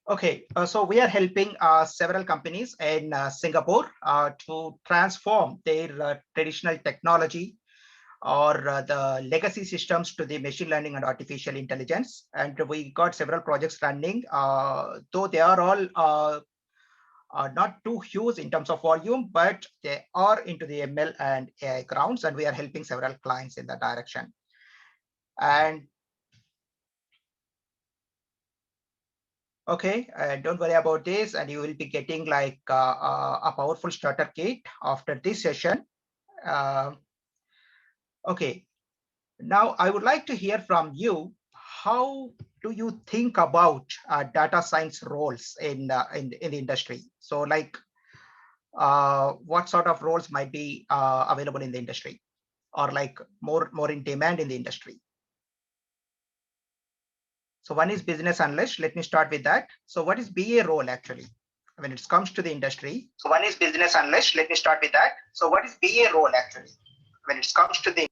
Okay, so we are helping several companies in Singapore to transform their traditional technology or the legacy systems to the machine learning and artificial intelligence. And we got several projects running, though they are all not too huge in terms of volume, but they are into the ML and AI grounds, and we are helping several clients in that direction. And okay, don't worry about this, and you will be getting like a powerful starter kit after this session. Okay, now I would like to hear from you. How do you think about data science roles in the industry? So, like, what sort of roles might be available in the industry, or like more in demand in the industry? So one is business analyst. Let me start with that. So what is BA role actually when it comes to the industry? So one is business analyst. Let me start with that. So what is BA role actually when it comes to the?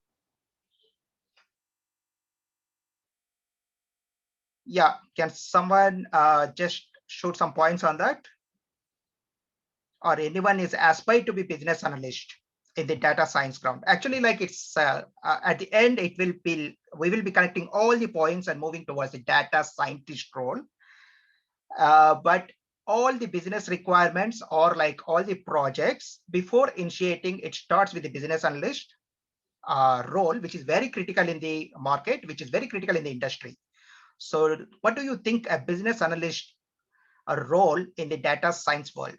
Yeah, can someone just shoot some points on that? Or anyone is aspired to be business analyst in the data science ground? Actually, like it's at the end, we will be connecting all the points and moving towards the data scientist role. But all the business requirements or like all the projects before initiating, it starts with the business analyst role, which is very critical in the market, which is very critical in the industry. So what do you think a business analyst role in the data science world?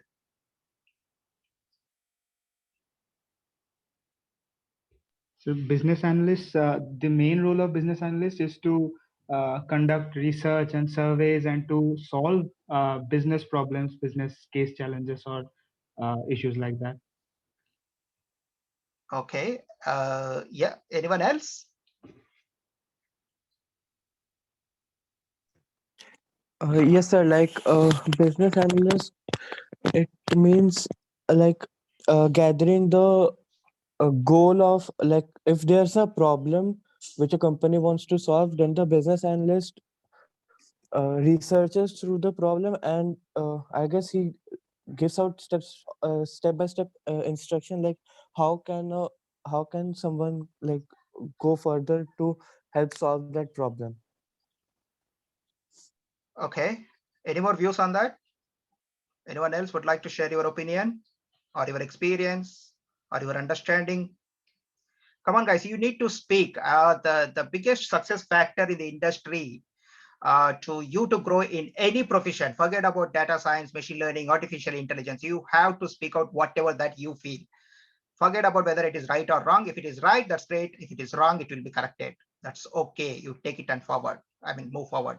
So business analysts, the main role of business analyst is to conduct research and surveys and to solve business problems, business case challenges, or issues like that. Okay. Yeah. Anyone else? Yes, sir. Like business analyst, it means like gathering the goal of like if there's a problem which a company wants to solve, then the business analyst researches through the problem, and I guess he gives out step by step instruction, like how can uh, how can someone like go further to help solve that problem. Okay. Any more views on that? Anyone else would like to share your opinion or your experience or your understanding? Come on, guys, you need to speak. The biggest success factor in the industry to you to grow in any profession, forget about data science, machine learning, artificial intelligence. You have to speak out whatever that you feel. Forget about whether it is right or wrong. If it is right, that's great. If it is wrong, it will be corrected. That's okay. You take it and forward. Move forward.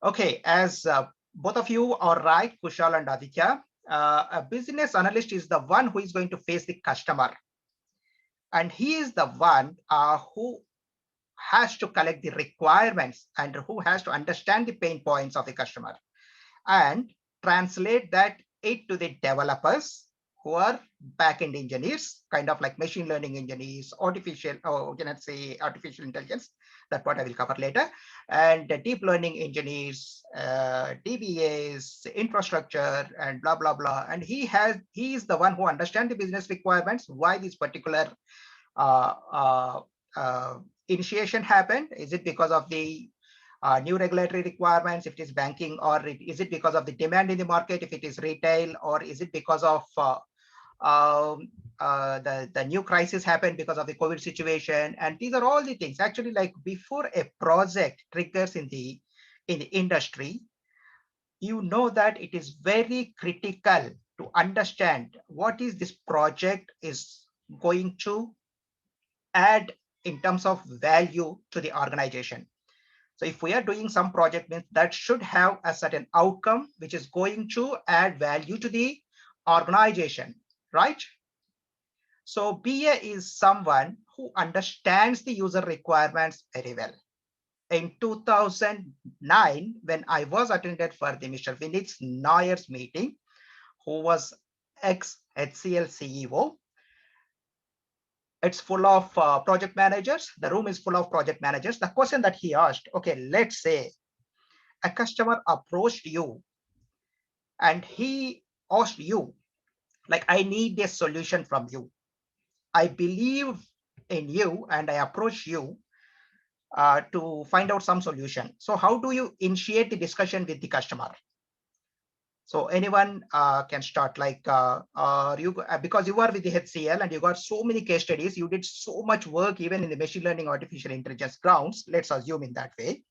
Okay, as both of you are right, Kushal and Aditya, a business analyst is the one who is going to face the customer. And he is the one who has to collect the requirements and who has to understand the pain points of the customer and translate that it to the developers who are back-end engineers, kind of like machine learning engineers, artificial intelligence. That's what I will cover later. And the deep learning engineers, DBAs, infrastructure, and blah, blah, blah. And he is the one who understands the business requirements, why this particular initiation happened. Is it because of the new regulatory requirements, if it is banking, or is it because of the demand in the market, if it is retail, or is it because of the new crisis happened because of the COVID situation? And these are all the things. Actually, like before a project triggers in the industry, you know that it is very critical to understand what is this project is going to add in terms of value to the organization. So if we are doing some project, means that should have a certain outcome which is going to add value to the organization, right? So BA is someone who understands the user requirements very well. In 2009, when I was attended for the Mr. Vinitz Nair's meeting, who was ex-HCL CEO, it's full of project managers. The room is full of project managers. The question that he asked, okay, let's say a customer approached you and he asked you, like, I need a solution from you. I believe in you and I approach you to find out some solution. So how do you initiate the discussion with the customer? So anyone can start, like you, because you are with the HCL and you got so many case studies, you did so much work even in the machine learning, artificial intelligence grounds, let's assume in that way.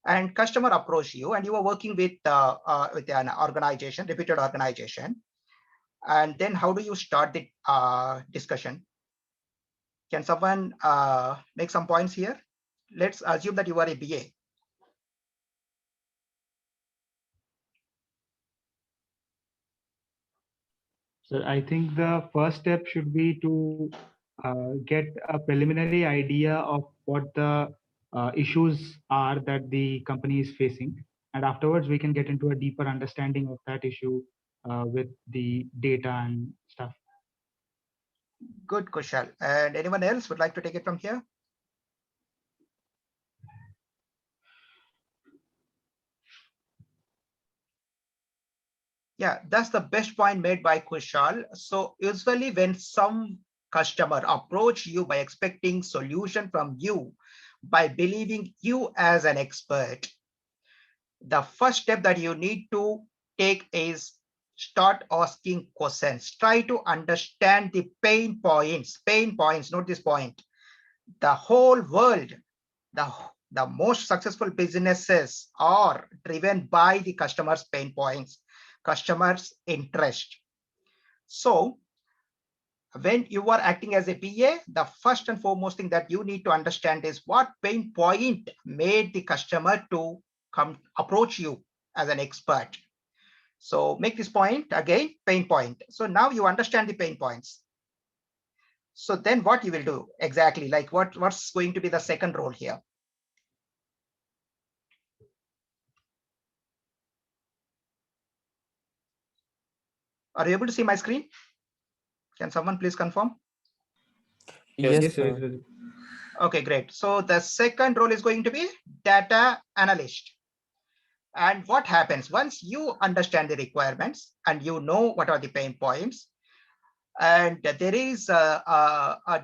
And customer approach you and you are working with an organization, reputed organization. And then how do you start the discussion? Can someone make some points here? Let's assume that you are a BA. So I think the first step should be to get a preliminary idea of what the issues are that the company is facing. And afterwards, we can get into a deeper understanding of that issue with the data and stuff. Good, Kushal. And anyone else would like to take it from here? Yeah, that's the best point made by Kushal. So usually when some customer approach you by expecting solution from you, by believing you as an expert, the first step that you need to take is start asking questions. Try to understand the pain points. Pain points, note this point. The whole world, the most successful businesses are driven by the customer's pain points, customers' interest. So when you are acting as a BA, the first and foremost thing that you need to understand is what pain point made the customer to come approach you as an expert. So make this point again, pain point. So now you understand the pain points. So then what you will do exactly, like what's going to be the second role here? Are you able to see my screen? Can someone please confirm? Yes, sir. Okay, great. So the second role is going to be data analyst. And what happens once you understand the requirements and you know what are the pain points, and there is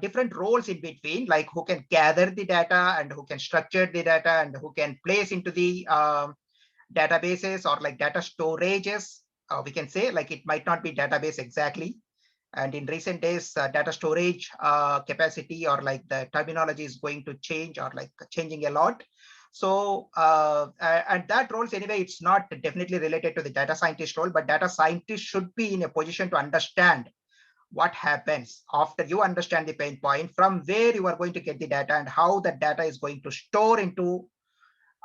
different roles in between, like who can gather the data and who can structure the data and who can place into the databases or like data storages. We can say, like, it might not be database exactly. And in recent days, data storage capacity or like the terminology is going to change or like changing a lot. So, and that roles anyway, it's not definitely related to the data scientist role, but data scientist should be in a position to understand what happens after you understand the pain point, from where you are going to get the data and how the data is going to store into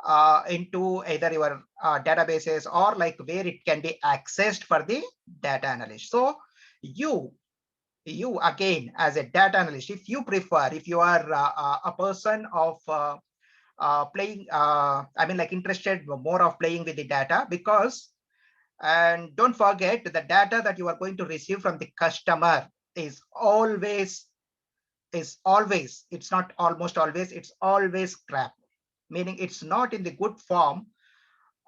either your databases or like where it can be accessed for the data analyst. So you again as a data analyst, if you prefer, if you are a person of playing, I mean, like interested more of playing with the data, because, and don't forget, the data that you are going to receive from the customer is always, it's not almost always, it's always crap, meaning it's not in the good form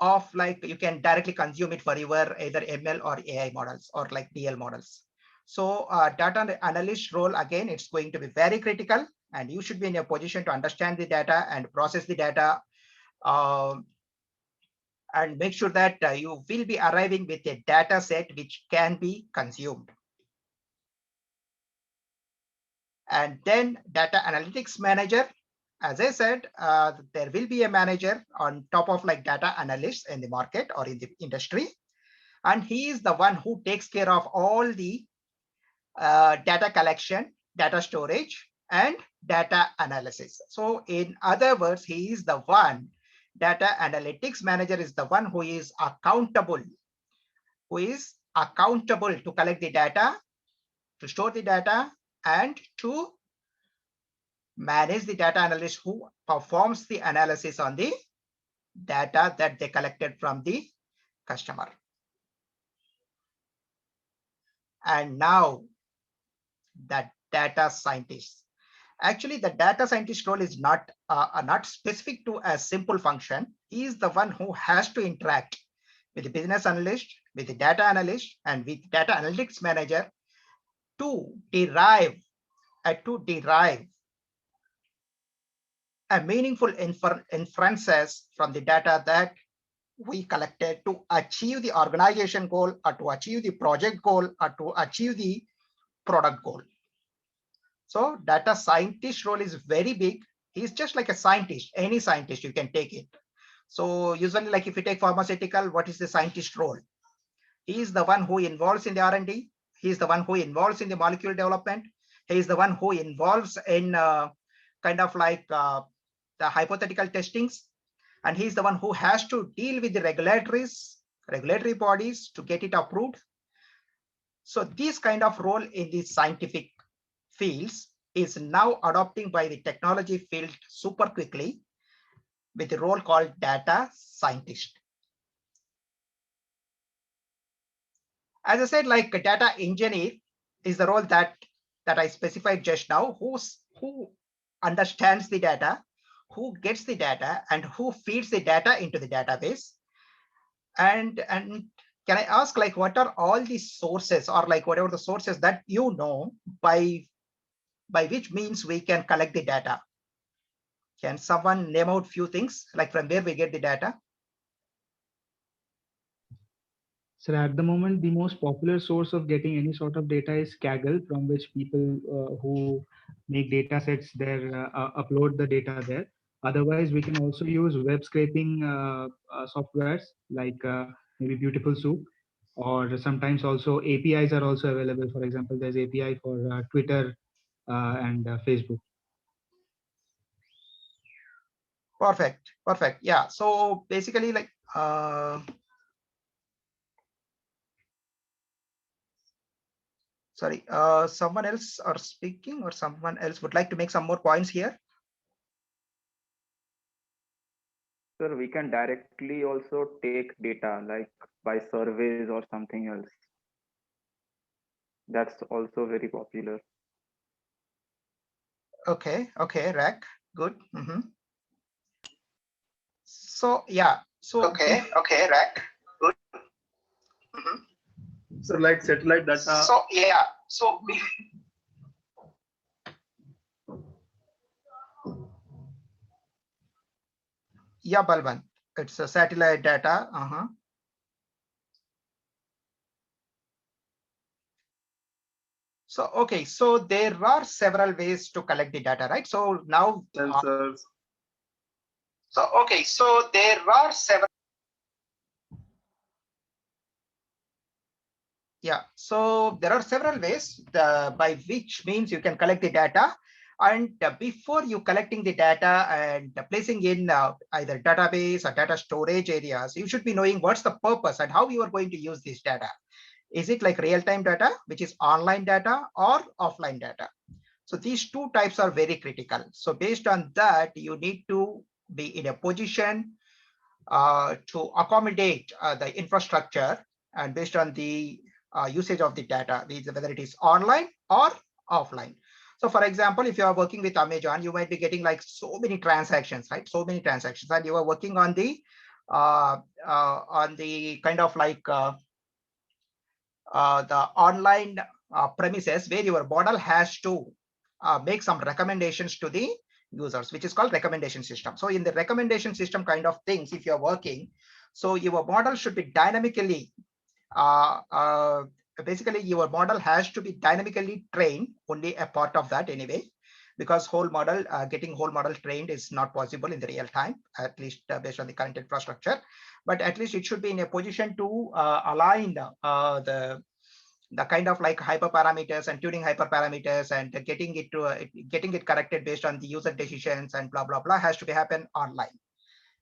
of like you can directly consume it for your either ML or AI models or like DL models. So data analyst role, again, it's going to be very critical, and you should be in a position to understand the data and process the data, and make sure that you will be arriving with a data set which can be consumed. And then data analytics manager, as I said, there will be a manager on top of like data analysts in the market or in the industry. And he is the one who takes care of all the data collection, data storage, and data analysis. So in other words, he is the one, data analytics manager is the one who is accountable to collect the data, to store the data, and to manage the data analyst who performs the analysis on the data that they collected from the customer. And now the data scientist. Actually, the data scientist role is not specific to a simple function. He is the one who has to interact with the business analyst, with the data analyst, and with data analytics manager to derive a meaningful inferences from the data that we collected to achieve the organization goal, or to achieve the project goal, or to achieve the product goal. So data scientist role is very big. He's just like a scientist, any scientist, you can take it. So usually, like if you take pharmaceutical, what is the scientist role? He is the one who involves in the R&D. He is the one who involves in the molecule development. He is the one who involves in kind of like the hypothetical testings. And he's the one who has to deal with the regulatory bodies to get it approved. So this kind of role in the scientific fields is now adopting by the technology field super quickly with the role called data scientist. As I said, like a data engineer is the role that I specified just now, who understands the data, who gets the data, and who feeds the data into the database. And can I ask, like, what are all these sources, or like whatever the sources that you know by which means we can collect the data? Can someone name out few things, like from where we get the data? So at the moment, the most popular source of getting any sort of data is Kaggle, from which people who make data sets there upload the data there. Otherwise, we can also use web scraping softwares like maybe Beautiful Soup, or sometimes also APIs are also available. For example, there's API for Twitter and Facebook. Perfect. Yeah. So basically, like, sorry, someone else are speaking, or someone else would like to make some more points here? Sir, we can directly also take data like by surveys or something else. That's also very popular. Okay, rack, good. So yeah, so Okay, rack. Good. So like satellite data. So yeah, so yeah, Balban, it's a satellite data. So okay, so there are several ways to collect the data, right? So now Sensors. So okay, so there are several. Yeah, so there are several ways by which means you can collect the data. And before you collecting the data and placing in either database or data storage areas, you should be knowing what's the purpose and how you are going to use this data. Is it like real-time data, which is online data, or offline data? So these two types are very critical. So based on that, you need to be in a position to accommodate the infrastructure, and based on the usage of the data, whether it is online or offline. So for example, if you are working with Amazon, you might be getting like so many transactions, right? So many transactions, and you are working on the kind of like the online premises where your model has to make some recommendations to the users, which is called recommendation system. So in the recommendation system kind of things, if you're working, so your model should be dynamically basically your model has to be dynamically trained, only a part of that anyway, because whole model getting whole model trained is not possible in the real time, at least based on the current infrastructure. But at least it should be in a position to align the kind of like hyperparameters and tuning hyperparameters and getting it corrected based on the user decisions and blah blah blah has to be happen online.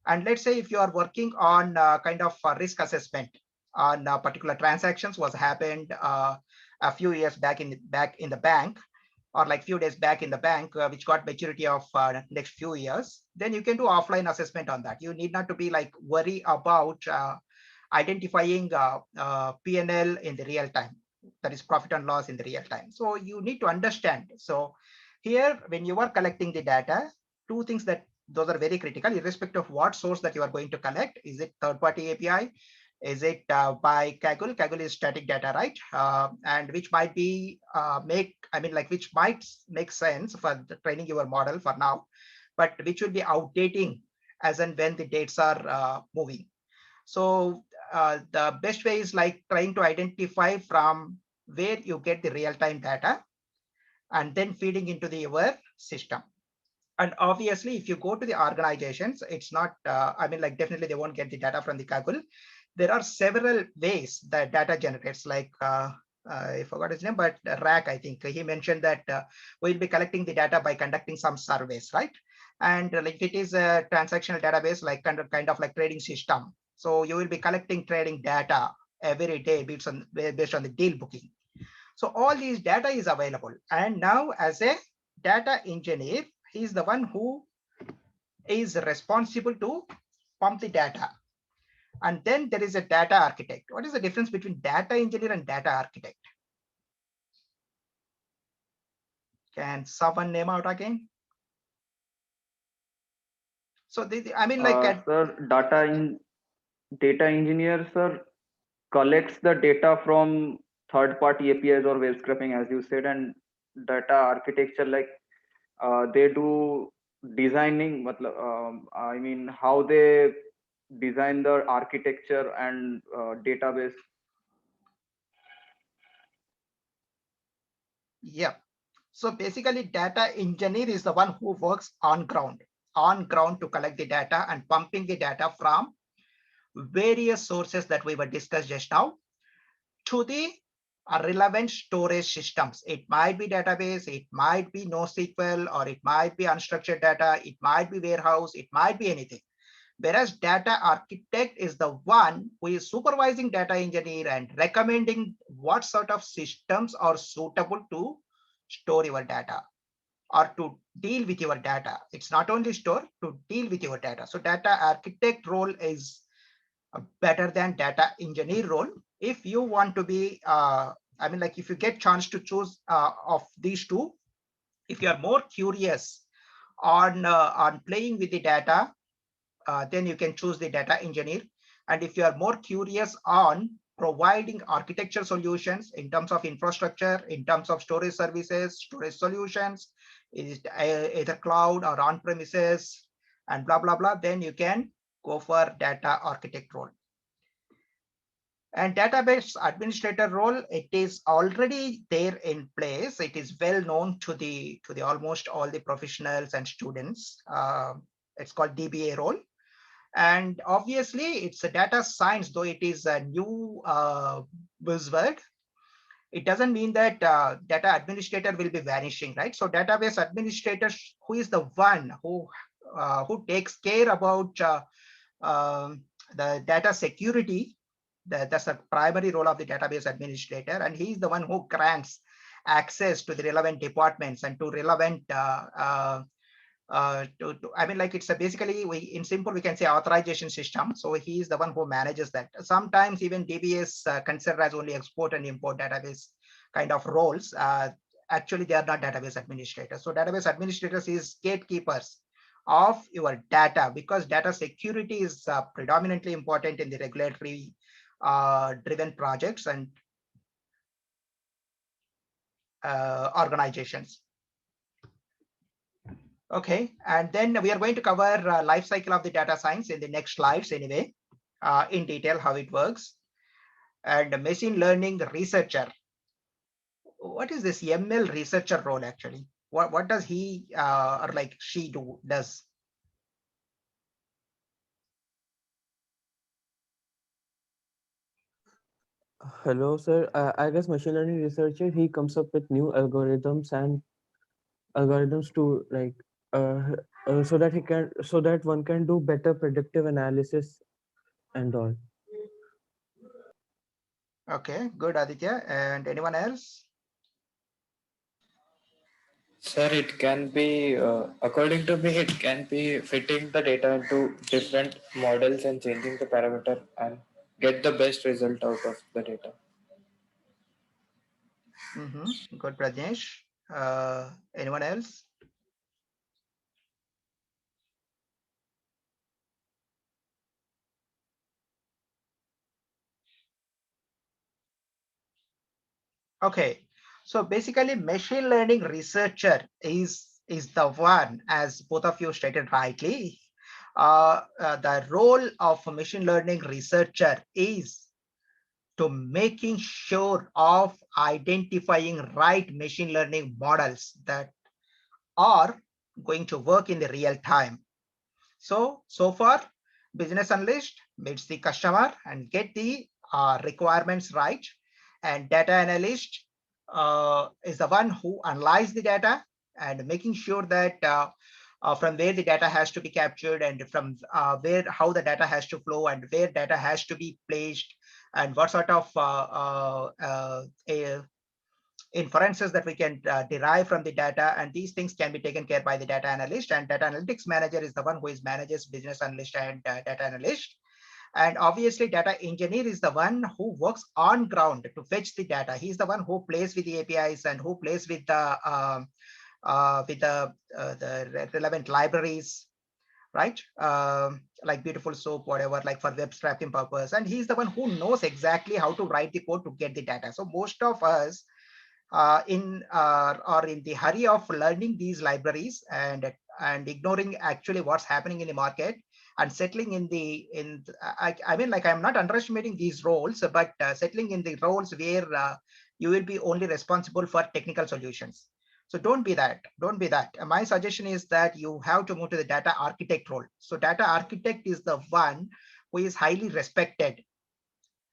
And let's say if you are working on kind of risk assessment on particular transactions was happened a few years back in the bank, or like few days back in the bank, which got maturity of next few years, then you can do offline assessment on that. You need not to be like worry about identifying P&L in the real time, that is profit and loss in the real time. So you need to understand. So here, when you are collecting the data, two things that those are very critical, irrespective of what source that you are going to collect. Is it third-party API? Is it by Kaggle? Kaggle is static data, right? And which might be which might make sense for training your model for now, but which will be outdating as and when the dates are moving. So the best way is like trying to identify from where you get the real-time data and then feeding into your system. And obviously, if you go to the organizations, it's not, definitely they won't get the data from the Kaggle. There are several ways that data generates, like I forgot his name, but Rack, I think he mentioned that we'll be collecting the data by conducting some surveys, right? And like it is a transactional database, like kind of like trading system. So you will be collecting trading data every day based on the deal booking. So all these data is available. And now as a data engineer, he is the one who is responsible to pump the data. And then there is a data architect. What is the difference between data engineer and data architect? Can someone name out again? So sir, data engineer, sir, collects the data from third-party APIs or web scraping, as you said, and data architecture, like they do designing. How they design the architecture and database. Yeah. So basically, data engineer is the one who works on ground to collect the data and pumping the data from various sources that we were discussed just now to the relevant storage systems. It might be database, it might be NoSQL, or it might be unstructured data, it might be warehouse, it might be anything. Whereas data architect is the one who is supervising data engineer and recommending what sort of systems are suitable to store your data or to deal with your data. It's not only store, to deal with your data. So data architect role is better than data engineer role. If you want to be, if you get chance to choose of these two, if you are more curious on playing with the data, then you can choose the data engineer. And if you are more curious on providing architecture solutions in terms of infrastructure, in terms of storage services, storage solutions, is either cloud or on premises and blah, blah, blah, then you can go for data architect role. And database administrator role, it is already there in place. It is well known to the almost all the professionals and students. It's called DBA role. And obviously, it's a data science, though it is a new buzzword. It doesn't mean that data administrator will be vanishing, right? So database administrator, who is the one who takes care about the data security, that's the primary role of the database administrator, and he's the one who grants access to the relevant departments and to relevant it's basically, in simple we can say authorization system. So he is the one who manages that. Sometimes even DBS considered as only export and import database kind of roles. Actually, they are not database administrators. So database administrators is gatekeepers of your data, because data security is predominantly important in the regulatory driven projects and organizations. Okay, and then we are going to cover life cycle of the data science in the next slides anyway, in detail how it works. And machine learning researcher. What is this ML researcher role actually? What does he or like she does? Hello, sir. I guess machine learning researcher, he comes up with new algorithms and algorithms to like so that one can do better predictive analysis and all. Okay, good, Aditya. And anyone else? Sir, it can be, according to me, it can be fitting the data into different models and changing the parameter and get the best result out of the data. Good, Prajnesh. Anyone else? Okay, so basically machine learning researcher is the one, as both of you stated rightly. The role of a machine learning researcher is to making sure of identifying right machine learning models that are going to work in the real time. So far, business analyst meets the customer and get the requirements right, and data analyst is the one who analyze the data and making sure that from where the data has to be captured, and from where how the data has to flow, and where data has to be placed, and what sort of inferences that we can derive from the data, and these things can be taken care by the data analyst. And data analytics manager is the one who is manages business analyst and data analyst. And obviously data engineer is the one who works on ground to fetch the data. He's the one who plays with the APIs and who plays with the relevant libraries, right? Like Beautiful Soup, whatever, like for web scraping purpose. And he's the one who knows exactly how to write the code to get the data. So most of us or in the hurry of learning these libraries and ignoring actually what's happening in the market, and settling in I mean, like, I'm not underestimating these roles, but settling in the roles where you will be only responsible for technical solutions. So don't be that. Don't be that. My suggestion is that you have to move to the data architect role. So data architect is the one who is highly respected.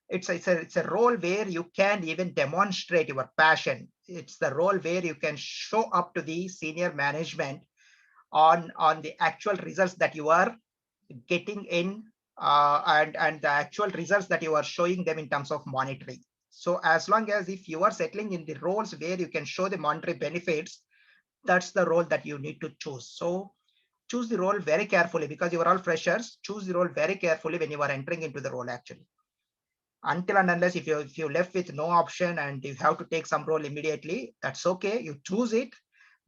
It's a role where you can even demonstrate your passion. It's the role where you can show up to the senior management on the actual results that you are getting in, and the actual results that you are showing them in terms of monitoring. So as long as if you are settling in the roles where you can show the monetary benefits, that's the role that you need to choose. So choose the role very carefully, because you are all freshers. Choose the role very carefully when you are entering into the role actually. Until and unless if you left with no option and you have to take some role immediately, that's okay, you choose it,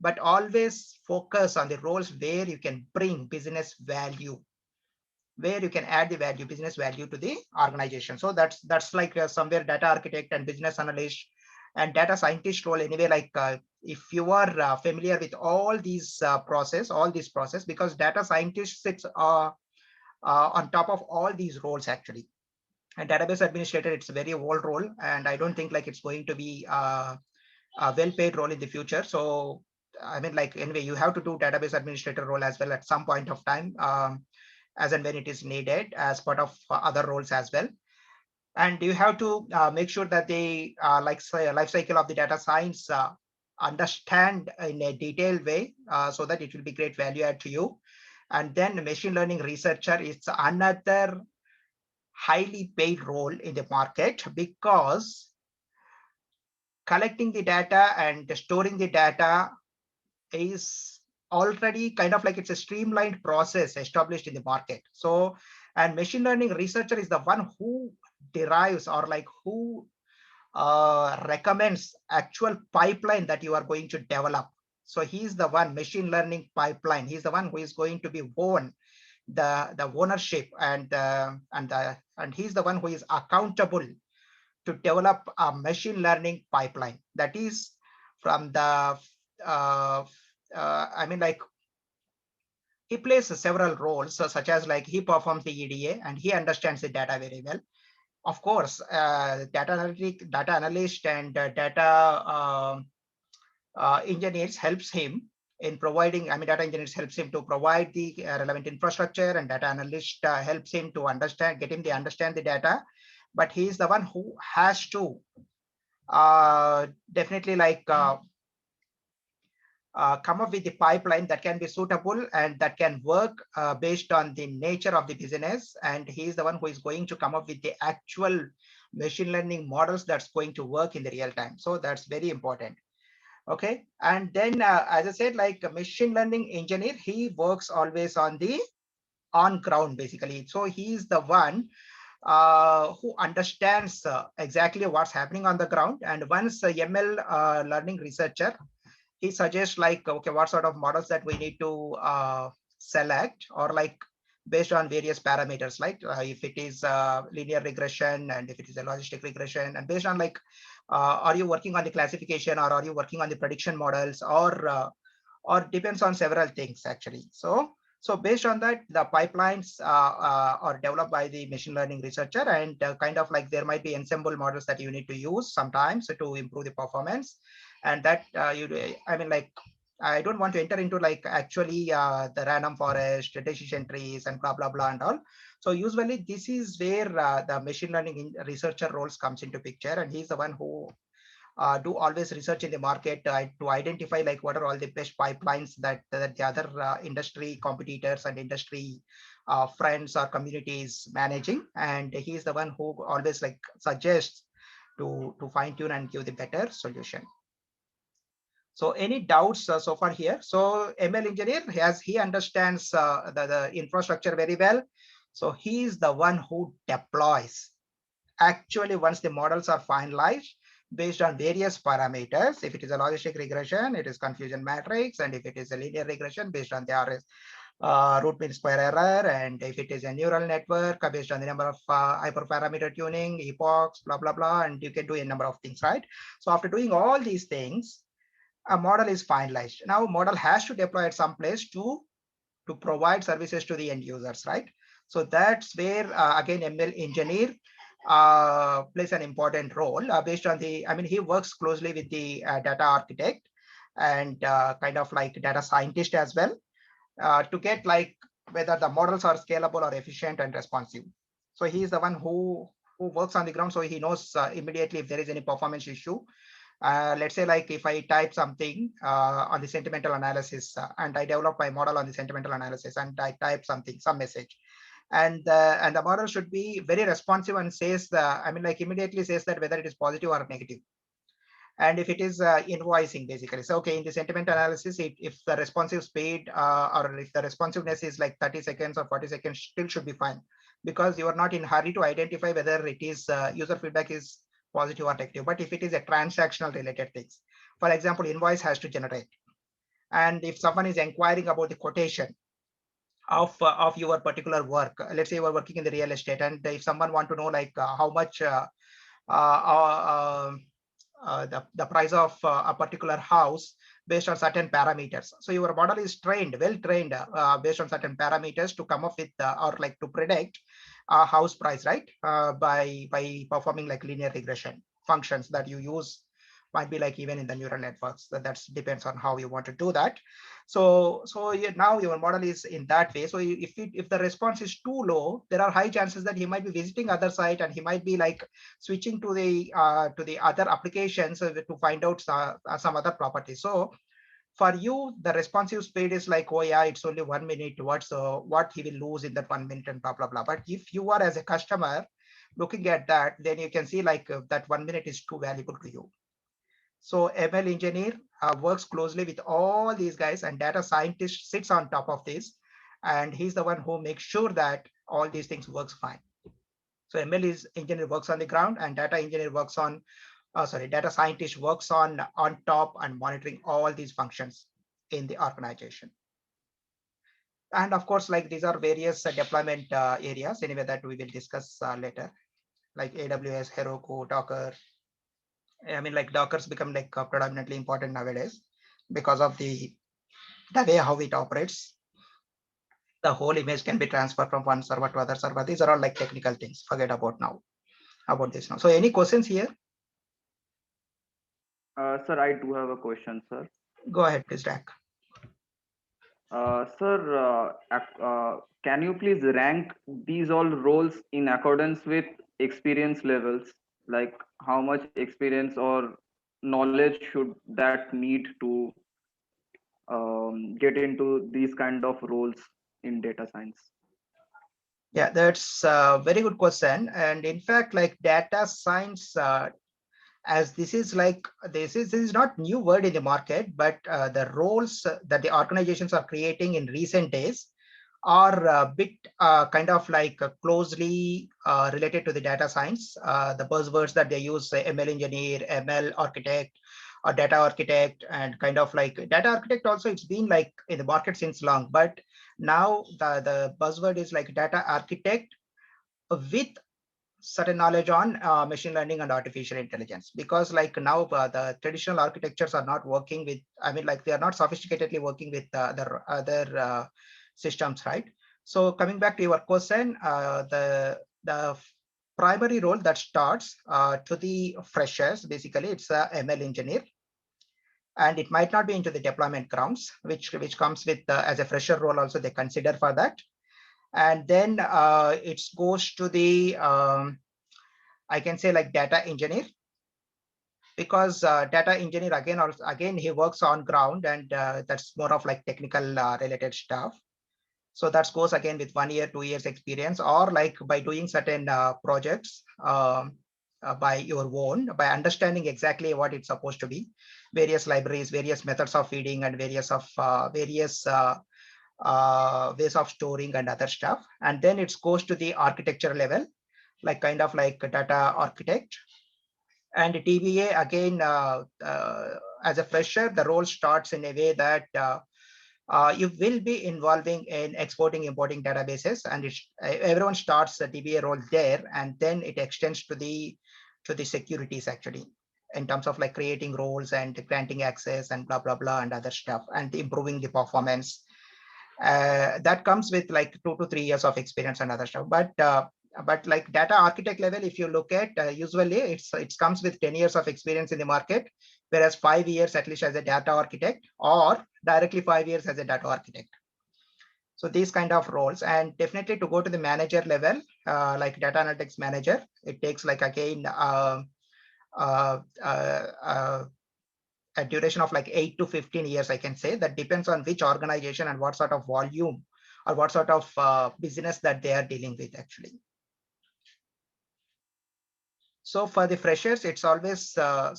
but always focus on the roles where you can bring business value, where you can add the value, business value to the organization. So that's like somewhere data architect and business analyst and data scientist role anyway. Like if you are familiar with all these process, because data scientist sits on top of all these roles actually. And database administrator, it's a very old role, and I don't think like it's going to be a well-paid role in the future. So I mean, like, anyway, you have to do database administrator role as well at some point of time, as and when it is needed as part of other roles as well. And you have to make sure that they like say life cycle of the data science understand in a detailed way, so that it will be great value add to you. And then machine learning researcher is another highly paid role in the market, because collecting the data and storing the data is already kind of like it's a streamlined process established in the market. So, and machine learning researcher is the one who derives or like who recommends actual pipeline that you are going to develop. So he's the one, machine learning pipeline. He's the one who is going to be own the ownership, and he's the one who is accountable to develop a machine learning pipeline. That is from the I mean, like, he plays several roles, so such as like he performs the EDA and he understands the data very well. Of course, data analyst and engineers helps him in providing, I mean, data engineers helps him to provide the relevant infrastructure, and data analyst helps him to understand the data. But he is the one who has to definitely like come up with the pipeline that can be suitable and that can work based on the nature of the business. And he is the one who is going to come up with the actual machine learning models that's going to work in the real time. So that's very important. Okay. And then, as I said, like a machine learning engineer, he works always on the on ground, basically. So he's the one who understands exactly what's happening on the ground. And once a ML learning researcher, he suggests like, okay, what sort of models that we need to select, or like based on various parameters, like if it is linear regression, and if it is a logistic regression, and based on like Are you working on the classification, or are you working on the prediction models, or depends on several things actually. So based on that, the pipelines are developed by the machine learning researcher, and kind of like there might be ensemble models that you need to use sometimes to improve the performance. And that I mean, like, I don't want to enter into like actually the random forest, decision trees, and blah blah blah and all. So usually this is where the machine learning researcher roles comes into picture, and he's the one who do always research in the market to identify like what are all the best pipelines that the other industry competitors and industry friends or communities managing, and he is the one who always like suggests to fine tune and give the better solution. So any doubts so far here? So ML engineer, as he understands the infrastructure very well, so he is the one who deploys. Actually, once the models are finalized based on various parameters, if it is a logistic regression, it is confusion matrix, and if it is a linear regression based on the RS root mean square error, and if it is a neural network based on the number of hyperparameter tuning, epochs, blah blah blah, and you can do a number of things, right? So after doing all these things, a model is finalized. Now model has to deploy at some place to provide services to the end users, right? So that's where again ML engineer plays an important role based on the, I mean, he works closely with the data architect and kind of like data scientist as well to get like whether the models are scalable or efficient and responsive. So he is the one who works on the ground, so he knows immediately if there is any performance issue. Let's say like if I type something on the sentimental analysis and I develop my model on the sentimental analysis, and I type something, some message, and the model should be very responsive and says I mean, like immediately says that whether it is positive or negative. And if it is invoicing basically, so okay, in the sentiment analysis, if the responsive speed or if the responsiveness is like 30 seconds or 40 seconds, still should be fine, because you are not in hurry to identify whether it is user feedback is positive or negative. But if it is a transactional related things, for example, invoice has to generate, and if someone is inquiring about the quotation of your particular work, let's say you are working in the real estate, and if someone want to know like how much the price of a particular house based on certain parameters. So your model is trained, well trained based on certain parameters to come up with or like to predict house price, right? By performing like linear regression functions that you use, might be like even in the neural networks. That depends on how you want to do that. So now your model is in that way. So if the response is too low, there are high chances that he might be visiting other site, and he might be like switching to the other applications to find out some other properties. So for you, the responsive speed is like, oh yeah, it's only 1 minute. What he will lose in that 1 minute and blah blah blah. But if you are as a customer looking at that, then you can see like that 1 minute is too valuable to you. So ML engineer works closely with all these guys, and data scientist sits on top of this, and he's the one who makes sure that all these things works fine. So ML engineer works on the ground, and data engineer works on, data scientist works on top and monitoring all these functions in the organization. And of course, like these are various deployment areas anyway that we will discuss later, like AWS, Heroku, Docker. I mean, like Docker's become like predominantly important nowadays because of the way how it operates. The whole image can be transferred from one server to other server. These are all like technical things. Forget about this now. So any questions here? Sir, I do have a question, sir. Go ahead, please, Jack. Sir, can you please rank these all roles in accordance with experience levels? Like how much experience or knowledge should that need to get into these kind of roles in data science? Yeah, that's a very good question. And in fact, like data science, as this is not new word in the market, but the roles that the organizations are creating in recent days are a bit kind of like closely related to the data science. The buzzwords that they use, ML engineer, ML architect, or data architect, and kind of like data architect also, it's been like in the market since long, but now the buzzword is like data architect with certain knowledge on machine learning and artificial intelligence, because like now the traditional architectures are not working with, I mean, like they are not sophisticatedly working with other systems, right? So coming back to your question, the primary role that starts to the freshers, basically it's a ML engineer, and it might not be into the deployment grounds, which comes with as a fresher role also they consider for that. And then it goes to the I can say like data engineer, because data engineer again he works on ground, and that's more of like technical related stuff. So that goes again with 1 year, 2 years experience, or like by doing certain projects by your own, by understanding exactly what it's supposed to be, various libraries, various methods of feeding, and various ways of storing and other stuff. And then it goes to the architecture level, like kind of like data architect. And DBA again, as a fresher, the role starts in a way that you will be involving in exporting, importing databases, and everyone starts the DBA role there, and then it extends to the securities actually, in terms of like creating roles and granting access and blah blah blah and other stuff, and improving the performance. That comes with like 2 to 3 years of experience and other stuff. But like data architect level, if you look at usually it comes with 10 years of experience in the market, whereas 5 years at least as a data architect, or directly 5 years as a data architect. So these kind of roles. And definitely to go to the manager level, like data analytics manager, it takes like again a duration of like 8 to 15 years, I can say. That depends on which organization and what sort of volume or what sort of business that they are dealing with actually. So for the freshers, it's always, I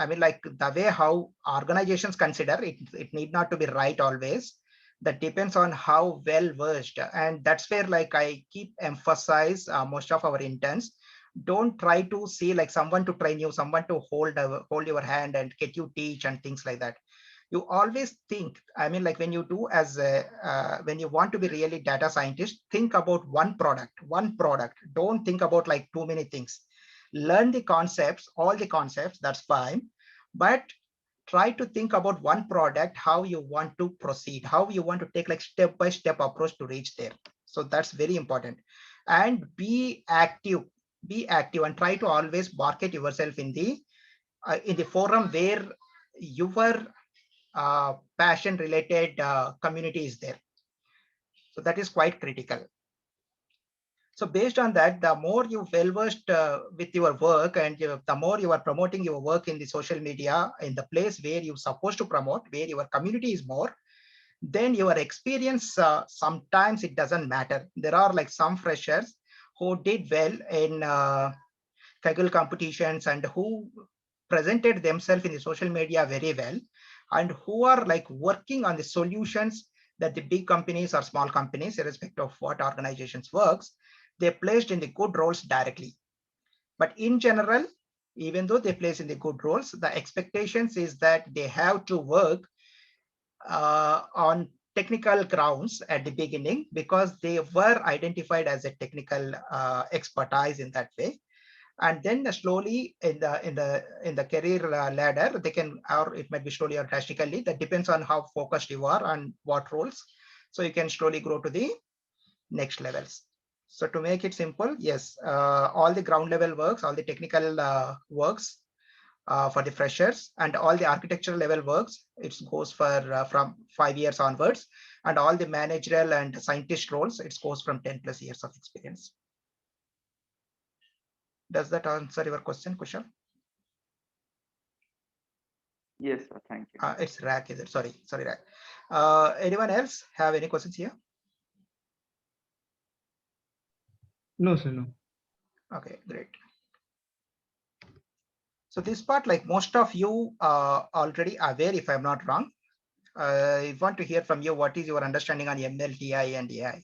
mean, like the way how organizations consider it, it need not to be right always. That depends on how well versed. And that's where like I keep emphasize most of our interns, don't try to see like someone to train you, someone to hold your hand and get you teach and things like that. You always think, I mean, like when you do as a, when you want to be really data scientist, think about one product. Don't think about like too many things. Learn the concepts, all the concepts, that's fine. But try to think about one product, how you want to proceed, how you want to take like step-by-step approach to reach there. So that's very important. And be active and try to always market yourself in the forum where your passion related community is there. So that is quite critical. So based on that, the more you well versed with your work, and the more you are promoting your work in the social media, in the place where you're supposed to promote, where your community is more, then your experience, sometimes it doesn't matter. There are like some freshers who did well in Kaggle competitions and who presented themselves in the social media very well, and who are like working on the solutions that the big companies or small companies, irrespective of what organizations works, they placed in the good roles directly. But in general, even though they place in the good roles, the expectations is that they have to work on technical grounds at the beginning, because they were identified as a technical expertise in that way. And then slowly in the career ladder, they can, or it might be slowly or drastically, that depends on how focused you are on what roles. So you can slowly grow to the next levels. So to make it simple, yes, all the ground level works, all the technical works for the freshers, and all the architectural level works, it goes for from 5 years onwards, and all the managerial and scientist roles, it goes from 10 plus years of experience. Does that answer your question, Kushal? Yes, sir. Thank you. It's Rack, is it? Sorry, Rack. Anyone else have any questions here? No, sir, no. Okay, great. So this part, like most of you already aware, if I'm not wrong. I want to hear from you, what is your understanding on ML, DI, and AI?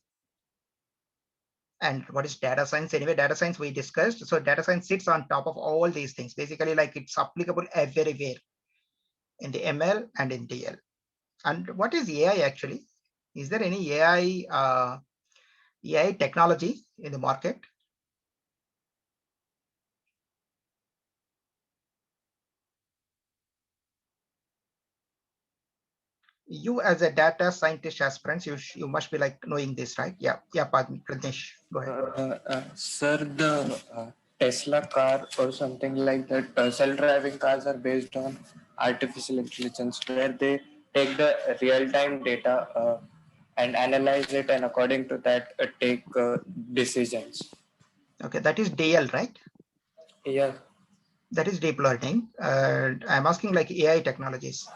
And what is data science? Anyway, data science we discussed. So data science sits on top of all these things. Basically, like it's applicable everywhere in the ML and in DL. And what is AI actually? Is there any AI technology in the market? you as a data scientist aspirant, you must be like knowing this, right? Yeah, pardon, Pradesh, go ahead. Sir, the Tesla car or something like that, self-driving cars are based on artificial intelligence, where they take the real-time data and analyze it, and according to that, take decisions. Okay, that is DL, right? Yeah. That is deep learning. I'm asking like AI technologies.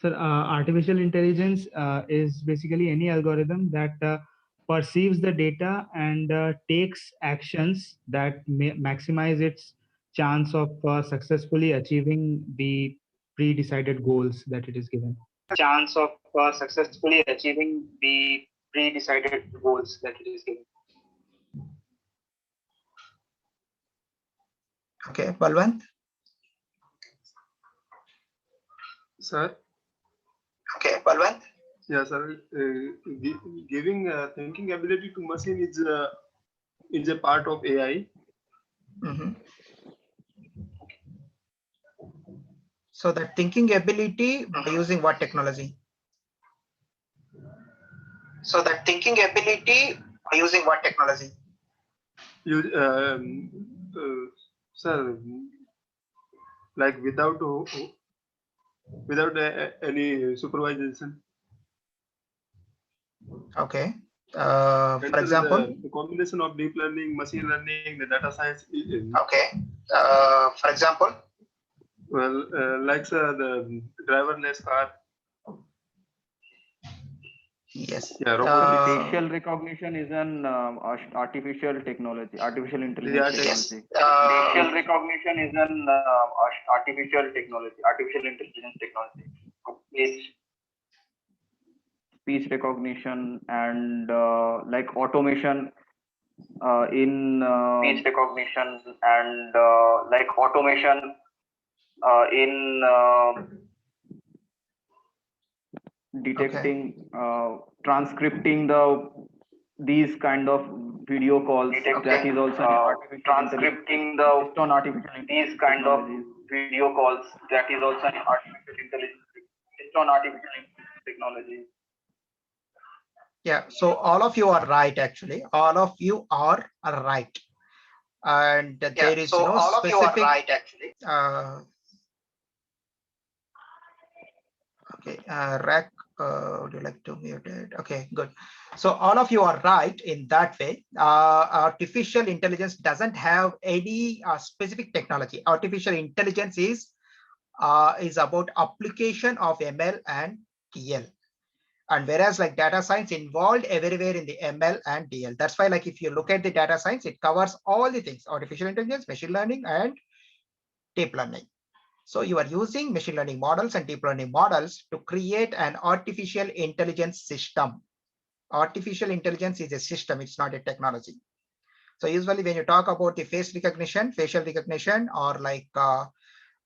So artificial intelligence is basically any algorithm that perceives the data and takes actions that maximize its chance of successfully achieving the pre-decided goals that it is given. Chance of successfully achieving the pre-decided goals that it is given. Okay, Balwant. Sir. Okay, Balwant. Yeah, sir. Giving thinking ability to machine is a part of AI. Mm-hmm. So that thinking ability by using what technology? So that thinking ability by using what technology? Sir, like without any supervision. Okay. For example, the combination of deep learning, machine learning, the data science. Okay. For example. Well, like the driverless car. Yes. Yeah, facial recognition is an artificial technology, artificial intelligence technology. Facial recognition is an artificial technology, artificial intelligence technology. Speech recognition and like automation in speech recognition and like automation in detecting, transcripting these kind of video calls. That is also transcripting based on artificial these kind of video calls. That is also an artificial intelligence based on artificial technology. Yeah, so all of you are right, actually. All of you are right. And there is so no all specific. Of you are right, actually. Okay, Rack, would you like to mute it? Okay, good. So all of you are right in that way. Artificial intelligence doesn't have any specific technology. Artificial intelligence is about application of ML and TL. And whereas like data science involved everywhere in the ML and DL. That's why like if you look at the data science, it covers all the things: artificial intelligence, machine learning, and deep learning. So you are using machine learning models and deep learning models to create an artificial intelligence system. Artificial intelligence is a system, it's not a technology. So usually when you talk about the facial recognition, or like the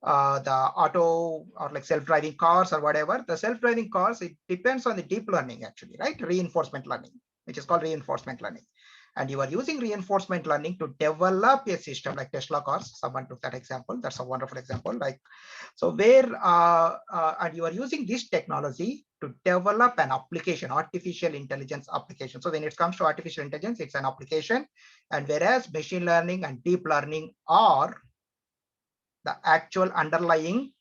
auto or like self-driving cars or whatever, the self-driving cars, it depends on the deep learning actually, right? Reinforcement learning, which is called reinforcement learning. And you are using reinforcement learning to develop a system like Tesla cars. Someone took that example. That's a wonderful example. Like, so where, and you are using this technology to develop an application, artificial intelligence application. So when it comes to artificial intelligence, it's an application. And whereas machine learning and deep learning are the actual underlying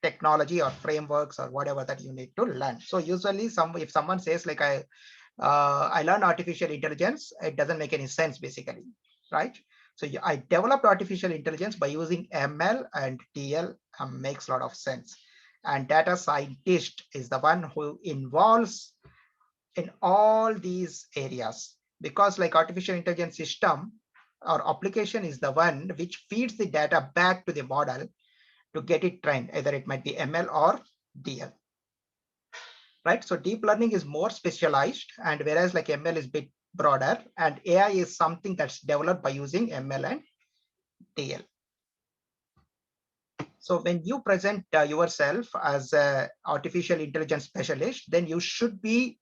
technology or frameworks or whatever that you need to learn. So usually if someone says like I learn artificial intelligence, it doesn't make any sense basically, right? So I developed artificial intelligence by using ML and DL, makes a lot of sense. And data scientist is the one who involves in all these areas, because like artificial intelligence system or application is the one which feeds the data back to the model to get it trained. Either it might be ML or DL. Right? So deep learning is more specialized, and whereas like ML is a bit broader, and AI is something that's developed by using ML and DL. So when you present yourself as an artificial intelligence specialist, then you should be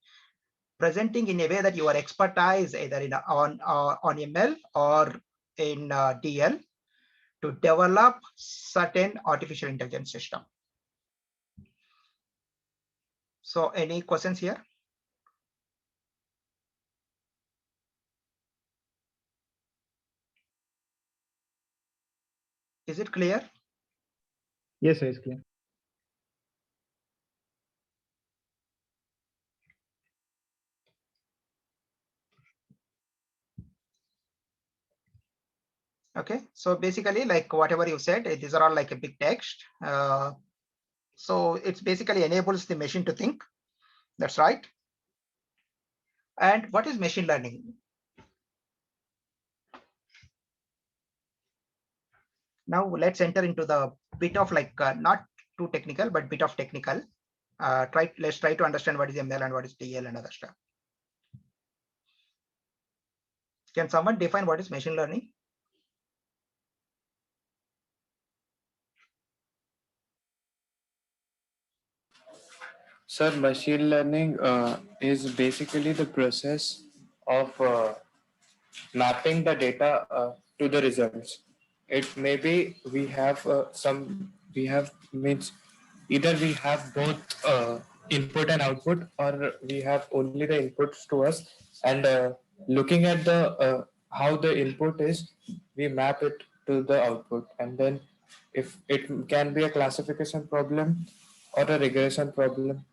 presenting in a way that your expertise either in on ML or in DL to develop certain artificial intelligence system. So any questions here? Is it clear? Yes, sir, it's clear. Okay, so basically like whatever you said, these are all like a big text. So it basically enables the machine to think. That's right. And what is machine learning? Now let's enter into the bit of like not too technical, but bit of technical. Let's try to understand what is ML and what is DL and other stuff. Can someone define what is machine learning? Sir, machine learning is basically the process of mapping the data to the results. It may be we have means either we have both input and output, or we have only the inputs to us, and looking at the how the input is, we map it to the output, and then if it can be a classification problem or a regression problem.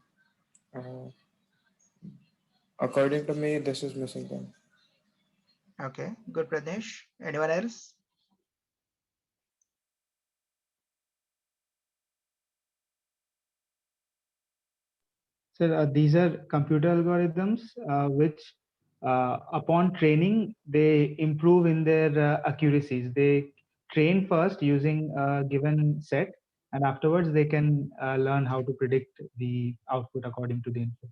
Uh, According to me, this is missing them. Okay, good, Pradesh. Anyone else? So these are computer algorithms which, upon training, they improve in their accuracies. They train first using a given set, and afterwards they can learn how to predict the output according to the input.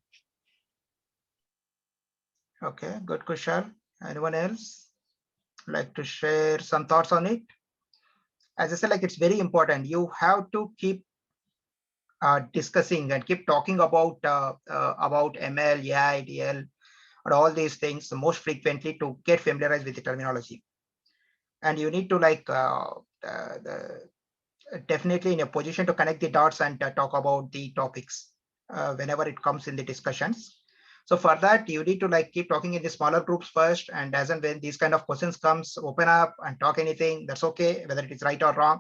Okay, good, Kushal. Anyone else like to share some thoughts on it? As I said, like it's very important. You have to keep discussing and keep talking about ML, AI, DL, and all these things most frequently to get familiarized with the terminology. And you need to like definitely in a position to connect the dots and talk about the topics whenever it comes in the discussions. So for that, you need to like keep talking in the smaller groups first, and as and when these kind of questions comes, open up and talk anything. That's okay, whether it is right or wrong.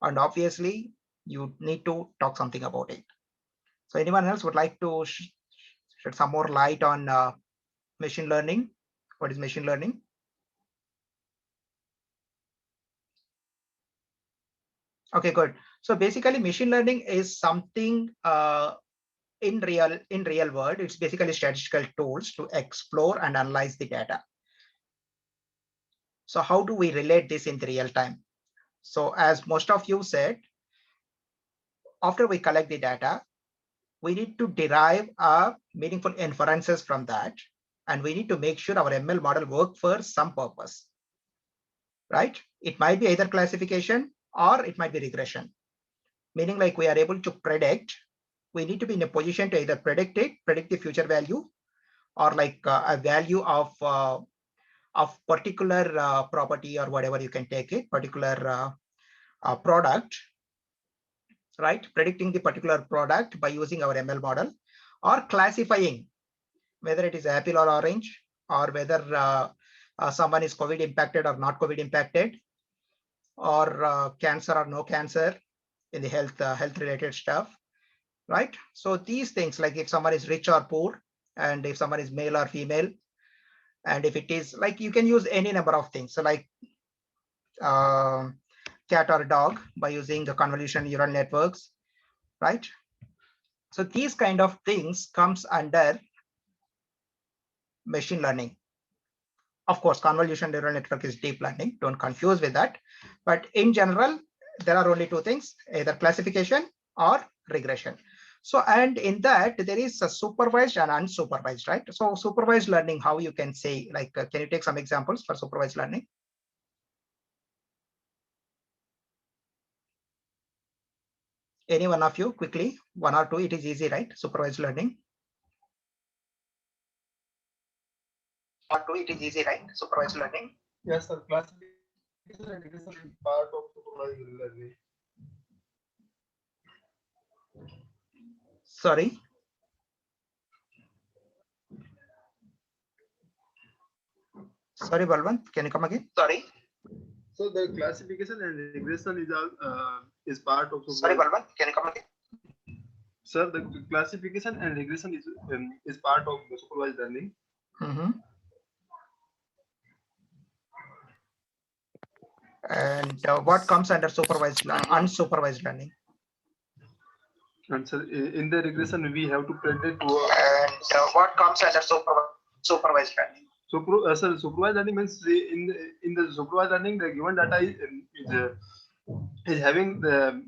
And obviously, you need to talk something about it. So anyone else would like to shed some more light on machine learning? What is machine learning? Okay, good. So basically, machine learning is something in real world. It's basically statistical tools to explore and analyze the data. So how do we relate this in the real time? So as most of you said, after we collect the data, we need to derive meaningful inferences from that, and we need to make sure our ML model work for some purpose, right? It might be either classification or it might be regression, meaning like we are able to predict. We need to be in a position to either predict the future value, or like a value of particular property or whatever you can take it, particular product, right? Predicting the particular product by using our ML model, or classifying whether it is apple or orange, or whether someone is COVID impacted or not COVID impacted, or cancer or no cancer in the health related stuff, right? So these things, like if someone is rich or poor, and if someone is male or female, and if it is like, you can use any number of things. So like cat or dog by using the convolution neural networks, right? So these kind of things comes under machine learning. Of course, convolution neural network is deep learning. Don't confuse with that. But in general, there are only two things, either classification or regression. So, and in that, there is a supervised and unsupervised, right? So supervised learning, how you can say, like, can you take some examples for supervised learning? Any one of you, quickly, one or two, it is easy, right? Supervised learning. Or two, it is easy, right? Supervised learning. Yes, sir. Classification and regression is part of supervised learning. Sorry. Sorry, Balwant, can you come again? Sorry. So the classification and regression is part of. Sorry, Balwant, can you come again? Sir, the classification and regression is part of the supervised learning. And what comes under supervised unsupervised learning? And so in the regression, we have to predict. And what comes under supervised learning? Sir, supervised learning means in the supervised learning, the given data is having the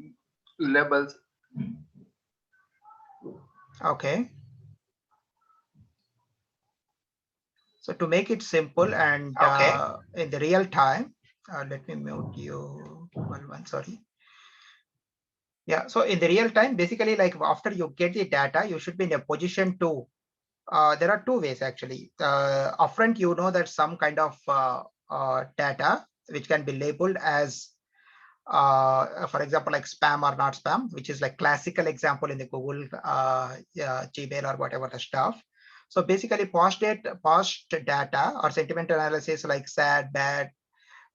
labels. Okay. So to make it simple and in the real time, let me mute you. One, sorry. Yeah. So in the real time, basically, like after you get the data, you should be in a position to. There are two ways actually. Upfront, you know that some kind of data which can be labeled as, for example, like spam or not spam, which is like classical example in the Google, Gmail or whatever the stuff. So basically past data or sentiment analysis like sad, bad,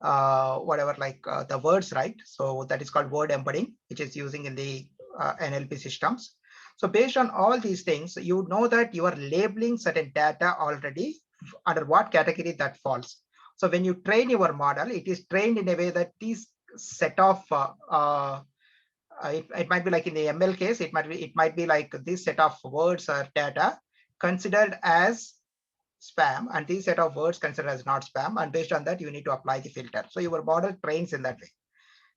whatever, like the words, right? So that is called word embedding, which is using in the NLP systems. So based on all these things, you know that you are labeling certain data already under what category that falls. So when you train your model, it is trained in a way that these set of it might be like in the ML case, it might be like this set of words or data considered as spam, and these set of words considered as not spam, and based on that you need to apply the filter. So your model trains in that way.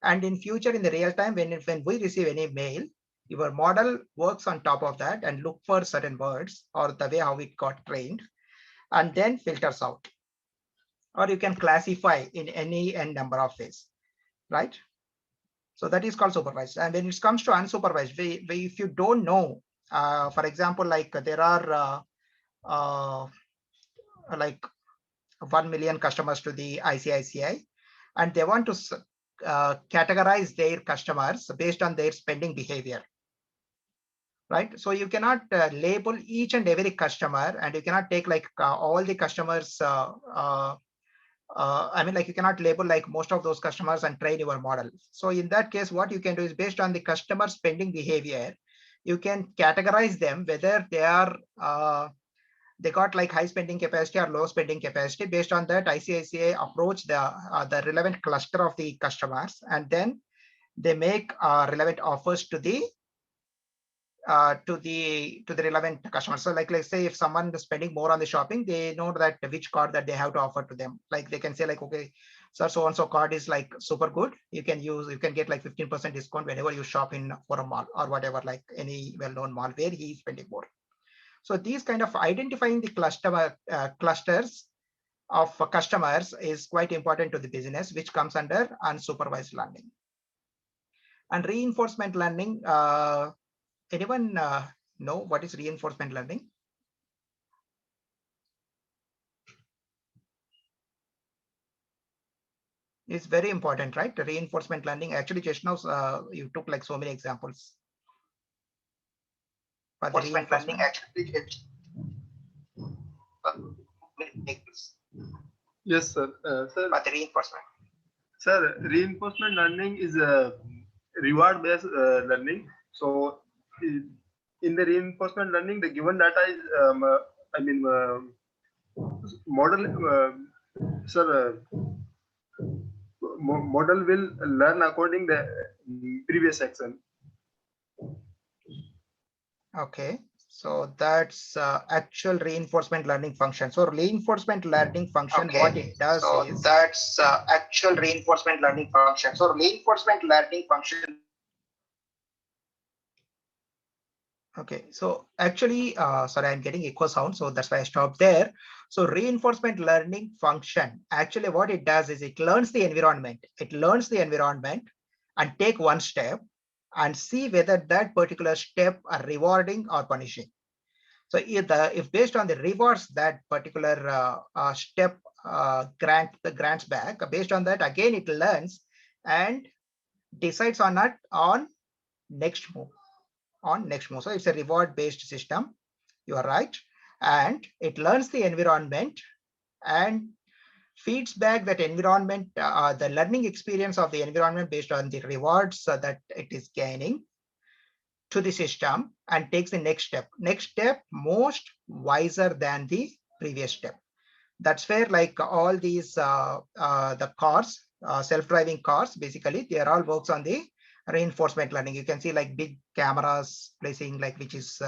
And in future, in the real time, when we receive any mail, your model works on top of that and look for certain words or the way how it got trained, and then filters out. Or you can classify in any n number of ways, right? So that is called supervised. And when it comes to unsupervised, if you don't know, for example, like there are like 1 million customers to the ICICI, and they want to categorize their customers based on their spending behavior, right? So you cannot label each and every customer, and you cannot take like all the customers. I mean, like you cannot label like most of those customers and train your model. So in that case, what you can do is based on the customer spending behavior, you can categorize them whether they are they got like high spending capacity or low spending capacity. Based on that, ICICI approach the relevant cluster of the customers, and then they make relevant offers to the relevant customers. So like, let's say if someone is spending more on the shopping, they know that which card that they have to offer to them. Like they can say like, okay, sir, so and so card is like super good. You can get like 15% discount whenever you shop in for a mall or whatever, like any well-known mall where he is spending more. So these kind of identifying the clusters of customers is quite important to the business, which comes under unsupervised learning. And reinforcement learning, anyone know what is reinforcement learning? It's very important, right? The reinforcement learning, actually just now you took like so many examples. But the reinforcement learning actually Yes, sir. Sir, but the reinforcement. Sir, reinforcement learning is a reward-based learning. So, in the reinforcement learning, the given data is, model. Sir, model will learn according the previous action. Okay. So that's actual reinforcement learning function. So reinforcement learning function, what it does is that's actual reinforcement learning function. So reinforcement learning function. Okay, so actually, sorry, I'm getting echo sound, so that's why I stopped there. So reinforcement learning function, actually what it does is it learns the environment. It learns the environment and take one step and see whether that particular step are rewarding or punishing. So if based on the rewards that particular step grants back, based on that, again, it learns and decides on next move. So it's a reward based system. You are right. And it learns the environment and feeds back that environment, the learning experience of the environment based on the rewards that it is gaining to the system, and takes the next step. Next step most wiser than the previous step. That's where like all these the cars, self-driving cars, basically they are all works on the reinforcement learning. You can see like big cameras placing like which is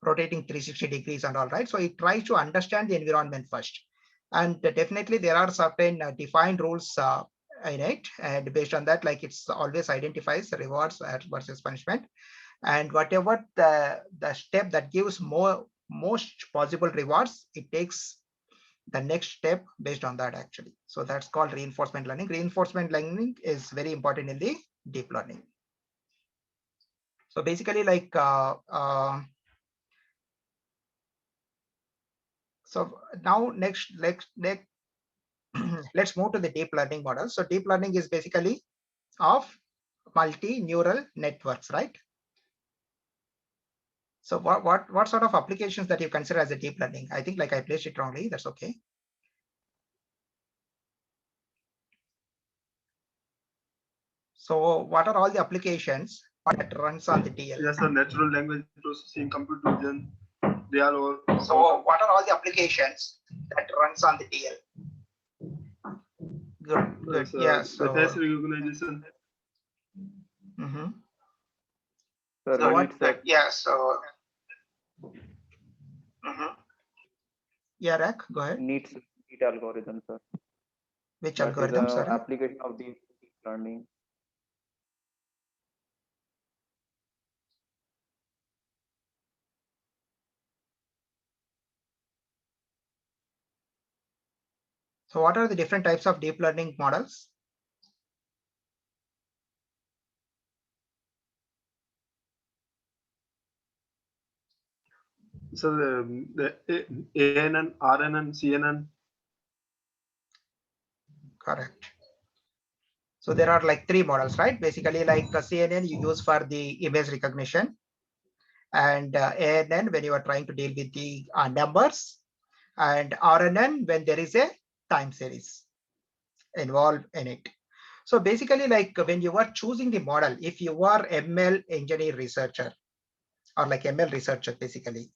rotating 360 degrees and all, right? So it tries to understand the environment first, and definitely there are certain defined rules in it, and based on that, like it's always identifies the rewards versus punishment, and whatever the step that gives most possible rewards, it takes the next step based on that actually. So that's called reinforcement learning. Reinforcement learning is very important in the deep learning. So basically like so now let's move to the deep learning model. So deep learning is basically of multi-neural networks, right? So what sort of applications that you consider as a deep learning? I think like I placed it wrongly, that's okay. So what are all the applications that runs on the DL? Yes, sir. Natural language processing, computer vision, they are all. So what are all the applications that runs on the DL? Good. Yeah. So the face recognition. So what? Yeah. So. Yeah, Rak, go ahead. Neat algorithm, sir. Which algorithm? Sorry. Application of deep learning. So what are the different types of deep learning models? So the ANN, RNN, CNN. Correct. So there are like three models, right? Basically like CNN you use for the image recognition, and ANN when you are trying to deal with the numbers, and RNN when there is a time series involved in it. So basically like when you are choosing the model, if you are ML engineer researcher or like ML researcher basically,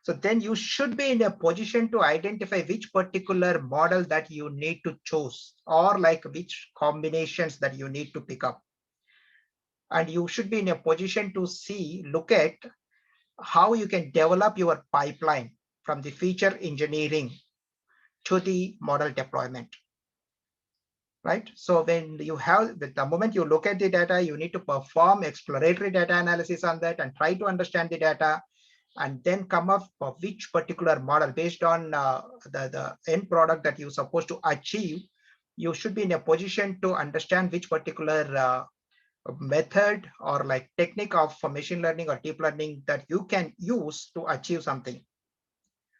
so then you should be in a position to identify which particular model that you need to choose, or like which combinations that you need to pick up. And you should be in a position to look at how you can develop your pipeline from the feature engineering to the model deployment. Right? So when you have, the moment you look at the data, you need to perform exploratory data analysis on that and try to understand the data, and then come up with which particular model based on the end product that you're supposed to achieve. You should be in a position to understand which particular method or like technique of machine learning or deep learning that you can use to achieve something.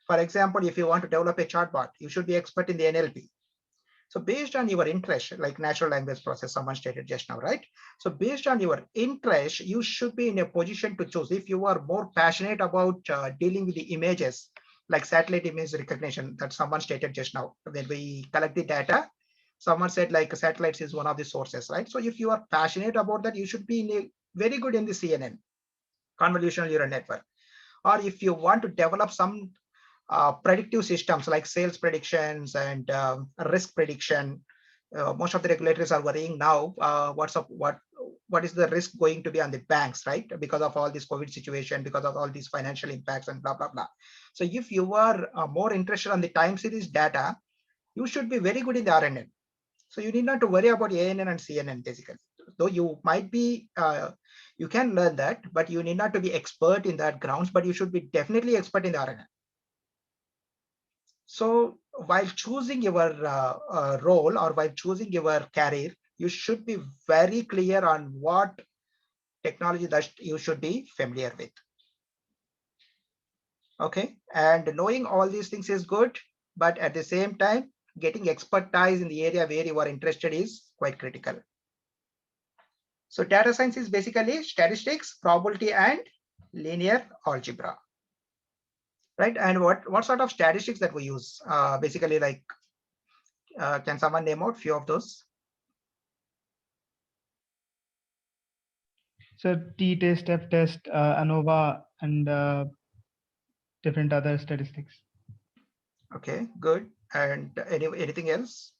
For example, if you want to develop a chatbot, you should be expert in the NLP. So based on your interest, like natural language process, someone stated just now, right? So based on your interest, you should be in a position to choose. If you are more passionate about dealing with the images, like satellite image recognition that someone stated just now, when we collect the data, someone said like satellites is one of the sources, right? So if you are passionate about that, you should be very good in the CNN, convolutional neural network. Or if you want to develop some predictive systems like sales predictions and risk prediction. Most of the regulators are worrying now. What is the risk going to be on the banks, right? Because of all this COVID situation, because of all these financial impacts and blah blah blah. So if you are more interested on the time series data, you should be very good in the RNN. So you need not to worry about ANN and CNN basically. Though you might be, you can learn that, but you need not to be expert in that grounds. But you should be definitely expert in the RNN. So while choosing your role or while choosing your career, you should be very clear on what technology that you should be familiar with. Okay, and knowing all these things is good, but at the same time, getting expertise in the area where you are interested is quite critical. So data science is basically statistics, probability, and linear algebra. Right, and what sort of statistics that we use? Basically like Can someone name out few of those? So t-test, f-test, ANOVA, and different other statistics. Okay, good. And anything else?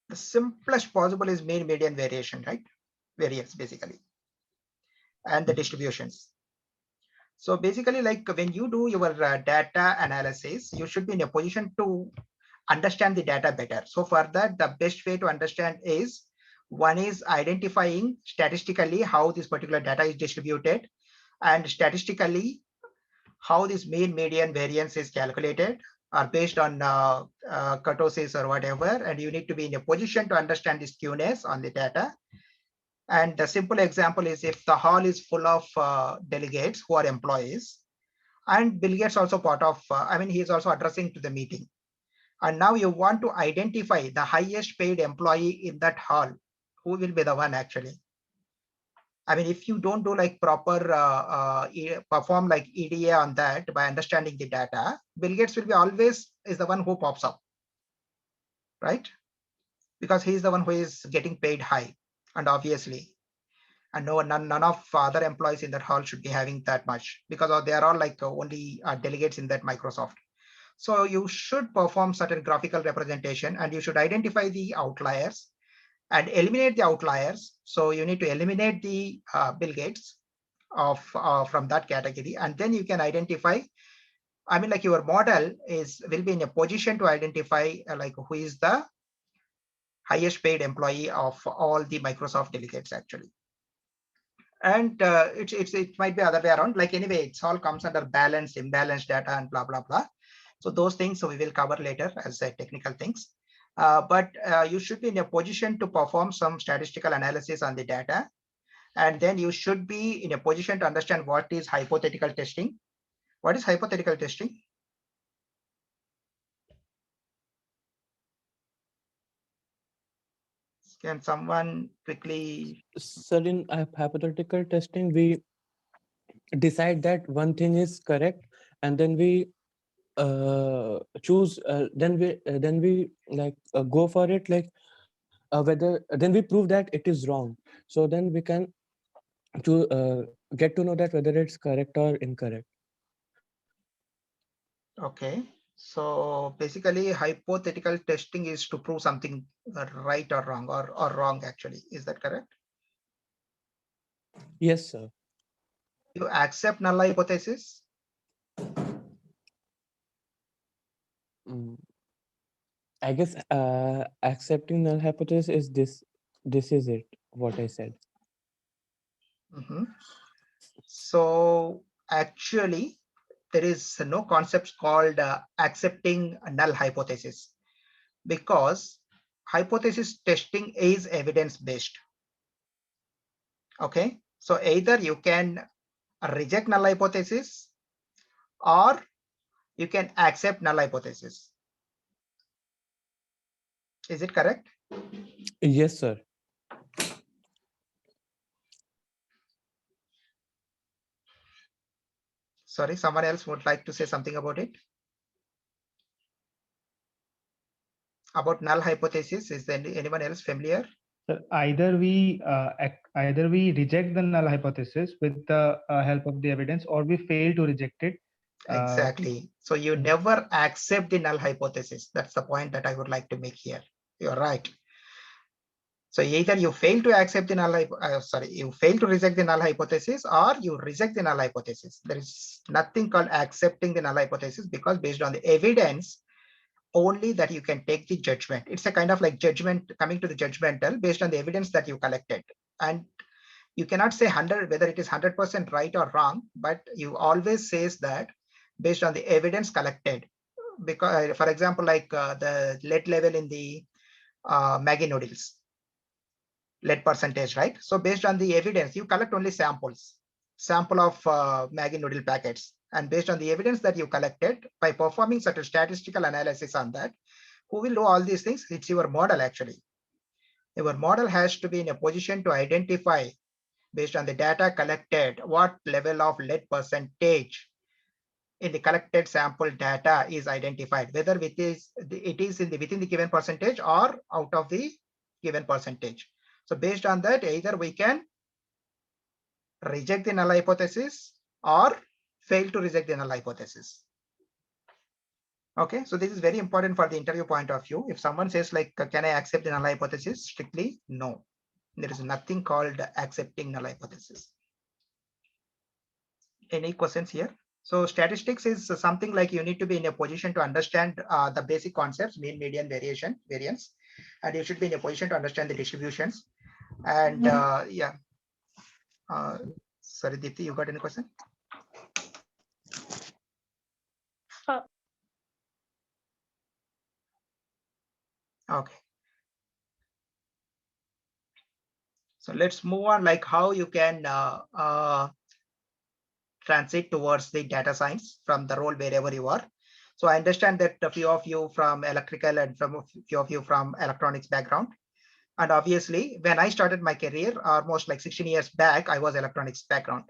The simplest possible is mean, median, variation, right? Variance basically, and the distributions. So basically, like when you do your data analysis, you should be in a position to understand the data better. So for that, the best way to understand is, one is identifying statistically how this particular data is distributed, and statistically how this mean, median, variance is calculated, or based on kurtosis or whatever. And you need to be in a position to understand the skewness on the data. And the simple example is, if the hall is full of delegates who are employees, and Bill Gates also part of, he is also addressing to the meeting. And now you want to identify the highest paid employee in that hall, who will be the one actually. If you don't do like proper perform like EDA on that by understanding the data, Bill Gates will be always is the one who pops up, right? Because he's the one who is getting paid high, and obviously, and none of other employees in that hall should be having that much, because they are all like only delegates in that Microsoft. So you should perform certain graphical representation, and you should identify the outliers and eliminate the outliers. So you need to eliminate the Bill Gates of from that category, and then you can identify. Like your model will be in a position to identify like who is the highest paid employee of all the Microsoft delegates actually. And it might be other way around. Like anyway, it's all comes under balance, imbalance data, and blah blah blah. So those things, so we will cover later as technical things. But you should be in a position to perform some statistical analysis on the data. And then you should be in a position to understand what is hypothetical testing. What is hypothetical testing? Can someone quickly? Sir, in hypothetical testing, we decide that one thing is correct, and then we choose. Then we like go for it. Like whether then we prove that it is wrong. So then we can get to know that whether it's correct or incorrect. Okay. So basically, hypothetical testing is to prove something right or wrong, or wrong actually. Is that correct? Yes, sir. You accept null hypothesis? Mm. I guess accepting null hypothesis is this. This is it. What I said. So actually, there is no concept called accepting a null hypothesis, because hypothesis testing is evidence based. Okay, so either you can reject null hypothesis, or you can accept null hypothesis. Is it correct? Yes, sir. Sorry, someone else would like to say something about it? About null hypothesis, is there anyone else familiar? So either we reject the null hypothesis with the help of the evidence, or we fail to reject it. Exactly. So you never accept the null hypothesis. That's the point that I would like to make here. You're right. So either you fail to accept the null, you fail to reject the null hypothesis, or you reject the null hypothesis. There is nothing called accepting the null hypothesis, because based on the evidence, only that you can take the judgment. It's a kind of like judgment, coming to the judgmental based on the evidence that you collected. And you cannot say 100 whether it is 100% right or wrong, but you always says that based on the evidence collected. Because for example, like the lead level in the Maggi noodles, lead percentage, right? So based on the evidence, you collect only sample of Maggi noodle packets. And based on the evidence that you collected, by performing certain statistical analysis on that, who will do all these things? It's your model actually. Your model has to be in a position to identify based on the data collected, what level of lead percentage in the collected sample data is identified, whether it is within the given percentage or out of the given percentage. So based on that, either we can reject the null hypothesis or fail to reject the null hypothesis. Okay, so this is very important for the interview point of view. If someone says like, can I accept the null hypothesis? Strictly no. There is nothing called accepting null hypothesis. Any questions here? So statistics is something like you need to be in a position to understand the basic concepts, mean, median, variance, and you should be in a position to understand the distributions. And yeah, sorry, Deepthi, you got any question? Okay. So let's move on, like how you can transit towards the data science from the role wherever you are. So I understand that a few of you from electrical and from a few of you from electronics background. And obviously, when I started my career, almost like 16 years back, I was electronics background.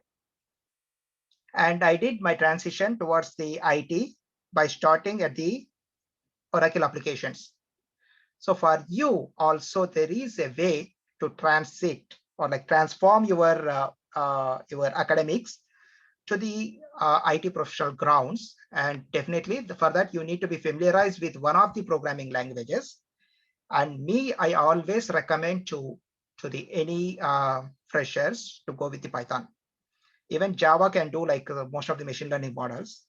And I did my transition towards the IT by starting at the Oracle applications. So for you also, there is a way to transit or like transform your academics to the IT professional grounds. And definitely for that, you need to be familiarized with one of the programming languages. And me, I always recommend to any freshers to go with the Python. Even Java can do like most of the machine learning models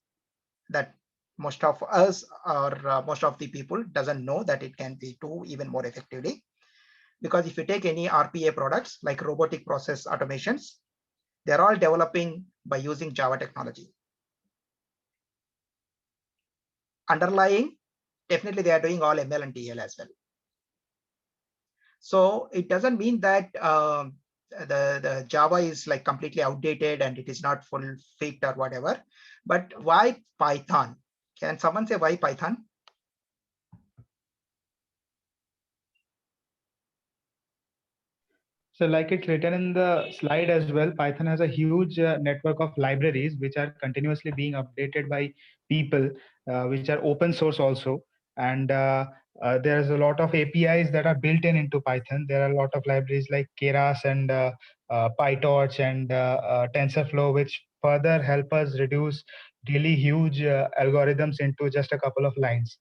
that most of us or most of the people doesn't know that it can be do even more effectively. Because if you take any RPA products like robotic process automations, they're all developing by using Java technology. Underlying, definitely they are doing all ML and TL as well. So it doesn't mean that the Java is like completely outdated and it is not full fit or whatever. But why Python? Can someone say why Python? So like it's written in the slide as well, Python has a huge network of libraries which are continuously being updated by people, which are open source also. And there's a lot of APIs that are built into Python. There are a lot of libraries like Keras and PyTorch and TensorFlow, which further help us reduce really huge algorithms into just a couple of lines,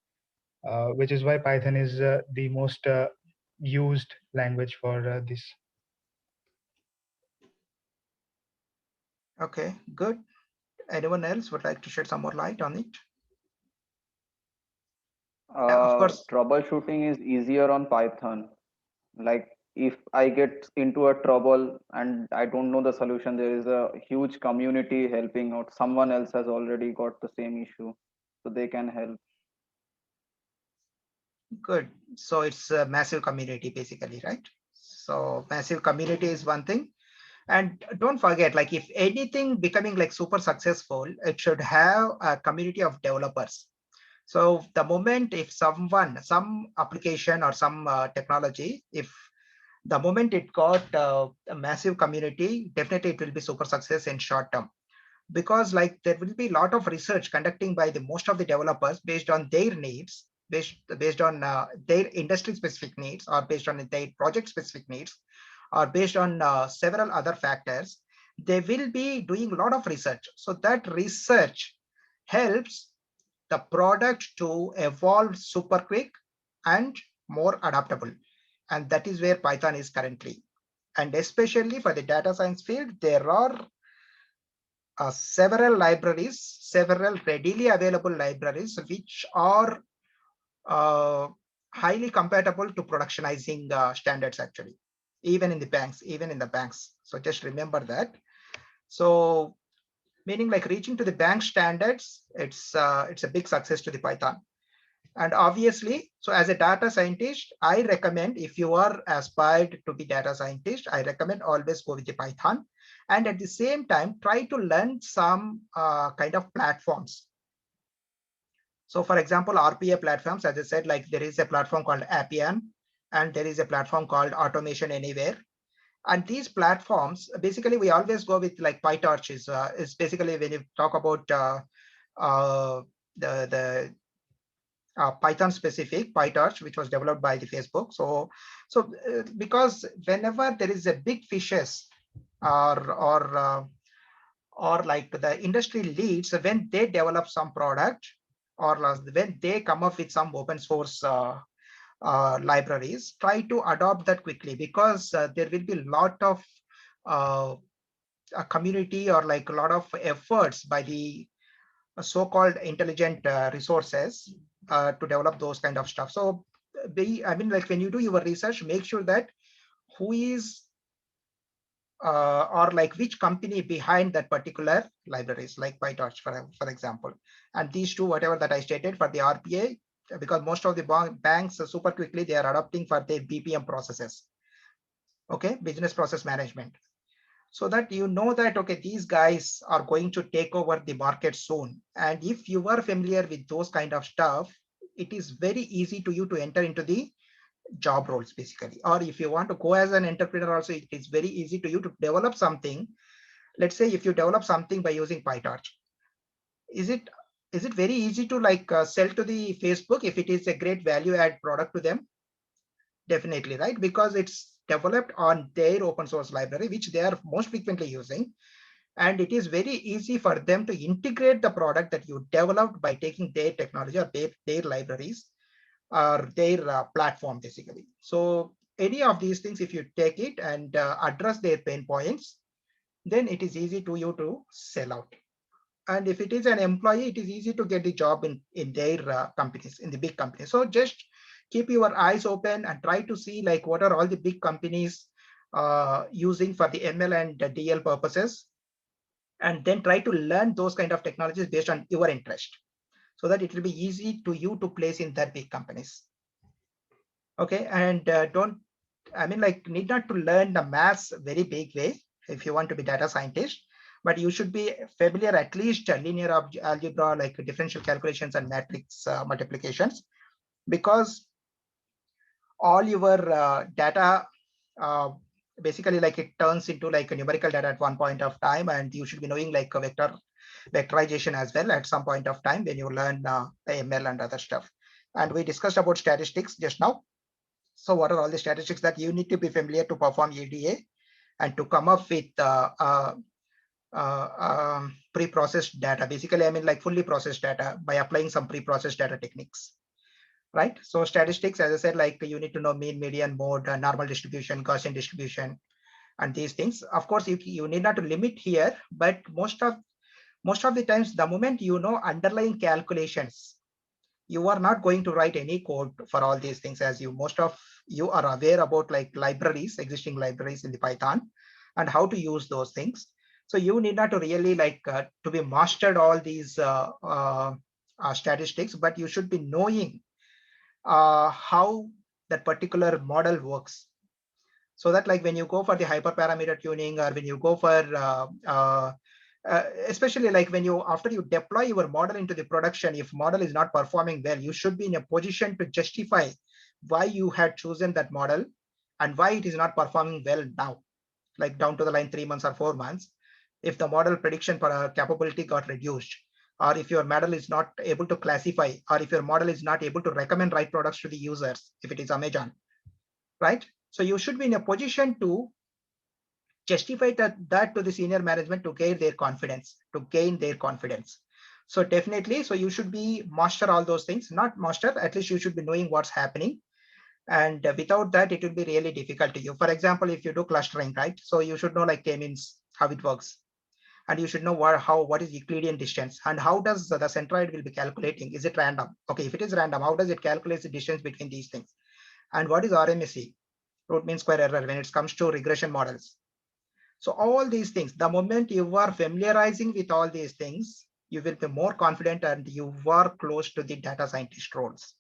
which is why Python is the most used language for this. Okay, good. Anyone else would like to shed some more light on it? Of course. Troubleshooting is easier on Python. Like if I get into a trouble and I don't know the solution, there is a huge community helping out. Someone else has already got the same issue, so they can help. Good. So it's a massive community basically, right? So massive community is one thing. And don't forget, like if anything becoming like super successful, it should have a community of developers. So the moment if some application or some technology, if the moment it got a massive community, definitely it will be super success in short term. Because like there will be a lot of research conducting by the most of the developers based on their needs, based on their industry specific needs, or based on their project specific needs, or based on several other factors. They will be doing a lot of research. So that research helps the product to evolve super quick and more adaptable. And that is where Python is currently. And especially for the data science field, there are several libraries, several readily available libraries, which are highly compatible to productionizing standards actually, even in the banks. So just remember that. So meaning like reaching to the bank standards, it's a big success to the Python. And obviously, so as a data scientist, I recommend if you are aspired to be data scientist, I recommend always go with the Python. And at the same time, try to learn some kind of platforms. So for example, RPA platforms, as I said, like there is a platform called Appian, and there is a platform called Automation Anywhere. And these platforms, basically, we always go with like PyTorch is basically when you talk about the Python specific PyTorch, which was developed by the Facebook. So because whenever there is a big fishes or like the industry leads, when they develop some product or when they come up with some open source libraries, try to adopt that quickly, because there will be a lot of a community or like a lot of efforts by the so-called intelligent resources to develop those kind of stuff. So I mean, like when you do your research, make sure that who is or like which company behind that particular libraries, like PyTorch, for example. And these two, whatever that I stated for the RPA, because most of the banks super quickly, they are adopting for their BPM processes. Okay, business process management. So that you know that, okay, these guys are going to take over the market soon. And if you are familiar with those kind of stuff, it is very easy to you to enter into the job roles basically. Or if you want to go as an entrepreneur also, it is very easy to you to develop something. Let's say if you develop something by using PyTorch, is it very easy to like sell to the Facebook if it is a great value add product to them? Definitely, right? Because it's developed on their open source library, which they are most frequently using. And it is very easy for them to integrate the product that you developed by taking their technology or their libraries or their platform basically. So any of these things, if you take it and address their pain points, then it is easy to you to sell out. And if it is an employee, it is easy to get the job in their companies, in the big companies. So just keep your eyes open and try to see like what are all the big companies using for the ML and DL purposes, and then try to learn those kind of technologies based on your interest, so that it will be easy to you to place in that big companies. Okay, and don't, I mean, like need not to learn the maths very big way if you want to be data scientist, but you should be familiar at least linear algebra, like differential calculations and matrix multiplications, because all your data basically like it turns into like a numerical data at one point of time, and you should be knowing like a vectorization as well at some point of time when you learn ML and other stuff. And we discussed about statistics just now. So what are all the statistics that you need to be familiar to perform EDA and to come up with pre-processed data? Basically, I mean like fully processed data by applying some pre-processed data techniques, right? So statistics, as I said, like you need to know mean, median, mode, normal distribution, Gaussian distribution, and these things. Of course, you need not to limit here, but most of the times, the moment you know underlying calculations, you are not going to write any code for all these things, as most of you are aware about like libraries, existing libraries in the Python, and how to use those things. So you need not to really like to be mastered all these statistics, but you should be knowing how that particular model works. So that like when you go for the hyperparameter tuning, or when you go for especially like when you, after you deploy your model into the production, if model is not performing well, you should be in a position to justify why you had chosen that model and why it is not performing well now, like down to the line 3 months or 4 months. If the model prediction capability got reduced, or if your model is not able to classify, or if your model is not able to recommend right products to the users, if it is Amazon, right? So you should be in a position to justify that to the senior management to gain their confidence, So definitely, so you should be master all those things, not master, at least you should be knowing what's happening. And without that, it will be really difficult to you. For example, if you do clustering, right? So you should know like k-means, how it works. And you should know what is Euclidean distance, and how does the centroid will be calculating. Is it random? Okay, if it is random, how does it calculate the distance between these things? And what is RMSE, root mean square error, when it comes to regression models? So all these things, the moment you are familiarizing with all these things, you will be more confident and you are close to the data scientist roles,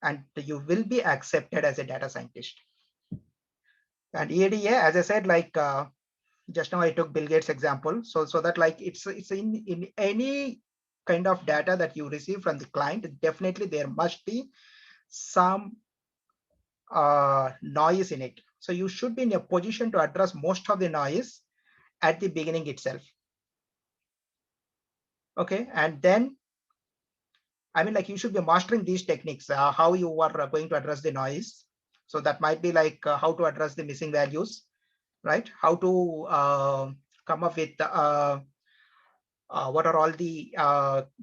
and you will be accepted as a data scientist. And EDA, as I said, like just now I took Bill Gates example. So that like it's in any kind of data that you receive from the client, definitely there must be some noise in it. So you should be in a position to address most of the noise at the beginning itself. Okay, and then I mean, like you should be mastering these techniques, how you are going to address the noise. So that might be like how to address the missing values, right? How to come up with what are all the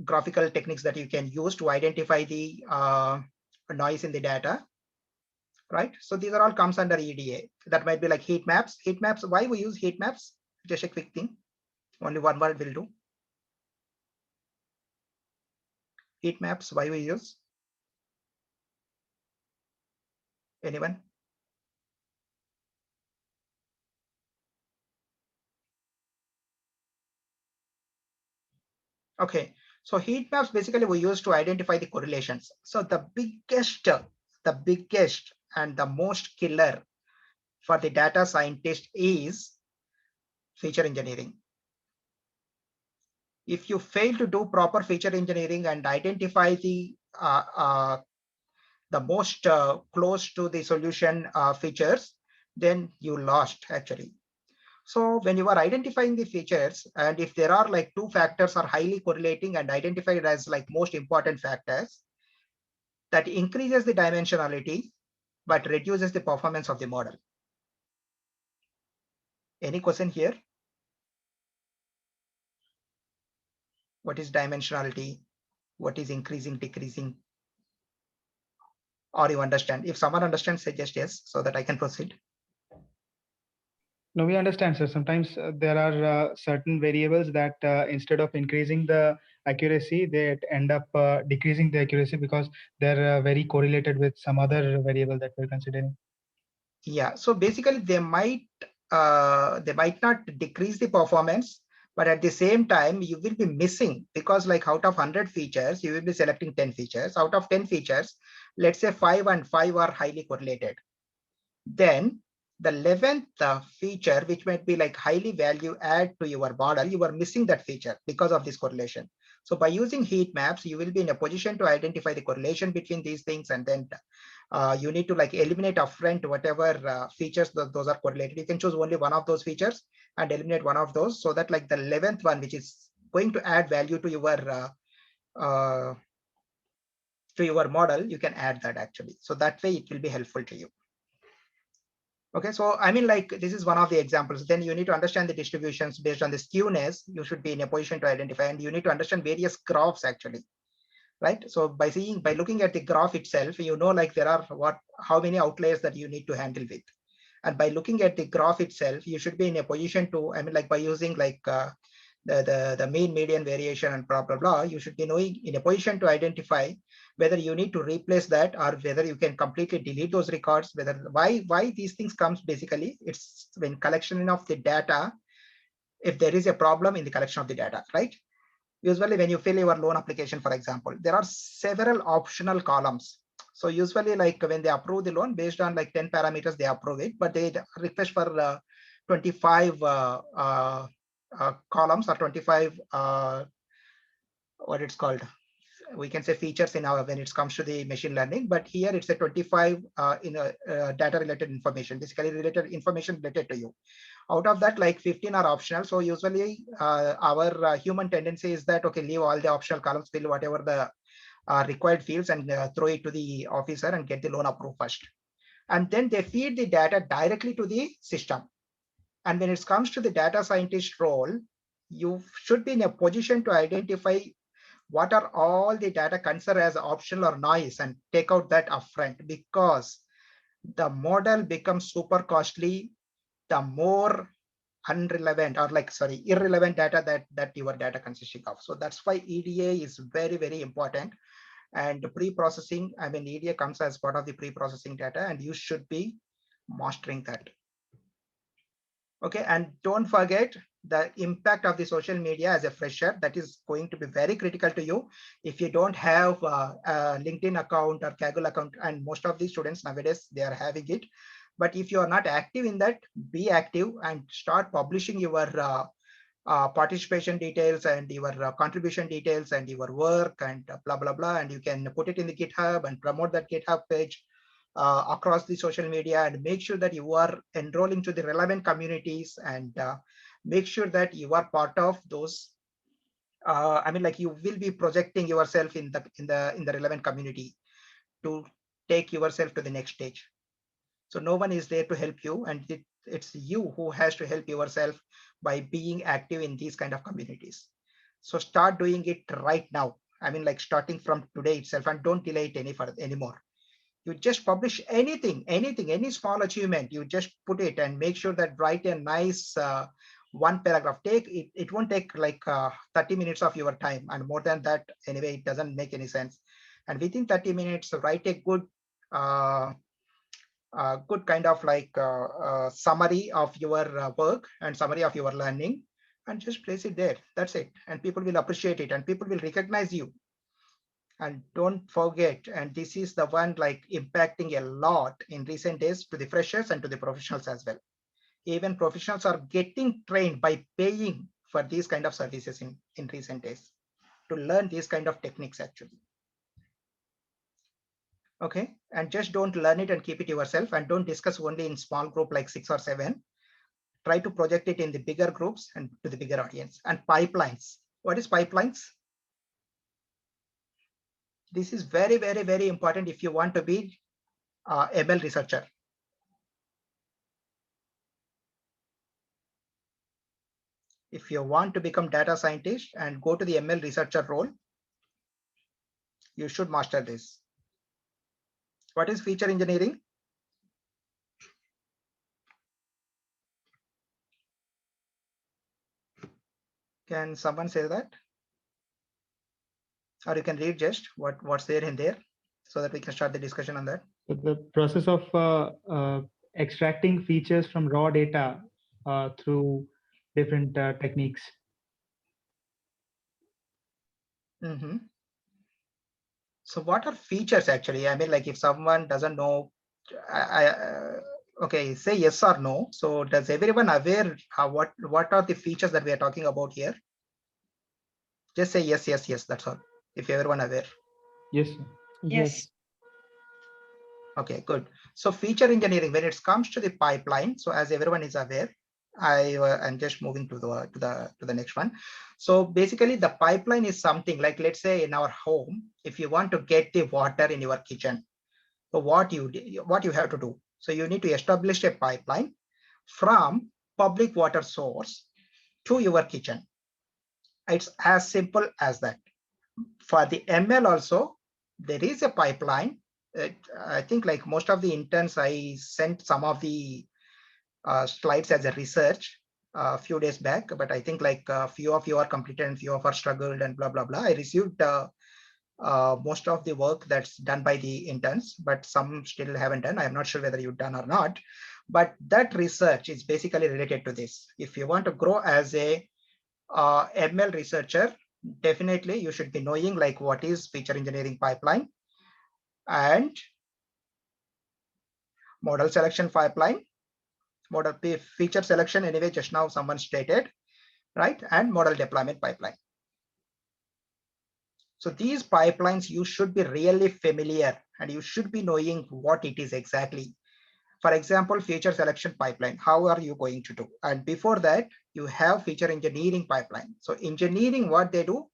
graphical techniques that you can use to identify the noise in the data, right? So these are all comes under EDA. That might be like heat maps. Heat maps, why we use heat maps? Just a quick thing. Only one word will do. Heat maps, why we use? Anyone? Okay, so heat maps basically we use to identify the correlations. So the biggest and the most killer for the data scientist is feature engineering. If you fail to do proper feature engineering and identify the most close to the solution features, then you lost actually. So when you are identifying the features, and if there are like two factors are highly correlating and identified as like most important factors, that increases the dimensionality, but reduces the performance of the model. Any question here? What is dimensionality? What is increasing, decreasing? Or you understand? If someone understands, say just yes, so that I can proceed. No, we understand, sir. Sometimes there are certain variables that instead of increasing the accuracy, they end up decreasing the accuracy because they're very correlated with some other variable that we're considering. Yeah, so basically they might not decrease the performance, but at the same time you will be missing, because like out of 100 features you will be selecting 10 features. Out of 10 features, let's say 5 and 5 are highly correlated. Then the 11th feature, which might be like highly value add to your model, you are missing that feature because of this correlation. So by using heat maps, you will be in a position to identify the correlation between these things, and then you need to like eliminate upfront whatever features those are correlated. You can choose only one of those features and eliminate one of those, so that like the 11th one, which is going to add value to your model, you can add that actually. So that way it will be helpful to you. Okay, so I mean, like this is one of the examples. Then you need to understand the distributions based on the skewness. You should be in a position to identify, and you need to understand various graphs actually, right? So by looking at the graph itself, you know, like there are how many outliers that you need to handle with. And by looking at the graph itself, you should be in a position to, I mean, like by using like the mean, median, variation, and blah, blah, blah, you should be knowing in a position to identify whether you need to replace that or whether you can completely delete those records. Why these things comes basically, it's when collection of the data, if there is a problem in the collection of the data, right? Usually when you fill your loan application, for example, there are several optional columns. So usually like when they approve the loan based on like 10 parameters, they approve it, but they request for 25 columns or 25 what it's called, we can say features in our when it comes to the machine learning. But here it's a 25 data related information, basically related information related to you. Out of that, like 15 are optional. So usually our human tendency is that, okay, leave all the optional columns, fill whatever the required fields, and throw it to the officer and get the loan approved first. And then they feed the data directly to the system. And when it comes to the data scientist role, you should be in a position to identify what are all the data considered as optional or noise and take out that upfront, because the model becomes super costly the more irrelevant data that your data consisting of. So that's why EDA is very, very important. And pre-processing, I mean, EDA comes as part of the pre-processing data, and you should be mastering that. Okay, and don't forget the impact of the social media as a fresher. That is going to be very critical to you. If you don't have a LinkedIn account or Kaggle account, and most of the students nowadays, they are having it. But if you are not active in that, be active and start publishing your participation details and your contribution details and your work and blah, blah, blah. And you can put it in the GitHub and promote that GitHub page. across the social media, and make sure that you are enrolling to the relevant communities, and make sure that you are part of those. I mean, like, you will be projecting yourself in the relevant community to take yourself to the next stage. So no one is there to help you, and it's you who has to help yourself by being active in these kind of communities. So start doing it right now. I mean, like, starting from today itself, and don't delay it anymore. You just publish anything, any small achievement, you just put it, and make sure that write a nice one paragraph. It won't take like 30 minutes of your time, and more than that anyway it doesn't make any sense. And within 30 minutes write a good good kind of like summary of your work and summary of your learning, and just place it there. That's it. And people will appreciate it, and people will recognize you. And don't forget, and this is the one like impacting a lot in recent days to the freshers and to the professionals as well. Even professionals are getting trained by paying for these kind of services in recent days to learn these kind of techniques actually. Okay, and just don't learn it and keep it yourself, and don't discuss only in small group like 6 or 7. Try to project it in the bigger groups and to the bigger audience. And pipelines. What is pipelines? This is very, very, very important if you want to be ML researcher. If you want to become data scientist and go to the ML researcher role, you should master this. What is feature engineering? Can someone say that? Or you can read just what's there in there, so that we can start the discussion on that. So the process of extracting features from raw data through different techniques. Mm-hmm. So what are features actually? I mean, like, if someone doesn't know, okay, say yes or no. So does everyone aware what are the features that we are talking about here? Just say yes, yes, yes. That's all. If everyone aware. Yes, sir. Yes. Okay, good. So feature engineering, when it comes to the pipeline, so as everyone is aware, I am just moving to the next one. So basically, the pipeline is something like, let's say in our home, if you want to get the water in your kitchen, so what you have to do? So you need to establish a pipeline from public water source to your kitchen. It's as simple as that. For the ML also, there is a pipeline. I think like most of the interns, I sent some of the slides as a research a few days back, but I think like a few of you are completed and few of are struggled and blah, blah, blah. I received most of the work that's done by the interns, but some still haven't done. I'm not sure whether you've done or not, but that research is basically related to this. If you want to grow as a ML researcher, definitely you should be knowing like what is feature engineering pipeline and model selection pipeline, model feature selection, anyway, just now someone stated, right? And model deployment pipeline. So these pipelines, you should be really familiar and you should be knowing what it is exactly. For example, feature selection pipeline, how are you going to do? And before that, you have feature engineering pipeline. So engineering, what they do,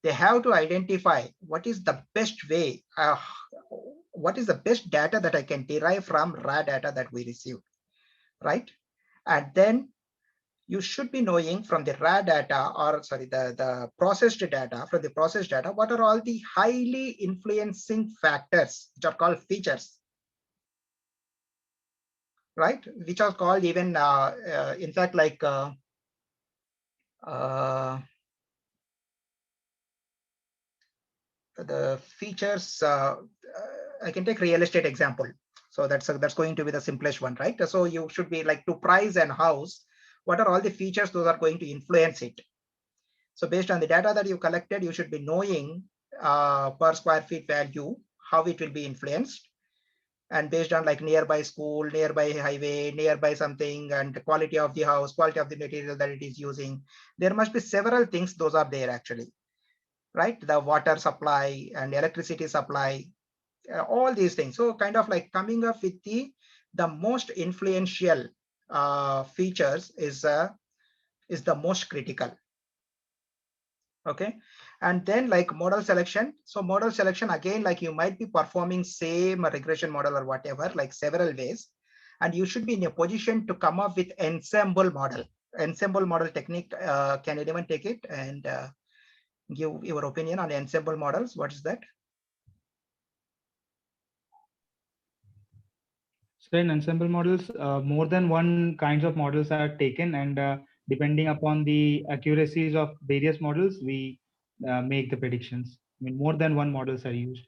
they have to identify what is the best way, what is the best data that I can derive from raw data that we received, right? And then you should be knowing from the raw data, or sorry, the processed data, from the processed data, what are all the highly influencing factors, which are called features, right? Which are called even, in fact, like, the features, I can take real estate example. So that's going to be the simplest one, right? So you should be like, to price and house, what are all the features those are going to influence it? So based on the data that you collected, you should be knowing per square feet value, how it will be influenced. And based on like nearby school, nearby highway, nearby something, and the quality of the house, quality of the material that it is using. There must be several things, those are there actually, right? The water supply and electricity supply, all these things. So kind of like coming up with the most influential features is the most critical. Okay, and then like model selection. So model selection, again, like you might be performing same regression model or whatever, like several ways, and you should be in a position to come up with ensemble model. Ensemble model technique. Can anyone take it and give your opinion on ensemble models? What is that? So in ensemble models, more than one kinds of models are taken, and depending upon the accuracies of various models, we make the predictions. I mean, more than one models are used.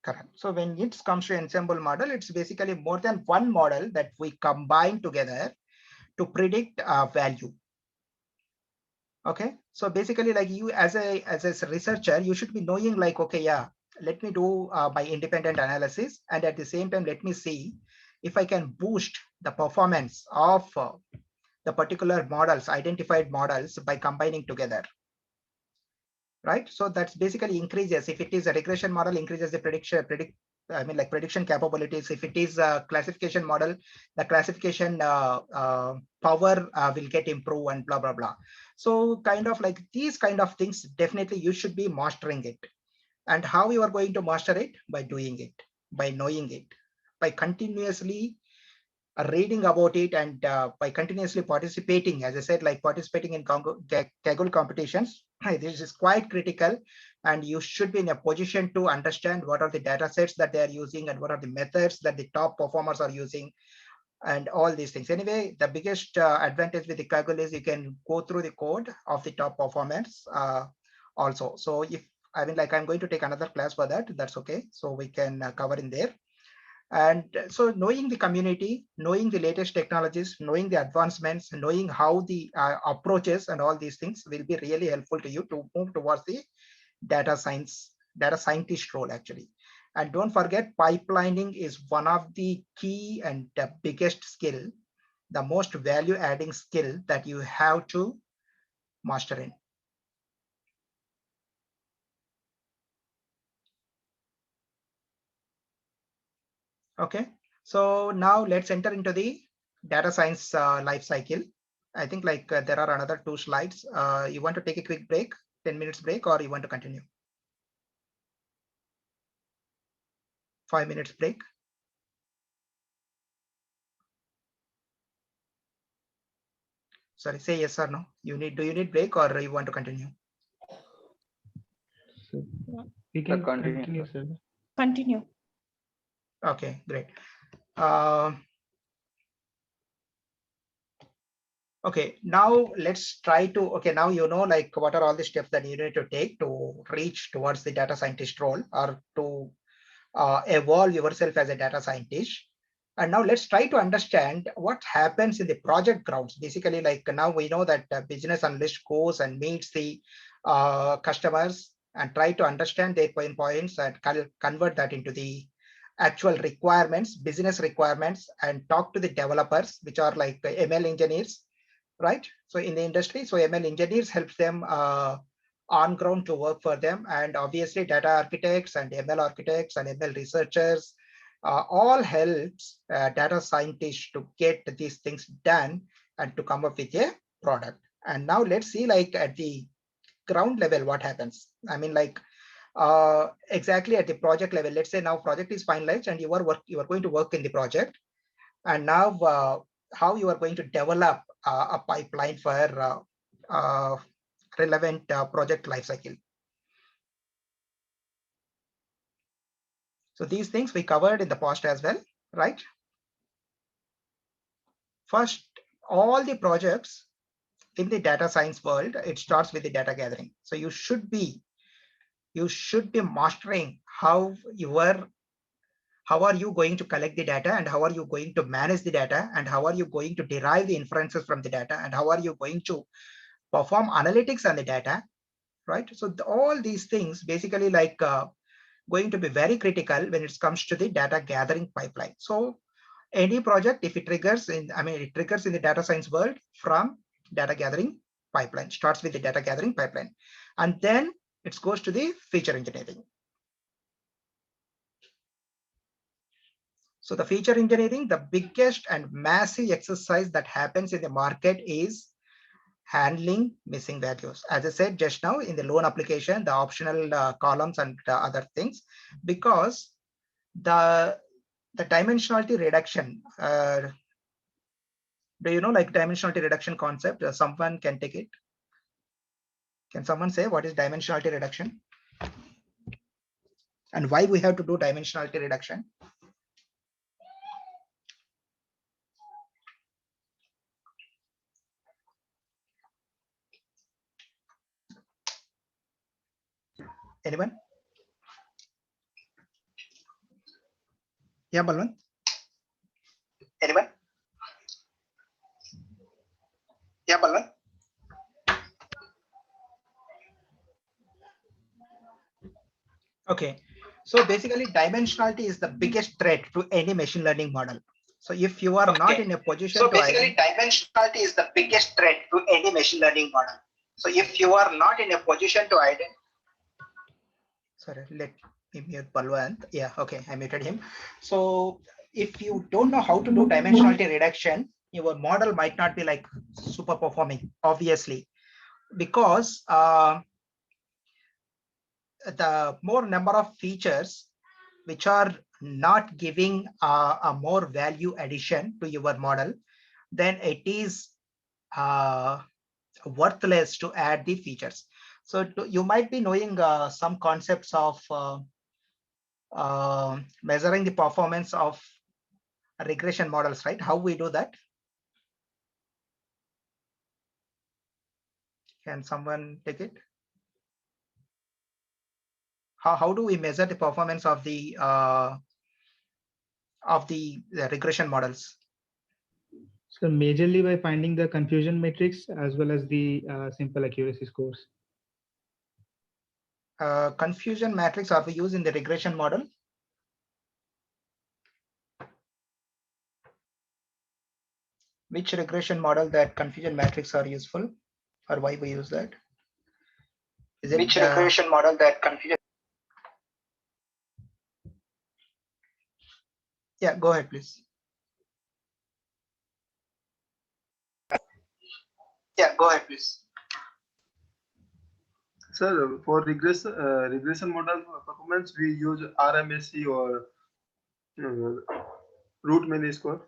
Correct. So when it comes to ensemble model, it's basically more than one model that we combine together to predict value. Okay, so basically, like you as a researcher, you should be knowing like, okay, yeah, let me do my independent analysis, and at the same time, let me see if I can boost the performance of the particular models, identified models, by combining together. Right, so that's basically increases. If it is a regression model, increases the prediction capabilities. If it is a classification model, the classification power will get improved, and blah blah blah. So kind of like these kind of things, definitely you should be mastering it. And how you are going to master it? By doing it, by knowing it, by continuously reading about it, and by continuously participating. As I said, like participating in Kaggle competitions, this is quite critical, and you should be in a position to understand what are the data sets that they are using, and what are the methods that the top performers are using, and all these things. Anyway, the biggest advantage with the Kaggle is you can go through the code of the top performance also. So if I'm going to take another class for that, that's okay, so we can cover in there. And so knowing the community, knowing the latest technologies, knowing the advancements, knowing how the approaches and all these things will be really helpful to you to move towards the data scientist role actually. And don't forget, pipelining is one of the key and the biggest skill, the most value adding skill that you have to master in. Okay, so now let's enter into the data science life cycle. I think like there are another 2 slides. You want to take a quick break, 10 minutes break, or you want to continue? 5 minutes break. Sorry, say yes or no. Do you need break, or you want to continue? So we can continue, continue, sir. Continue. Okay, great. Okay, now let's try to, okay, now you know like what are all the steps that you need to take to reach towards the data scientist role, or to evolve yourself as a data scientist. And now let's try to understand what happens in the project grounds. Basically, like now we know that business analyst goes and meets the customers and try to understand their pain points and convert that into the actual requirements, business requirements, and talk to the developers, which are like ML engineers, right? So in the industry, so ML engineers helps them on ground to work for them, and obviously data architects and ML architects and ML researchers all helps data scientists to get these things done and to come up with a product. And now let's see like at the ground level what happens. I mean like exactly at the project level. Let's say now project is finalized and you are going to work in the project, and now how you are going to develop a pipeline for relevant project lifecycle. So these things we covered in the past as well, right? First, all the projects in the data science world, it starts with the data gathering. So you should be mastering how are you going to collect the data, and how are you going to manage the data, and how are you going to derive the inferences from the data, and how are you going to perform analytics on the data, right? So all these things basically like going to be very critical when it comes to the data gathering pipeline. So any project, if it triggers in, it triggers in the data science world from data gathering pipeline, starts with the data gathering pipeline, and then it goes to the feature engineering. So the feature engineering, the biggest and massive exercise that happens in the market is handling missing values. As I said just now, in the loan application, the optional columns and other things, because the dimensionality reduction, do you know like dimensionality reduction concept? Someone can take it. Can someone say what is dimensionality reduction and why we have to do dimensionality reduction? Anyone? Yeah, Balwant. Anyone? Yeah, Balwant. Okay, so basically dimensionality is the biggest threat to any machine learning model. So if you are not in a position so to basically dimensionality is the biggest threat to any machine learning model. So if you are not in a position to identify, sorry, let me mute Balwant. Yeah, okay, I muted him. So if you don't know how to do dimensionality reduction, your model might not be like super performing, obviously, because the more number of features which are not giving a more value addition to your model, then it is worthless to add the features. So you might be knowing some concepts of measuring the performance of regression models, right? How we do that? Can someone take it? How do we measure the performance of the regression models? So majorly by finding the confusion matrix as well as the simple accuracy scores. Confusion matrix are we use in the regression model? Which regression model that confusion matrix are useful, or why we use that? Is it which regression model that confusion? Yeah, go ahead, please. Yeah, go ahead, please. Sir, for regression model performance, we use RMSE or root mean score.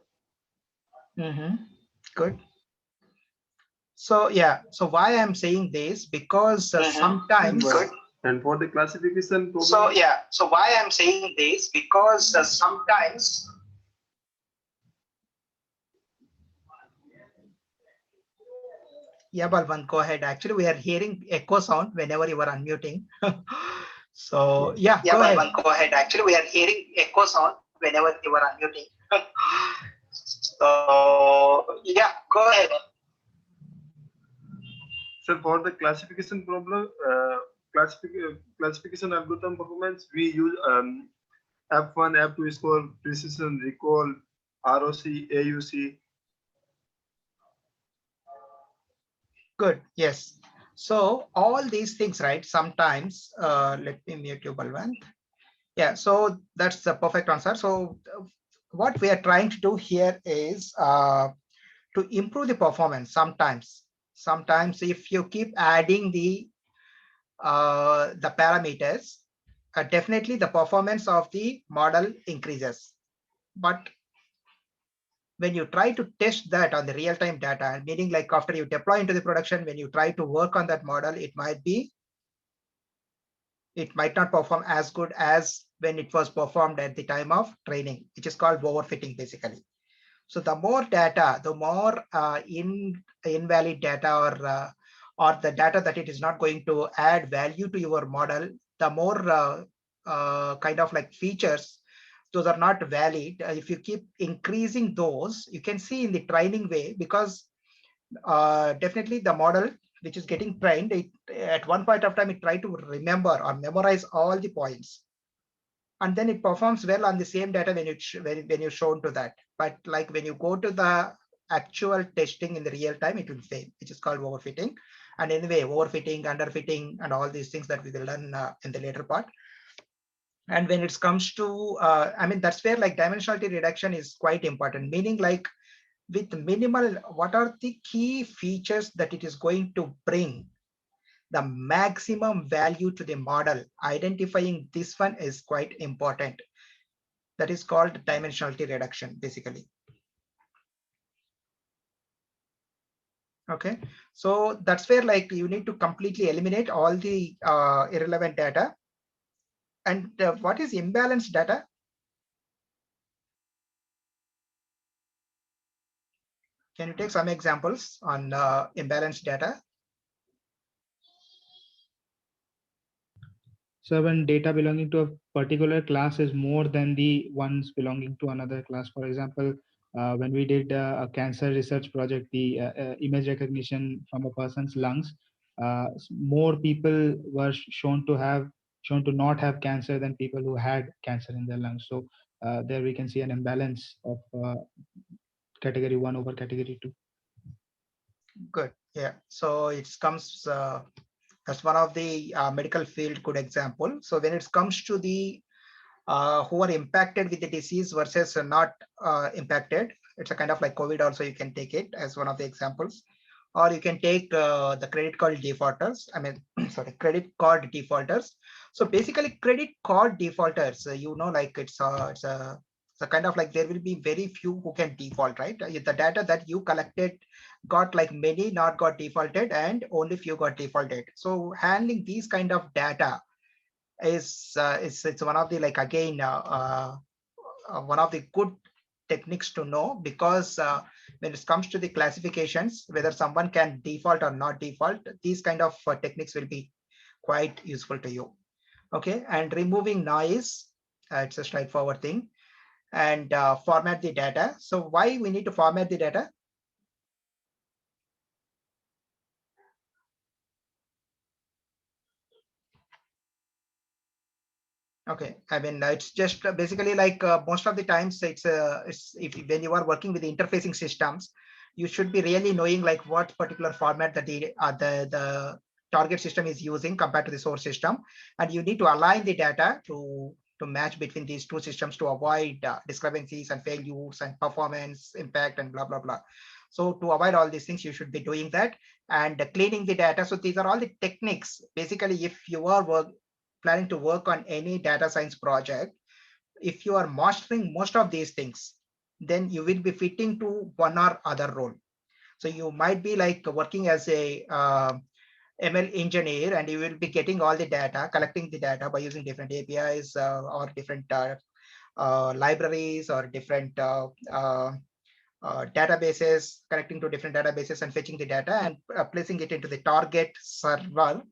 Good. So yeah, so why I'm saying this, because sometimes Good. And for the classification problem, so yeah, so why I'm saying this, because sometimes yeah, Balwant, go ahead. Actually, we are hearing echo sound whenever you are unmuting. So yeah, yeah, go ahead. Balwant, go ahead. Actually, we are hearing echo sound whenever you are unmuting. So yeah, go ahead. so for the classification problem, classification algorithm performance, we use F1, F2 score, precision, recall, ROC, AUC. Good. Yes. So all these things, right? Sometimes, let me mute you, Balwant. Yeah. So that's the perfect answer. So what we are trying to do here is to improve the performance. Sometimes if you keep adding the parameters, definitely the performance of the model increases. But when you try to test that on the real-time data, meaning like after you deploy into the production, when you try to work on that model, it might not perform as good as when it was performed at the time of training, which is called overfitting basically. So the more data, the more invalid data or the data that it is not going to add value to your model, the more kind of like features, those are not valid. If you keep increasing those, you can see in the training way, because definitely the model which is getting trained, at one point of time, it try to remember or memorize all the points. And then it performs well on the same data when you're shown to that. But like when you go to the actual testing in the real time, it will fail, which is called overfitting. And anyway, overfitting, underfitting, and all these things that we will learn in the later part. And when it comes to, I mean, that's where like dimensionality reduction is quite important, meaning like with minimal, what are the key features that it is going to bring the maximum value to the model. Identifying this one is quite important. That is called dimensionality reduction, basically. Okay, so that's where like you need to completely eliminate all the irrelevant data. And what is imbalanced data? Can you take some examples on imbalanced data? So when data belonging to a particular class is more than the ones belonging to another class, for example, when we did a cancer research project, the image recognition from a person's lungs, more people were shown to not have cancer than people who had cancer in their lungs. So there we can see an imbalance of category 1 over category 2. Good. Yeah. So it comes as one of the medical field good example. So when it comes to the who are impacted with the disease versus not impacted, it's a kind of like COVID also, you can take it as one of the examples. Or you can take the credit card defaulters. I mean, sorry, credit card defaulters. So basically credit card defaulters, you know, like it's a kind of like there will be very few who can default, right? The data that you collected got like many not got defaulted and only few got defaulted. So handling these kind of data is it's one of the like again one of the good techniques to know, because when it comes to the classifications, whether someone can default or not default, these kind of techniques will be quite useful to you. Okay, and removing noise, it's a straightforward thing. And format the data. So why we need to format the data? Okay, I mean it's just basically like most of the times it's if when you are working with the interfacing systems, you should be really knowing like what particular format that the target system is using compared to the source system, and you need to align the data to match between these two systems to avoid discrepancies and failures and performance impact and blah blah blah. So to avoid all these things, you should be doing that and cleaning the data. So these are all the techniques. Basically, if you are planning to work on any data science project, if you are mastering most of these things, then you will be fitting to one or other role. So you might be like working as a ML engineer, and you will be getting all the data, collecting the data by using different APIs or different libraries or different databases, connecting to different databases and fetching the data and placing it into the target server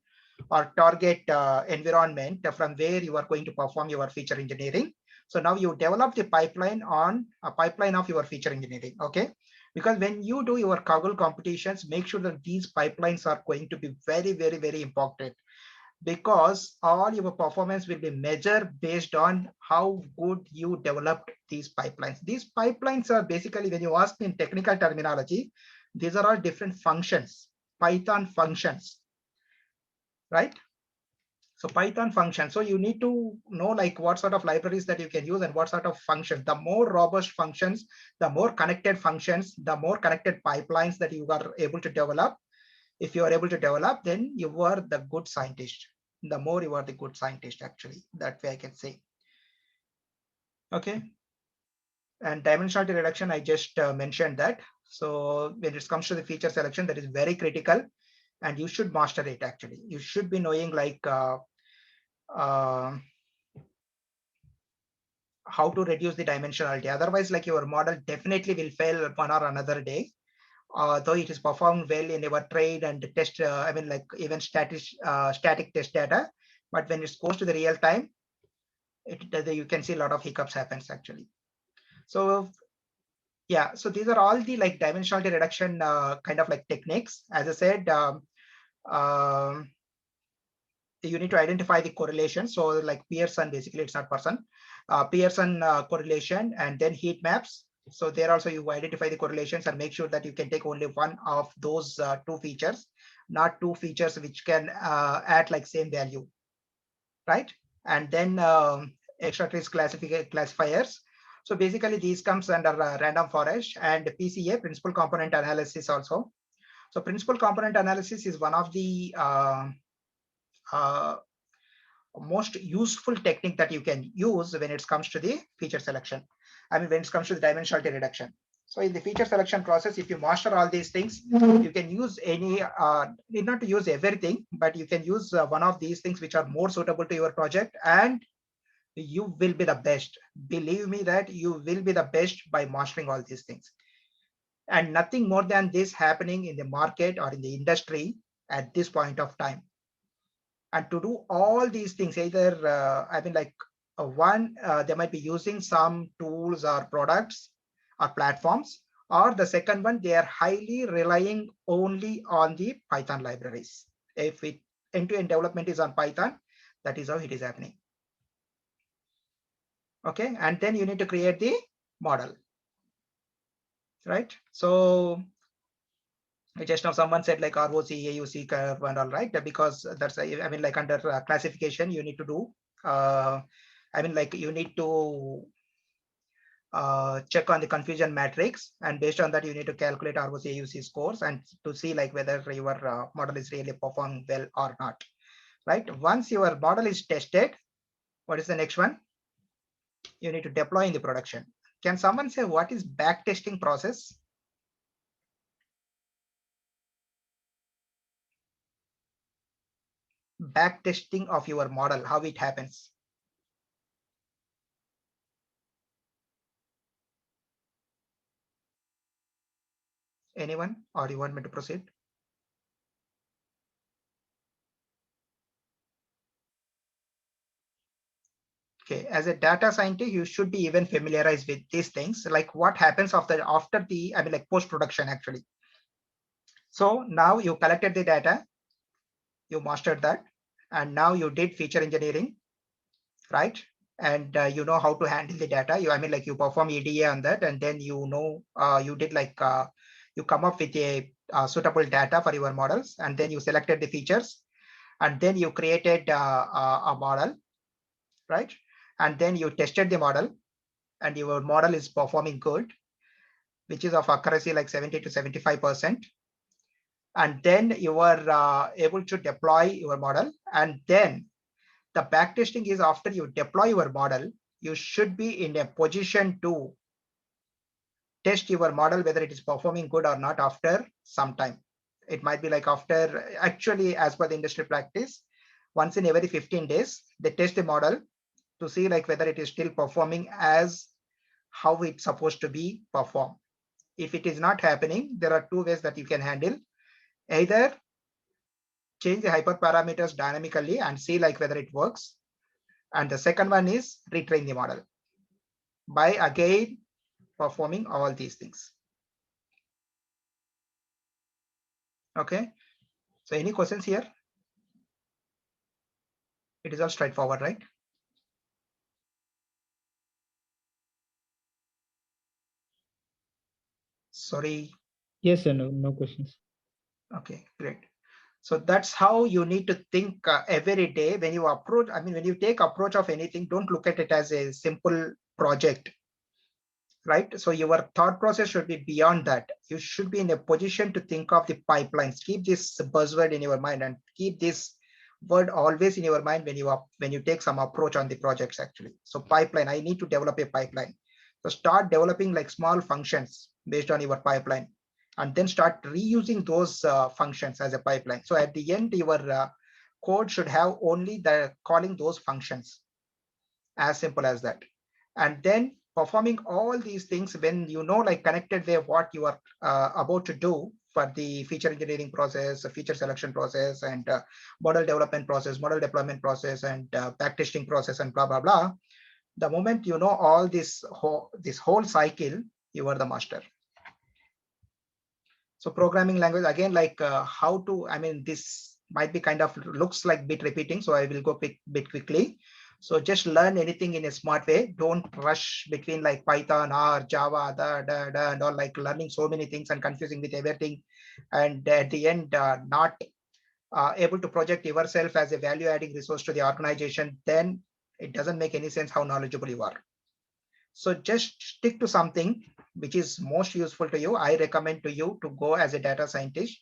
or target environment from where you are going to perform your feature engineering. So now you develop the pipeline on a pipeline of your feature engineering. Okay, because when you do your Kaggle competitions, make sure that these pipelines are going to be very, very, very important, because all your performance will be measured based on how good you developed these pipelines. These pipelines are basically, when you ask in technical terminology, these are all different functions, Python functions, right? So Python function. So you need to know like what sort of libraries that you can use and what sort of functions. The more robust functions, the more connected functions, the more connected pipelines that you are able to develop. If you are able to develop, then you are the good scientist. The more you are the good scientist, actually. That way I can say. Okay. And dimensionality reduction, I just mentioned that. So when it comes to the feature selection, that is very critical, and you should master it. Actually, you should be knowing like how to reduce the dimensionality. Otherwise, like your model definitely will fail one or another day. Though it is performed well in our trade and test, I mean, like even static test data, but when it goes to the real time, you can see a lot of hiccups happens actually. So yeah, so these are all the like dimensionality reduction kind of like techniques. As I said, you need to identify the correlation. So like Pearson, basically it's not person, Pearson correlation, and then heat maps. So there also you identify the correlations and make sure that you can take only one of those two features, not two features which can add like same value, right? And then extra trace classifiers. So basically these comes under random forest, and PCA, principal component analysis also. So principal component analysis is one of the most useful technique that you can use when it comes to the feature selection. I mean, when it comes to the dimensionality reduction. So in the feature selection process, if you master all these things, you can use any, need not to use everything, but you can use one of these things which are more suitable to your project, and you will be the best. Believe me that you will be the best by mastering all these things. And nothing more than this happening in the market or in the industry at this point of time. And to do all these things, either I mean, like they might be using some tools or products or platforms, or the second one, they are highly relying only on the Python libraries. If it end-to-end development is on Python, that is how it is happening. Okay, and then you need to create the model, right? So just now someone said like ROC, AUC curve and all, right? Because that's, I mean, like under classification, you need to do, I mean, like you need to check on the confusion matrix, and based on that, you need to calculate ROC, AUC scores and to see like whether your model is really performing well or not, right? Once your model is tested, what is the next one? You need to deploy in the production. Can someone say what is backtesting process? Backtesting of your model, how it happens? Anyone, or you want me to proceed? Okay, as a data scientist, you should be even familiarized with these things, like what happens after the, I mean, like post-production actually. So now you collected the data, you mastered that, and now you did feature engineering, right? And you know how to handle the data. I mean, like you perform EDA on that, and then you know you did like you come up with a suitable data for your models, and then you selected the features, and then you created a model, right? And then you tested the model, and your model is performing good, which is of accuracy like 70 to 75%. And then you are able to deploy your model. And then the backtesting is after you deploy your model, you should be in a position to test your model whether it is performing good or not after some time. It might be like after, actually, as per the industry practice, once in every 15 days, they test the model to see like whether it is still performing as how it's supposed to be performed. If it is not happening, there are two ways that you can handle. Either change the hyperparameters dynamically and see like whether it works. And the second one is retrain the model by again performing all these things. Okay. So any questions here? It is all straightforward, right? Sorry. Yes, sir. No questions. Okay, great. So that's how you need to think every day when you approach. I mean, when you take approach of anything, don't look at it as a simple project, right? So your thought process should be beyond that. You should be in a position to think of the pipelines. Keep this buzzword in your mind and keep this word always in your mind when you take some approach on the projects actually. So pipeline, I need to develop a pipeline. So start developing like small functions based on your pipeline, and then start reusing those functions as a pipeline. So at the end, your code should have only the calling those functions, as simple as that. And then performing all these things when you know like connected way what you are about to do for the feature engineering process, feature selection process, and model development process, model deployment process, and backtesting process, and blah blah blah. The moment you know all this whole cycle, you are the master. So programming language, again, like how to, I mean, this might be kind of looks like bit repeating, so I will go bit quickly. So just learn anything in a smart way. Don't rush between like Python or Java, and all, like learning so many things and confusing with everything. And at the end, not able to project yourself as a value adding resource to the organization, then It doesn't make any sense how knowledgeable you are. So just stick to something which is most useful to you. I recommend to you to go as a data scientist.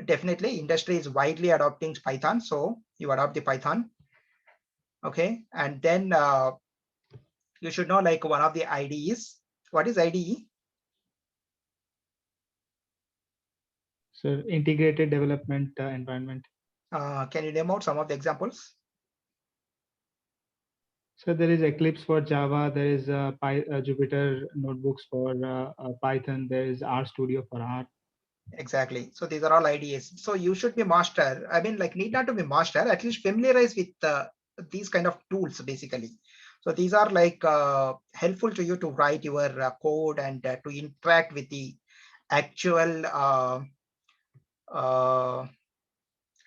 Definitely, industry is widely adopting Python, so you adopt the Python. Okay, and then you should know like one of the IDEs. What is IDE? So integrated development environment. Can you name out some of the examples? So there is Eclipse for Java. There is Jupyter notebooks for Python. There is RStudio for R. Exactly. So these are all IDEs. So you should be master. I mean, like need not to be master, at least familiarize with these kind of tools basically. So these are like helpful to you to write your code and to interact with the actual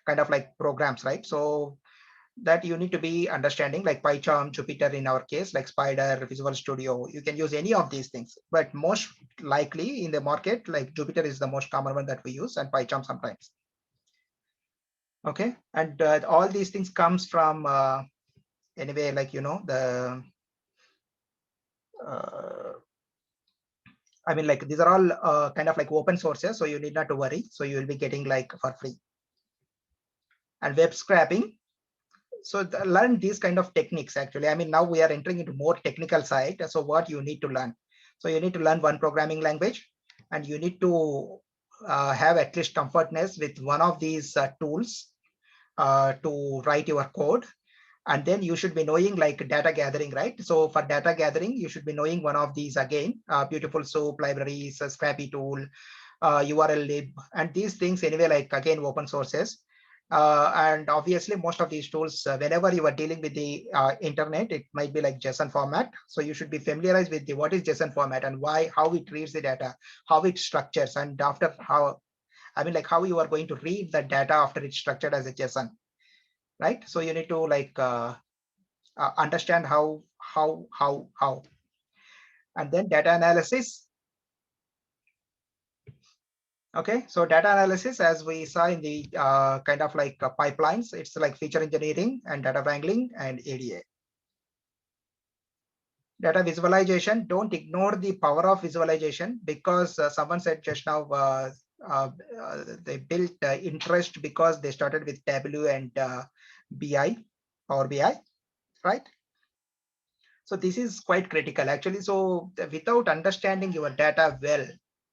kind of like programs, right? So that you need to be understanding, like PyCharm, Jupyter in our case, like Spider, Visual Studio. You can use any of these things, but most likely in the market, like Jupyter is the most common one that we use, and PyCharm sometimes. Okay, and all these things comes from anyway, like the I mean, like these are all kind of like open sources, so you need not to worry. So you will be getting like for free. And web scraping. So learn these kind of techniques actually. I mean, now we are entering into more technical side. So what you need to learn? So you need to learn one programming language, and you need to have at least comfortness with one of these tools to write your code. And then you should be knowing like data gathering, right? So for data gathering, you should be knowing one of these again, Beautiful Soup libraries, Scrappy tool, URL lib, and these things anyway, like again, open sources. And obviously most of these tools, whenever you are dealing with the internet, it might be like JSON format. So you should be familiarized with the what is JSON format and why, how it reads the data, how it structures, and after how, I mean, like how you are going to read the data after it's structured as a JSON, right? So you need to like understand how. And then data analysis. Okay, so data analysis, as we saw in the kind of like pipelines, it's like feature engineering and data wrangling and ADA. Data visualization, don't ignore the power of visualization, because someone said just now they built interest because they started with Tableau and BI, Power BI, right? So this is quite critical actually. So without understanding your data well,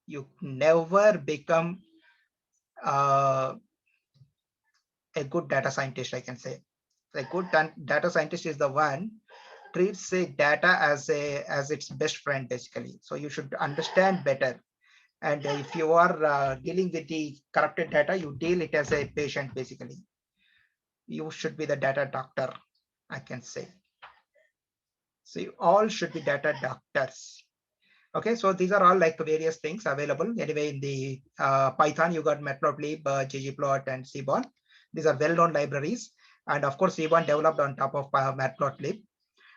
you never become a good data scientist, I can say. A good data scientist is the one treats a data as its best friend basically. So you should understand better. And if you are dealing with the corrupted data, you deal it as a patient basically. You should be the data doctor, I can say. So you all should be data doctors. Okay, so these are all like various things available. Anyway, in the Python, you got Matplotlib, ggplot, and Seaborn. These are well-known libraries. And of course, Seaborn developed on top of Matplotlib.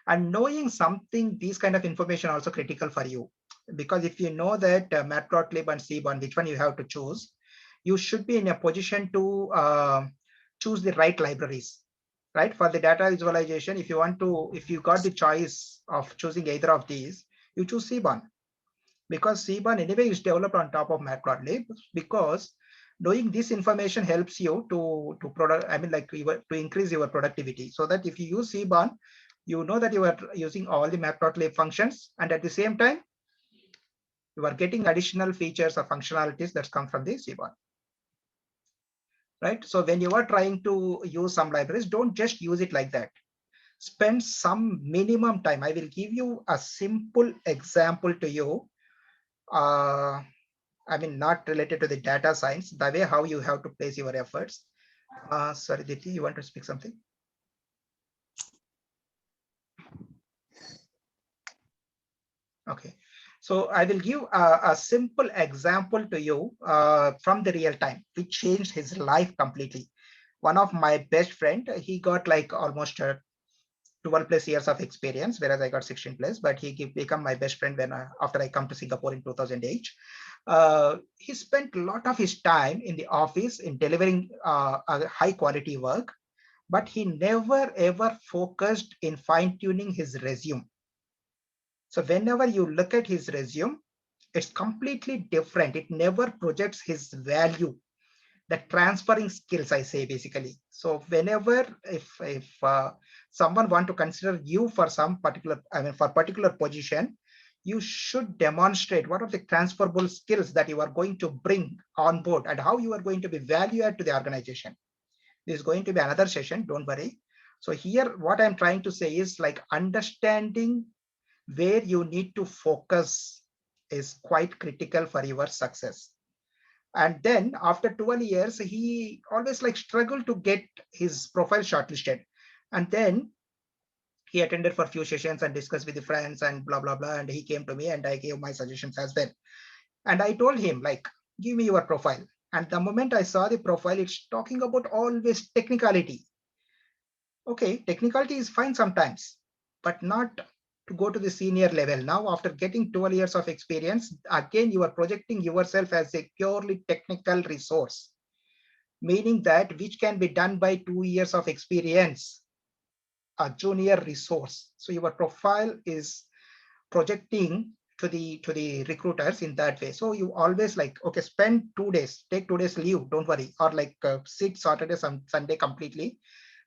And knowing something, these kind of information also critical for you. Because if you know that Matplotlib and Seaborn, which one you have to choose, you should be in a position to choose the right libraries, right? For the data visualization, if you got the choice of choosing either of these, you choose Seaborn. Because Seaborn anyway is developed on top of Matplotlib, because knowing this information helps you to increase your productivity. So that if you use Seaborn, you know that you are using all the Matplotlib functions, and at the same time, you are getting additional features or functionalities that come from the Seaborn. Right? So when you are trying to use some libraries, don't just use it like that. Spend some minimum time. I will give you a simple example to you. I mean, not related to the data science, the way how you have to place your efforts. Sorry, Diti, you want to speak something? Okay, so I will give a simple example to you from the real time, which changed his life completely. One of my best friend, he got like almost 12 plus years of experience, whereas I got 16 plus, but he became my best friend when after I come to Singapore in 2008. He spent a lot of his time in the office in delivering a high quality work. but he never ever focused in fine-tuning his resume. So whenever you look at his resume, it's completely different. It never projects his value, the transferring skills, I say basically. So whenever if someone want to consider you for some particular, for particular position, you should demonstrate what are the transferable skills that you are going to bring on board and how you are going to be value add to the organization. This is going to be another session, don't worry. So here what I'm trying to say is like understanding where you need to focus is quite critical for your success. And then after 12 years, he always like struggled to get his profile shortlisted. And then he attended for a few sessions and discussed with the friends and blah, blah, blah. And he came to me and I gave my suggestions as well. And I told him like, give me your profile. And the moment I saw the profile, it's talking about always technicality. Okay, technicality is fine sometimes, but not to go to the senior level. Now, after getting 12 years of experience, again, you are projecting yourself as a purely technical resource, meaning that which can be done by 2 years of experience, a junior resource. So your profile is projecting to the recruiters in that way. So you always like, okay, spend 2 days, take 2 days leave, don't worry, or like sit Saturday, Sunday completely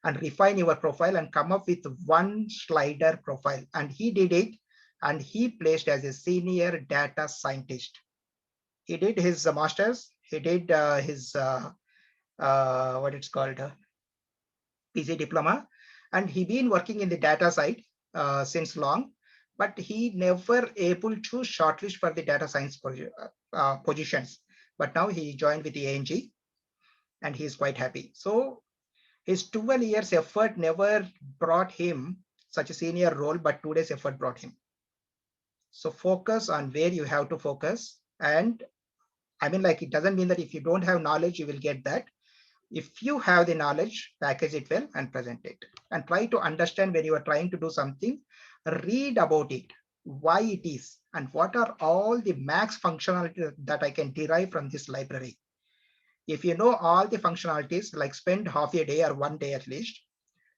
and refine your profile and come up with one slider profile. And he did it, and he placed as a senior data scientist. He did his master's, he did his what it's called PG diploma, and he been working in the data side since long, but he never able to shortlist for the data science positions. But now he joined with the ANG and he's quite happy. So his 12 years effort never brought him such a senior role, but 2 days effort brought him. So focus on where you have to focus. And I mean, like, it doesn't mean that if you don't have knowledge, you will get that. If you have the knowledge, package it well and present it. And try to understand when you are trying to do something, read about it, why it is, and what are all the max functionality that I can derive from this library. If you know all the functionalities, like spend half a day or 1 day at least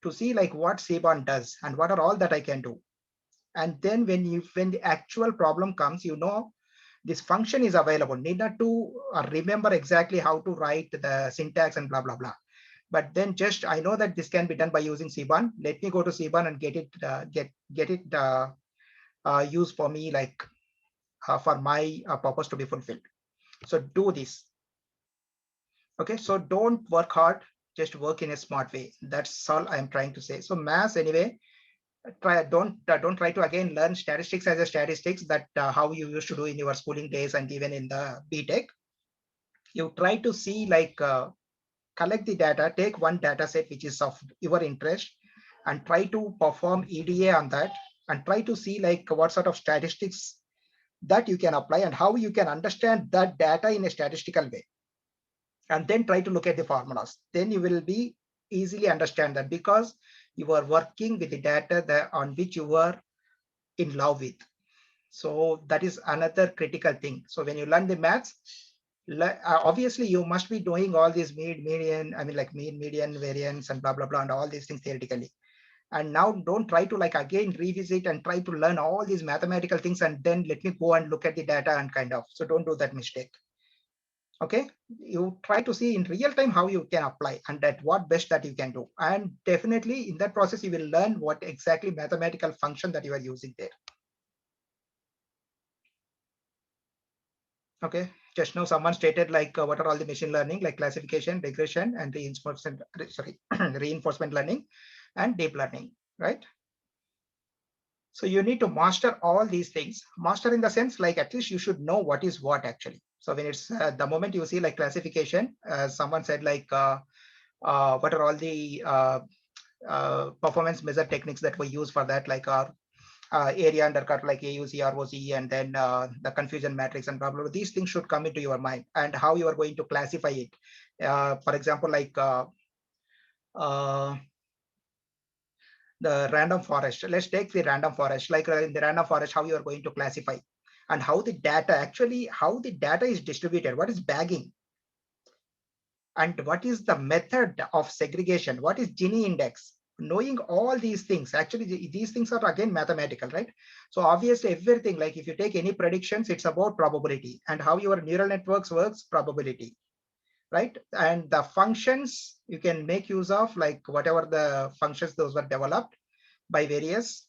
to see like what Seaborn does and what are all that I can do. And then when the actual problem comes, you know, this function is available. Need not to remember exactly how to write the syntax and blah, blah, blah. But then just, I know that this can be done by using Seaborn. Let me go to Seaborn and get it used for me, like for my purpose to be fulfilled. So do this. Okay, so don't work hard, just work in a smart way. That's all I'm trying to say. So maths anyway, don't try to again learn statistics as a statistics that how you used to do in your schooling days and even in the BTech. You try to see like collect the data, take one data set which is of your interest and try to perform EDA on that and try to see like what sort of statistics that you can apply and how you can understand that data in a statistical way. And then try to look at the formulas. Then you will be easily understand that because you are working with the data that on which you are in love with. So that is another critical thing. So when you learn the maths, obviously you must be doing all these median, I mean like mean, median, variance and blah, blah, blah, and all these things theoretically. And now don't try to like again revisit and try to learn all these mathematical things and then let me go and look at the data and kind of, so don't do that mistake. Okay, you try to see in real time how you can apply and at what best that you can do. And definitely in that process, you will learn what exactly mathematical function that you are using there. Okay, just now someone stated like what are all the machine learning, like classification, regression, and reinforcement, sorry, reinforcement learning and deep learning, right? So you need to master all these things. Master in the sense like at least you should know what is what actually. So when it's the moment you see like classification, someone said like what are all the performance measure techniques that we use for that, like our area under curve, like AUC, ROC, and then the confusion matrix and blah, blah, blah. These things should come into your mind and how you are going to classify it. For example, like the random forest. Let's take the random forest, like in the random forest, how you are going to classify and how the data actually, how the data is distributed. What is bagging? and what is the method of segregation, what is Gini index. Knowing all these things, actually these things are again mathematical, right? So obviously everything, like if you take any predictions, it's about probability, and how your neural networks works, probability, right? And the functions you can make use of, like whatever the functions, those were developed by various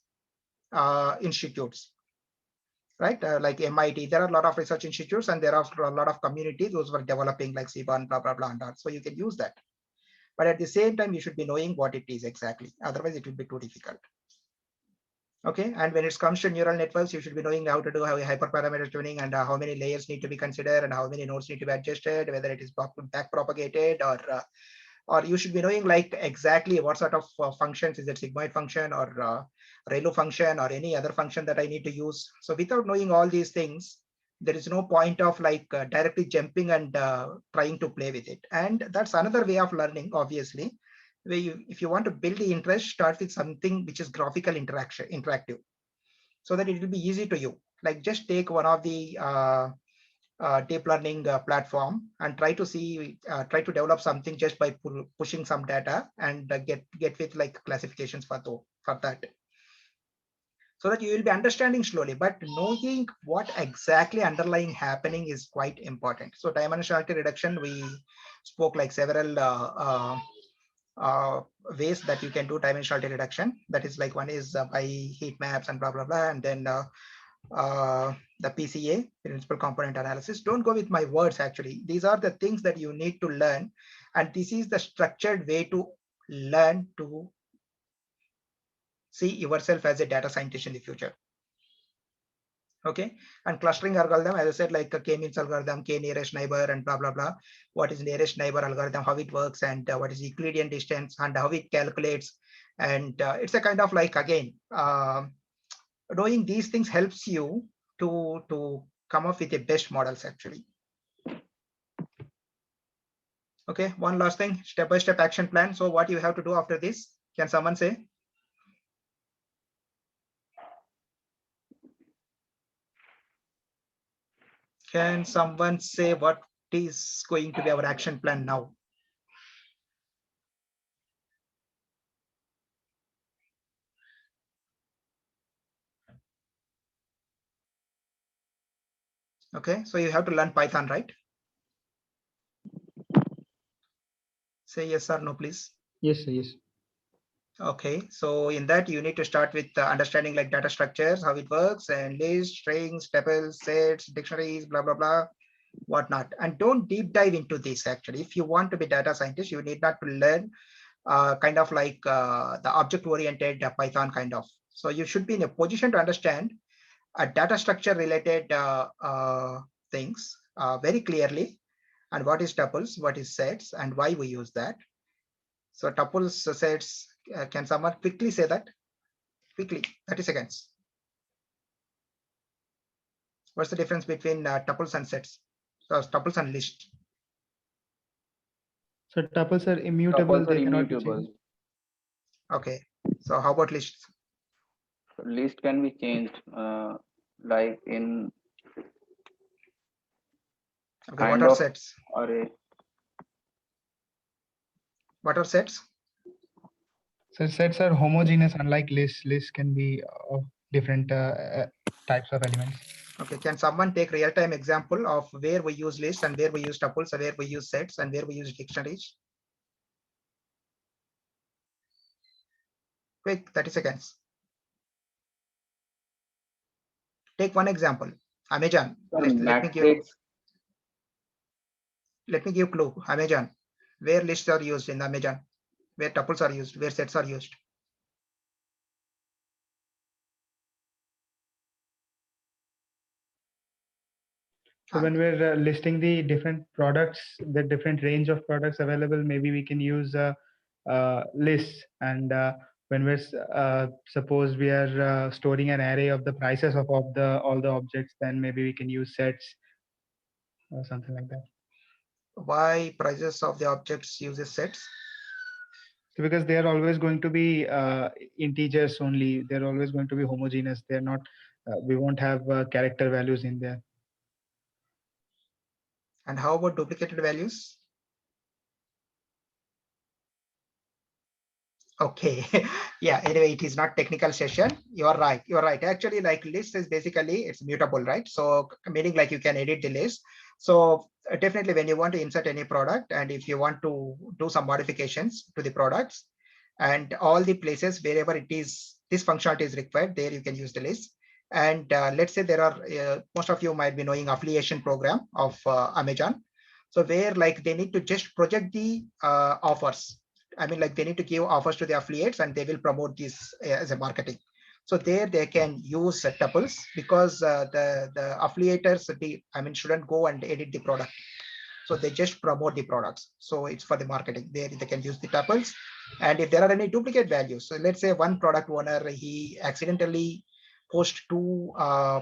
institutes, right? Like MIT, there are a lot of research institutes, and there are a lot of communities those were developing, like CBAN, blah blah blah, and all. So you can use that. But at the same time, you should be knowing what it is exactly. Otherwise, it will be too difficult. Okay, and when it comes to neural networks, you should be knowing how to do hyperparameter tuning, and how many layers need to be considered, and how many nodes need to be adjusted, whether it is back propagated, or you should be knowing like exactly what sort of functions, is it sigmoid function or ReLU function or any other function that I need to use. So without knowing all these things, there is no point of like directly jumping and trying to play with it. And that's another way of learning, obviously, where if you want to build the interest, start with something which is graphical interactive, so that it will be easy to you. Like just take one of the deep learning platform and try to develop something just by pushing some data, and get with like classifications for that, so that you will be understanding slowly, but knowing what exactly underlying happening is quite important. So dimensionality reduction, we spoke like several ways that you can do dimensionality reduction. That is like, one is by heat maps and blah blah blah, and then the PCA, principal component analysis. Don't go with my words, actually. These are the things that you need to learn, and this is the structured way to learn to see yourself as a data scientist in the future. Okay, and clustering algorithm, as I said, like a k-means algorithm, k nearest neighbor, and blah blah blah. What is nearest neighbor algorithm, how it works, and what is Euclidean distance, and how it calculates. And it's a kind of like, again, knowing these things helps you to come up with the best models, actually. Okay, one last thing, step-by-step action plan. So what you have to do after this, can someone say? Can someone say what is going to be our action plan now? Okay, so you have to learn Python, right? Say yes or no, please. Yes, sir, yes. Okay, so in that you need to start with understanding like data structures, how it works, and lists, strings, tuples, sets, dictionaries, blah blah blah, whatnot. And don't deep dive into this. Actually, if you want to be data scientist, you need not to learn kind of like the object-oriented Python kind of. So you should be in a position to understand data structure related things very clearly, and what is tuples, what is sets, and why we use that. So tuples, sets, can someone quickly say that? Quickly, 30 seconds. What's the difference between tuples and sets? So tuples and list. So tuples are immutable. Tuples are They cannot be immutable. changed. Okay, so how about lists? List can be changed, like in Okay, kind what are of sets? array. What are sets? So sets are homogeneous, unlike lists. Lists can be of different types of elements. Okay, can someone take real-time example of where we use lists, and where we use tuples, and where we use sets, and where we use dictionaries? Quick, 30 seconds. Take one example. Amazon. Matrix. Let me give clue. Amazon. Where lists are used in Amazon? Where tuples are used? Where sets are used? So when we're listing the different products, the different range of products available, maybe we can use lists. And when we're suppose we are storing an array of the prices of all the objects, then maybe we can use sets or something like that. Why prices of the objects uses sets? So because they are always going to be integers only. They're always going to be homogeneous. They're not. We won't have character values in there. And how about duplicated values? Okay. Yeah, anyway, it is not technical session. You're right. You're right. Actually, like list is basically it's mutable, right? So meaning like you can edit the list. So definitely when you want to insert any product and if you want to do some modifications to the products and all the places wherever it is, this functionality is required, there you can use the list. And let's say there are, most of you might be knowing affiliation program of Amazon. So where like they need to just project the offers. I mean, like they need to give offers to the affiliates and they will promote this as a marketing. So there they can use tuples because the affiliators, I mean, shouldn't go and edit the product. So they just promote the products. So it's for the marketing. There they can use the tuples. And if there are any duplicate values, so let's say one product owner, he accidentally post two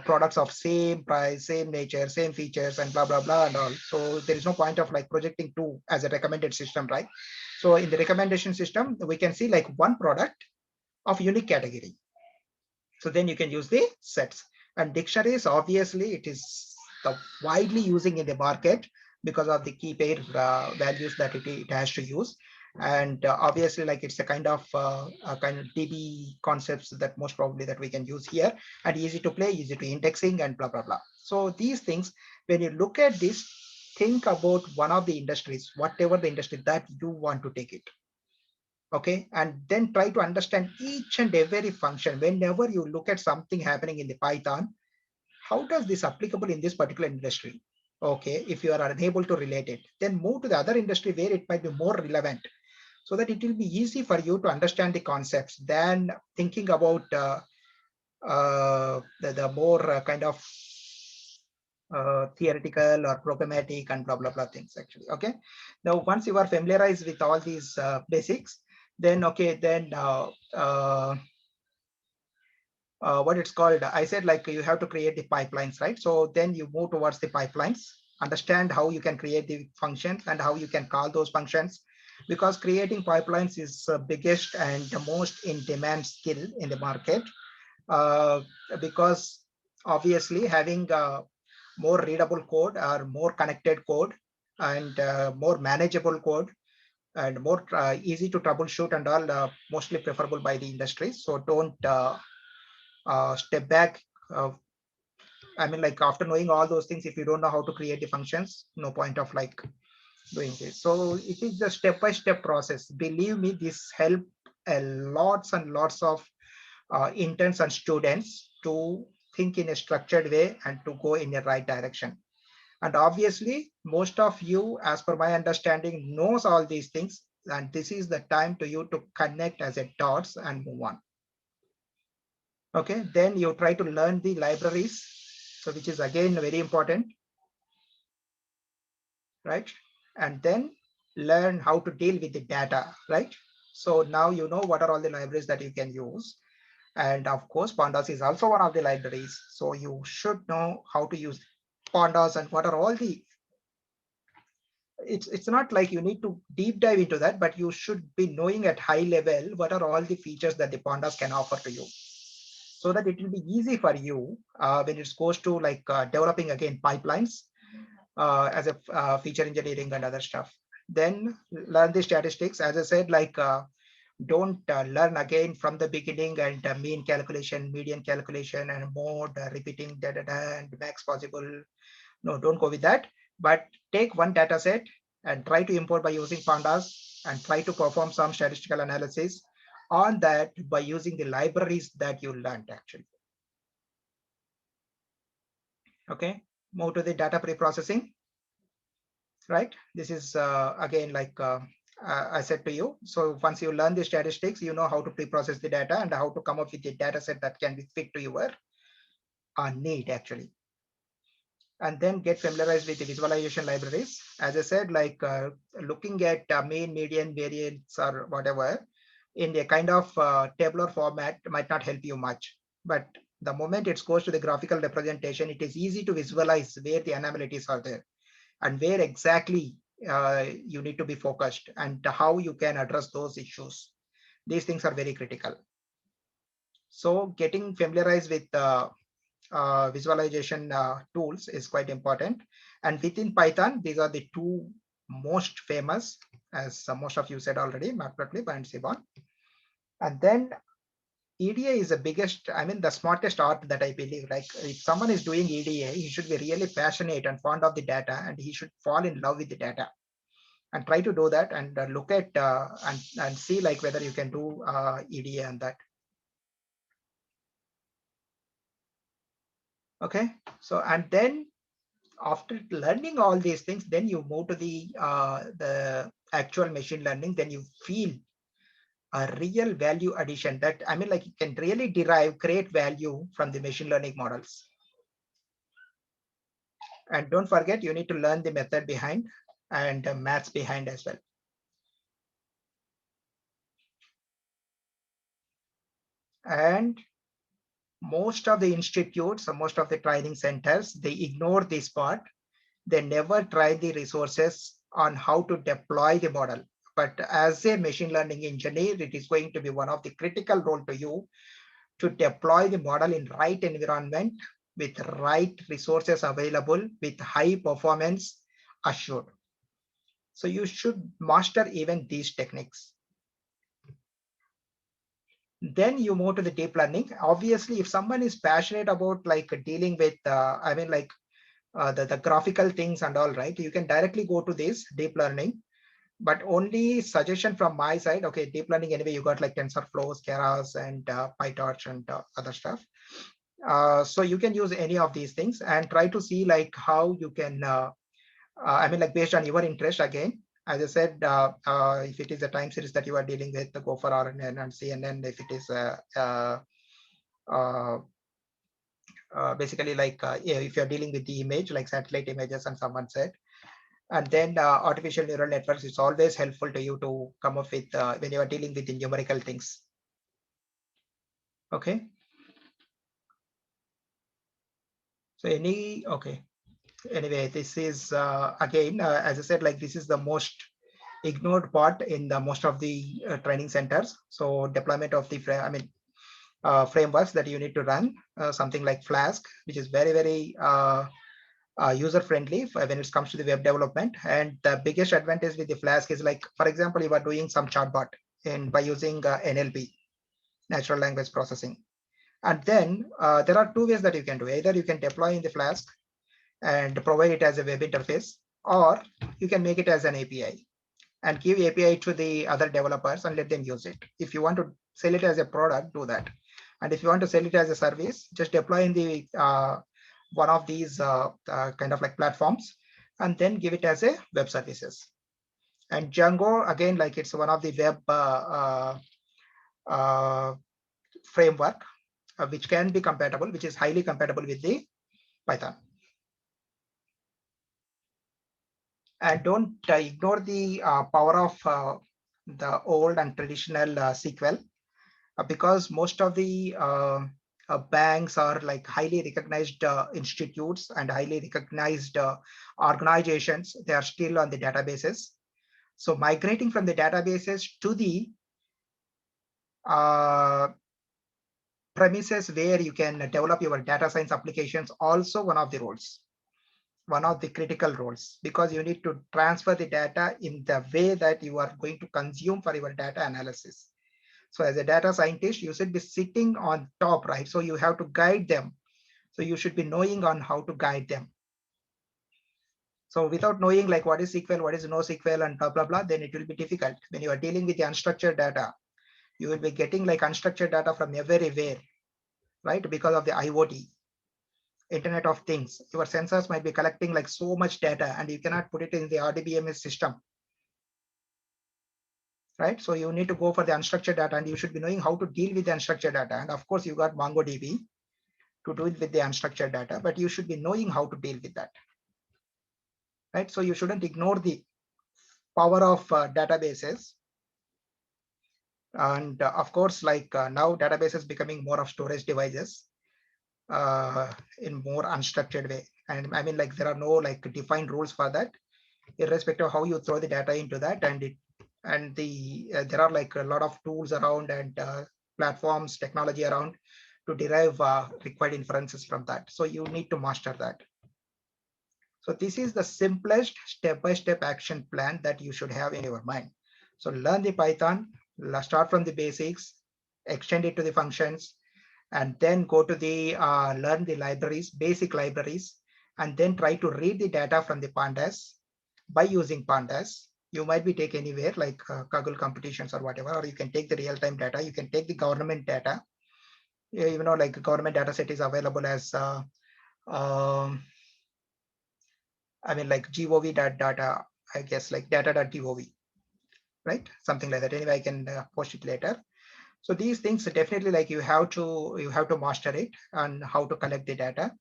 products of same price, same nature, same features, and blah, blah, blah, and all. So there is no point of like projecting two as a recommended system, right? So in the recommendation system, we can see like one product of unique category. So then you can use the sets. And dictionaries, obviously, it is the widely using in the market because of the key pair values that it has to use. And obviously, like it's a kind of DB concepts that most probably that we can use here, and easy to play, easy to indexing, and blah blah blah. So these things, when you look at this, think about one of the industries, whatever the industry that you want to take it. Okay, and then try to understand each and every function. Whenever you look at something happening in the Python, how does this applicable in this particular industry? Okay, if you are unable to relate it, then move to the other industry where it might be more relevant, so that it will be easy for you to understand the concepts than thinking about the more kind of theoretical or programmatic and blah blah blah things actually. Okay, now once you are familiarized with all these basics, then okay, then what it's called, I said like you have to create the pipelines, right? So then you move towards the pipelines, understand how you can create the functions and how you can call those functions, because creating pipelines is the biggest and the most in demand skill in the market, because obviously having more readable code or more connected code and more manageable code and more easy to troubleshoot and all, mostly preferable by the industry. So don't step back. I mean, like after knowing all those things, if you don't know how to create the functions, no point of like doing this. So it is the step-by-step process. Believe me, this help a lots and lots of interns and students to think in a structured way and to go in the right direction. And obviously, most of you, as per my understanding, knows all these things. And this is the time to you to connect as a dots and move on. Okay, then you try to learn the libraries, so which is again very important, right? And then learn how to deal with the data, right? So now you know what are all the libraries that you can use. And of course, pandas is also one of the libraries. So you should know how to use pandas and what are all the, it's not like you need to deep dive into that, but you should be knowing at high level what are all the features that the pandas can offer to you, so that it will be easy for you when it goes to like developing again pipelines as a feature engineering and other stuff. Then learn the statistics. As I said, like don't learn again from the beginning and mean calculation, median calculation, and mode repeating and max possible. No, don't go with that. But take one data set and try to import by using pandas and try to perform some statistical analysis on that by using the libraries that you learned actually. Okay, move to the data pre-processing. Right, this is again like I said to you. So once you learn the statistics, you know how to pre-process the data and how to come up with the data set that can be fit to your need actually. And then get familiarized with the visualization libraries. As I said, like looking at mean, median, variance, or whatever in a kind of tabular format might not help you much. But the moment it goes to the graphical representation, it is easy to visualize where the anomalies are there and where exactly you need to be focused and how you can address those issues. These things are very critical. So getting familiarized with visualization tools is quite important. And within Python, these are the two most famous, as most of you said already, Matplotlib and Sevan. And then EDA is the biggest, I mean, the smartest art that I believe. Like if someone is doing EDA, he should be really passionate and fond of the data, and he should fall in love with the data and try to do that and look at and see like whether you can do EDA and that. Okay, so and then after learning all these things, then you move to the actual machine learning. Then you feel a real value addition that, I mean, like you can really create value from the machine learning models. And don't forget, you need to learn the method behind and maths behind as well. And most of the institutes, most of the training centers, they ignore this part. They never try the resources on how to deploy the model. But as a machine learning engineer, it is going to be one of the critical role to you to deploy the model in right environment with right resources available with high performance assured. So you should master even these techniques. Then you move to the deep learning. Obviously, if someone is passionate about like dealing with, I mean, like the graphical things and all, right, you can directly go to this deep learning. But only suggestion from my side, okay, deep learning anyway, you got like TensorFlow, Keras, and PyTorch and other stuff. So you can use any of these things and try to see like how you can, I mean, like based on your interest again. As I said, if it is a time series that you are dealing with, go for RNN and CNN. If it is basically like yeah, if you're dealing with the image, like satellite images and someone said, and then artificial neural networks, it's always helpful to you to come up with when you are dealing with the numerical things. Okay. So okay. Anyway, this is again, as I said, like this is the most ignored part in the most of the training centers. So deployment of the frameworks that you need to run, something like Flask, which is very, very user friendly when it comes to the web development. And the biggest advantage with the Flask is like, for example, you are doing some chatbot by using NLP, natural language processing. And then there are two ways that you can do. Either you can deploy in the Flask and provide it as a web interface, or you can make it as an API and give API to the other developers and let them use it. If you want to sell it as a product, do that. And if you want to sell it as a service, just deploy in the one of these kind of like platforms and then give it as a web services. And Django, again, like it's one of the web framework which can be compatible, which is highly compatible with the Python. And don't ignore the power of the old and traditional SQL, because most of the banks are like highly recognized institutes and highly recognized organizations. They are still on the databases. So migrating from the databases to the premises where you can develop your data science applications, also one of the roles. One of the critical roles, because you need to transfer the data in the way that you are going to consume for your data analysis. So as a data scientist, you should be sitting on top, right? So you have to guide them. So you should be knowing on how to guide them. So without knowing like what is SQL, what is NoSQL and blah, blah, blah, then it will be difficult. When you are dealing with the unstructured data, you will be getting like unstructured data from everywhere, right? Because of the IoT. Internet of Things, your sensors might be collecting like so much data and you cannot put it in the RDBMS system, right? So you need to go for the unstructured data and you should be knowing how to deal with the unstructured data. And of course, you got MongoDB to do it with the unstructured data, but you should be knowing how to deal with that, right? So you shouldn't ignore the power of databases. And of course, like now databases becoming more of storage devices in more unstructured way. And I mean, like there are no like defined rules for that, irrespective of how you throw the data into that. And there are like a lot of tools around and platforms, technology around to derive required inferences from that. So you need to master that. So this is the simplest step-by-step action plan that you should have in your mind. So learn the Python, start from the basics, extend it to the functions, and then go to the learn the libraries, basic libraries, and then try to read the data from the pandas by using pandas. You might be take anywhere like Kaggle competitions or whatever, or you can take the real-time data. You can take the government data. You know, like government data set is available as I mean, like gov data, I guess, like data.gov, right? Something like that. Anyway, I can post it later. So these things definitely, like you have to master it and how to collect the data,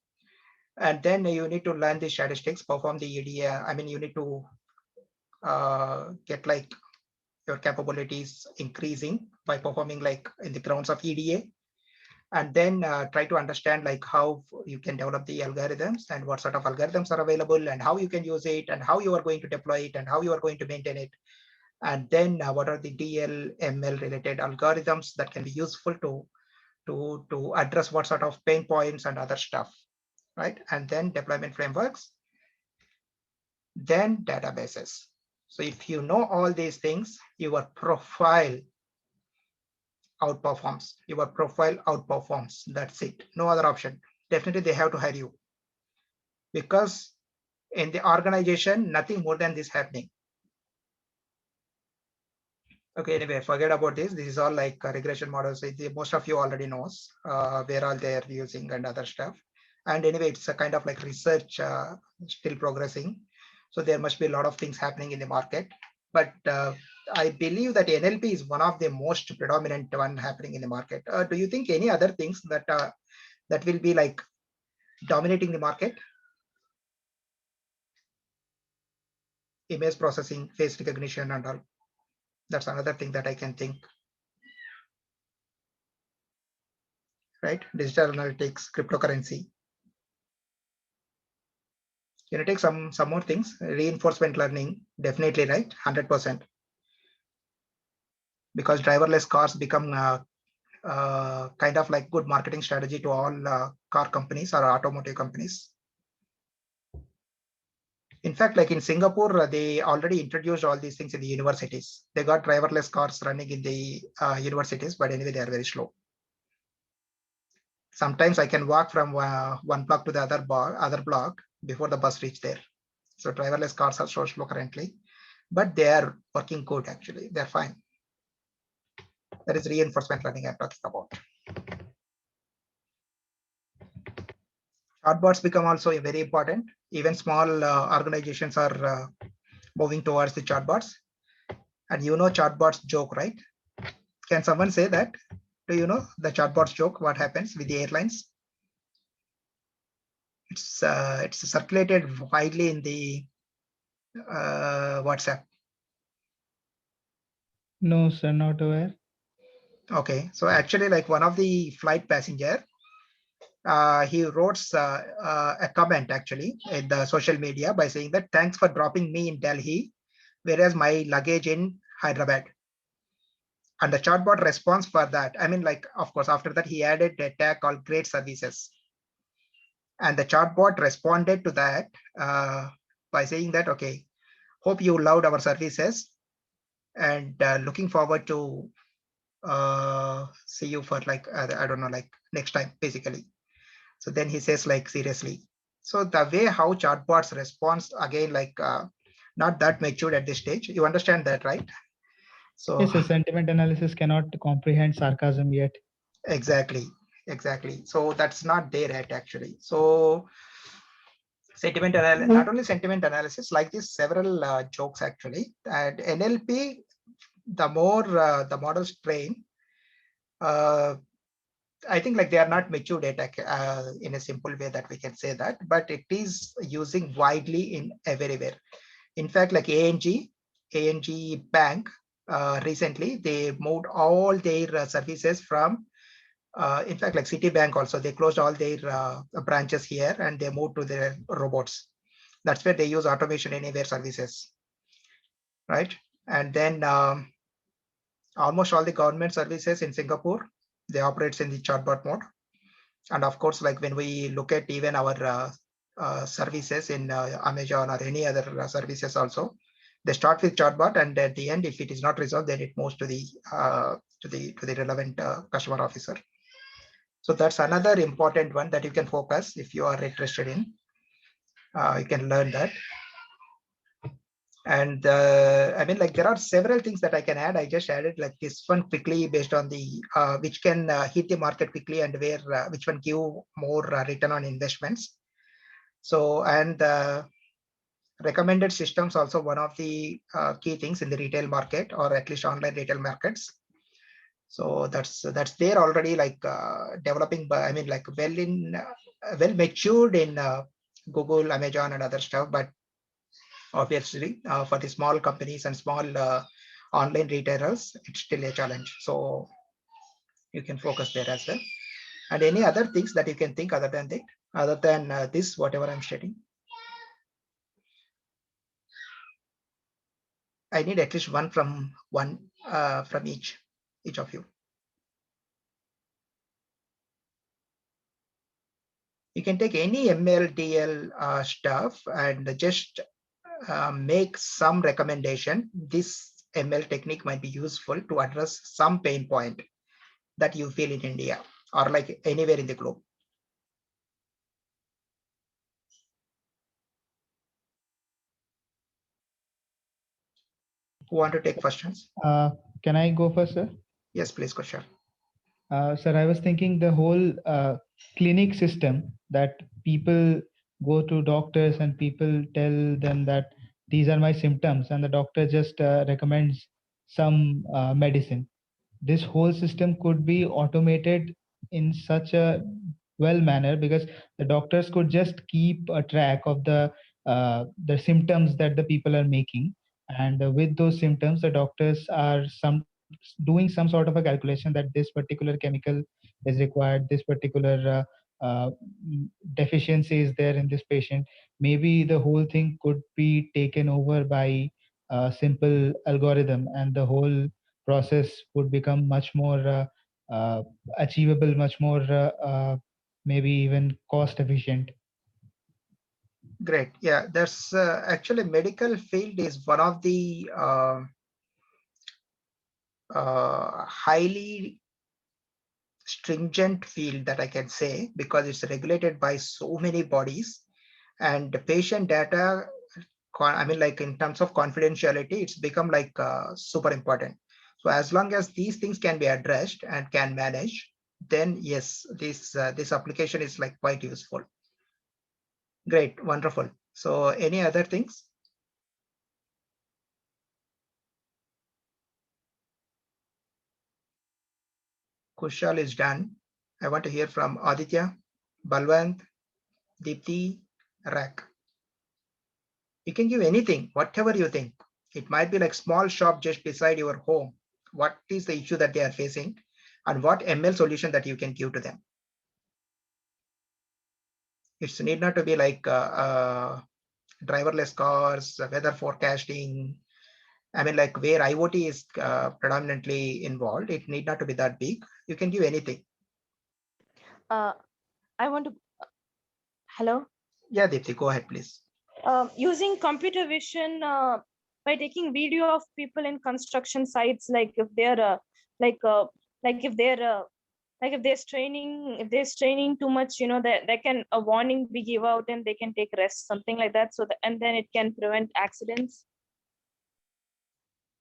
and then you need to learn the statistics, perform the EDA. I mean, you need to get like your capabilities increasing by performing like in the grounds of EDA, and then try to understand like how you can develop the algorithms and what sort of algorithms are available and how you can use it and how you are going to deploy it and how you are going to maintain it. And then what are the DL, ML related algorithms that can be useful to address what sort of pain points and other stuff, right? And then deployment frameworks, then databases. So if you know all these things, your profile outperforms. Your profile outperforms. That's it. No other option. Definitely they have to hire you, because in the organization, nothing more than this happening. Okay, anyway, forget about this. This is all like regression models. Most of you already knows where all they're using and other stuff. And anyway, it's a kind of like research still progressing. So there must be a lot of things happening in the market. But I believe that NLP is one of the most predominant one happening in the market. Do you think any other things that that will be like dominating the market? Image processing, face recognition and all. That's another thing that I can think. Right? Digital analytics, cryptocurrency. Can you take some more things? Reinforcement learning, definitely, right? 100%. Because driverless cars become kind of like good marketing strategy to all car companies or automotive companies. In fact, like in Singapore, they already introduced all these things in the universities. They got driverless cars running in the universities, but anyway, they are very slow. Sometimes I can walk from one block to the other block before the bus reach there. So driverless cars are so slow currently, but they are working good actually. They're fine. That is reinforcement learning I'm talking about. Chatbots become also very important. Even small organizations are moving towards the chatbots. And you know chatbots joke, right? Can someone say that? Do you know the chatbots joke? What happens with the airlines? It's circulated widely in the WhatsApp. No, sir, not aware. Okay, so actually, like one of the flight passenger, he wrote a comment actually in the social media by saying that thanks for dropping me in Delhi, whereas my luggage in Hyderabad. And the chatbot response for that, I mean, like, of course, after that, he added a tag called great services. And the chatbot responded to that by saying that, okay, hope you loved our services and looking forward to see you for like, I don't know, like next time, basically. So then he says like, seriously. So the way how chatbots responds again, like not that matured at this stage. You understand that, right? So yes, the sentiment analysis cannot comprehend sarcasm yet. Exactly. So that's not there yet actually. So sentiment analysis, not only sentiment analysis, like this several jokes actually. And NLP, the more the models train, I think like they are not mature data in a simple way that we can say that, but it is using widely in everywhere. In fact, like ANG Bank, recently they moved all their services from, in fact, like Citibank also, they closed all their branches here and they moved to their robots. That's where they use automation anywhere services, right? And then almost all the government services in Singapore, they operate in the chatbot mode. And of course, like when we look at even our services in Amazon or any other services also, they start with chatbot, and at the end, if it is not resolved, then it moves to the to the relevant customer officer. So that's another important one that you can focus if you are interested in. You can learn that. And I mean, like there are several things that I can add. I just added like this one quickly based on the which can hit the market quickly and where which one give more return on investments. So and recommended systems also one of the key things in the retail market or at least online retail markets. So that's there already, like developing by, I mean, like well matured in Google, Amazon, and other stuff. But obviously, for the small companies and small online retailers, it's still a challenge. So you can focus there as well. And any other things that you can think other than that, other than this, whatever I'm stating. I need at least one from each of you. You can take any ML stuff and just make some recommendation. This ML technique might be useful to address some pain point that you feel in India or like anywhere in the globe. Who want to take questions? Can I go first, sir? Yes, please, Kushal. Sir, I was thinking the whole clinic system that people go to doctors and people tell them that these are my symptoms and the doctor just recommends some medicine. This whole system could be automated in such a well manner because the doctors could just keep a track of the symptoms that the people are making, and with those symptoms the doctors are doing some sort of a calculation that this particular chemical is required, this particular deficiency is there in this patient. Maybe the whole thing could be taken over by a simple algorithm and the whole process would become much more achievable, much more maybe even cost efficient. Great. Yeah, that's actually medical field is one of the highly stringent field that I can say, because it's regulated by so many bodies, and the patient data, I mean, like in terms of confidentiality, it's become like super important. So as long as these things can be addressed and can manage, then yes, this application is like quite useful. Great, wonderful. So any other things? Kushal is done. I want to hear from Aditya, Balwant, Deepti, Rak. You can give anything, whatever you think. It might be like small shop just beside your home. What is the issue that they are facing and what ML solution that you can give to them? It's need not to be like driverless cars, weather forecasting. I mean, like where IoT is predominantly involved, it need not to be that big. You can give anything. I want to, hello? Yeah, Deepti, go ahead, please. Using computer vision by taking video of people in construction sites, like if they're if they're straining too much, you know, that can a warning be give out and they can take rest, something like that, so that, and then it can prevent accidents.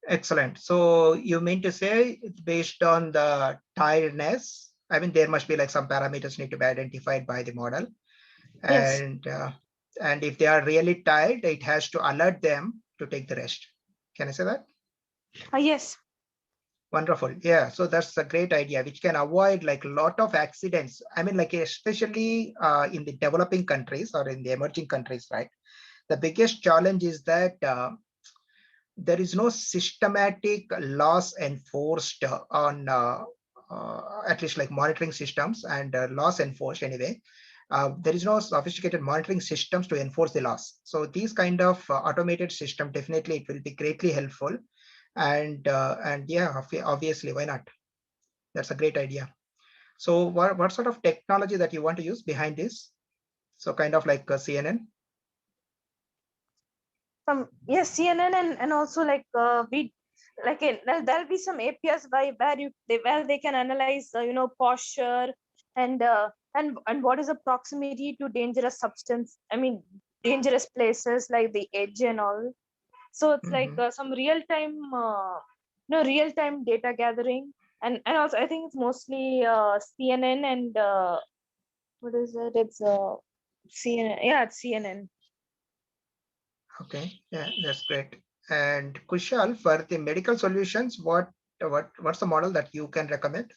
Excellent. So you mean to say it's based on the tiredness? I mean, there must be like some parameters need to be identified by the model. Yes. And if they are really tired, it has to alert them to take the rest. Can I say that? Yes. Wonderful. Yeah. So that's a great idea, which can avoid like a lot of accidents. I mean, like especially in the developing countries or in the emerging countries, right? The biggest challenge is that there is no systematic laws enforced on at least like monitoring systems and laws enforced anyway. There is no sophisticated monitoring systems to enforce the laws. So these kind of automated system, definitely it will be greatly helpful. And yeah, obviously, why not? That's a great idea. So what sort of technology that you want to use behind this? So kind of like CNN? Yes, CNN and also like like there'll be some APIs where they can analyze posture and what is the proximity to dangerous substance. I mean dangerous places like the edge and all. So it's like some real time real time data gathering, and also I think it's mostly CNN and what is it? It's CNN. Yeah, it's CNN. Okay, yeah, that's great. And Kushal, for the medical solutions, what's the model that you can recommend?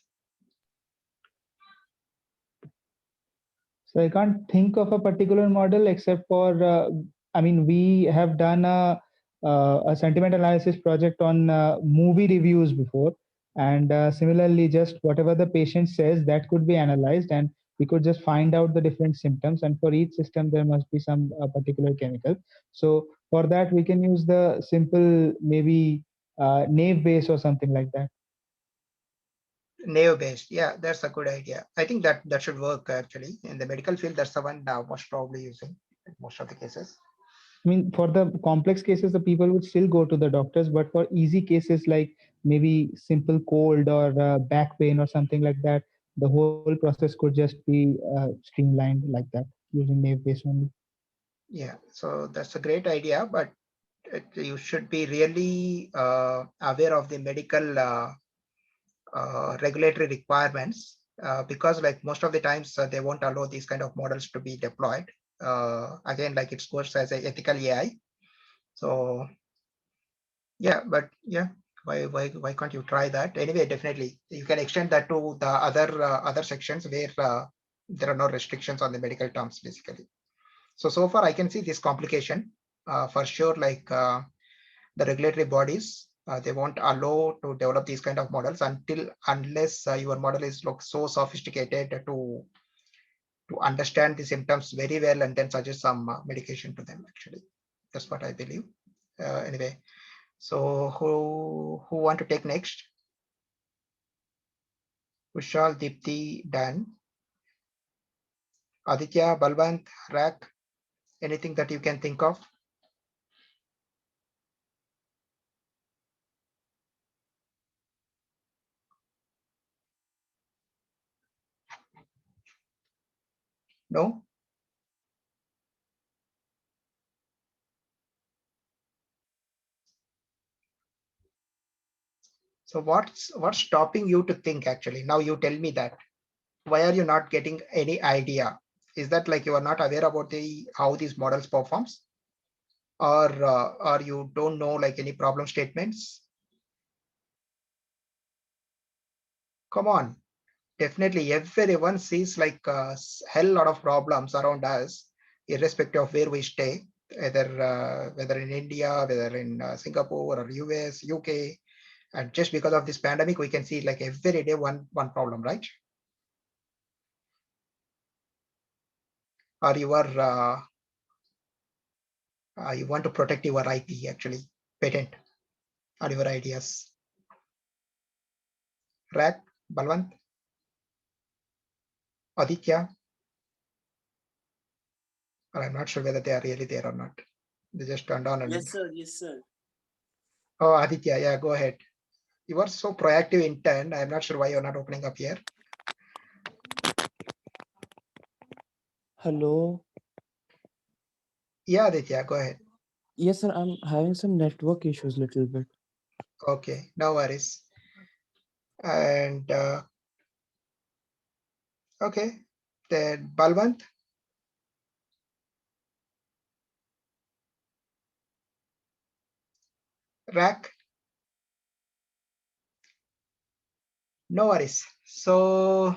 So I can't think of a particular model except for, I mean, we have done a sentiment analysis project on movie reviews before. And similarly, just whatever the patient says, that could be analyzed and we could just find out the different symptoms. And for each system, there must be some particular chemical. So for that, we can use the simple, maybe naive base or something like that. Neo based, yeah, that's a good idea. I think that should work actually in the medical field. That's the one now most probably using in most of the cases. I mean, for the complex cases, the people would still go to the doctors, but for easy cases like maybe simple cold or back pain or something like that, the whole process could just be streamlined like that using naive base only. Yeah, so that's a great idea, but you should be really aware of the medical regulatory requirements because like most of the times they won't allow these kind of models to be deployed. Again, like it goes as a ethical AI. So yeah, but yeah, why can't you try that? Anyway, definitely you can extend that to the other sections where there are no restrictions on the medical terms basically. So far I can see this complication for sure, like the regulatory bodies, they won't allow to develop these kind of models unless your model is so sophisticated to understand the symptoms very well and then suggest some medication to them actually. That's what I believe. Anyway, so who want to take next? Kushal, Deepti, Dan, Aditya, Balwant, Rak, anything that you can think of? No? So what's stopping you to think actually? Now you tell me that. Why are you not getting any idea? Is that like you are not aware about the how these models performs, or you don't know like any problem statements? Come on, definitely everyone sees like a hell lot of problems around us, irrespective of where we stay, whether in India, whether in Singapore or US, UK. And just because of this pandemic, we can see like every day one problem, right? Or you want to protect your IP actually, patent or your ideas. Rak, Balwant, Aditya, or I'm not sure whether they are really there or not. They just turned on and Yes, sir. Yes, sir. oh, Aditya, yeah, go ahead. You are so proactive in turn. I'm not sure why you're not opening up here. Hello. Yeah, Aditya, go ahead. Yes, sir. I'm having some network issues little bit. Okay, no worries. And okay, then Balwant. Rak. No worries. So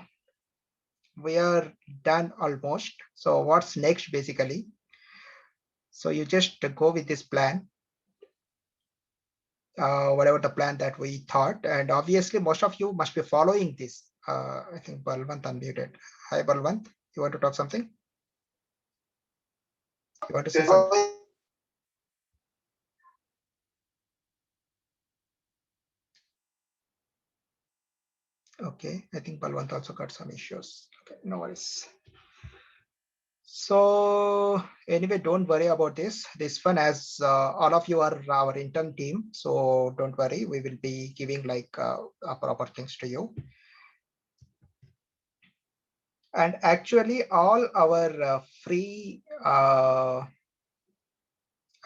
we are done almost. So what's next basically? So you just go with this plan, whatever the plan that we thought. And obviously most of you must be following this. I think Balwant unmuted. Hi, Balwant. You want to talk something? You want to say something? Okay, I think Balwant also got some issues. Okay, no worries. So anyway, don't worry about this. This one, as all of you are our intern team, so don't worry. We will be giving like proper things to you. And actually, all our free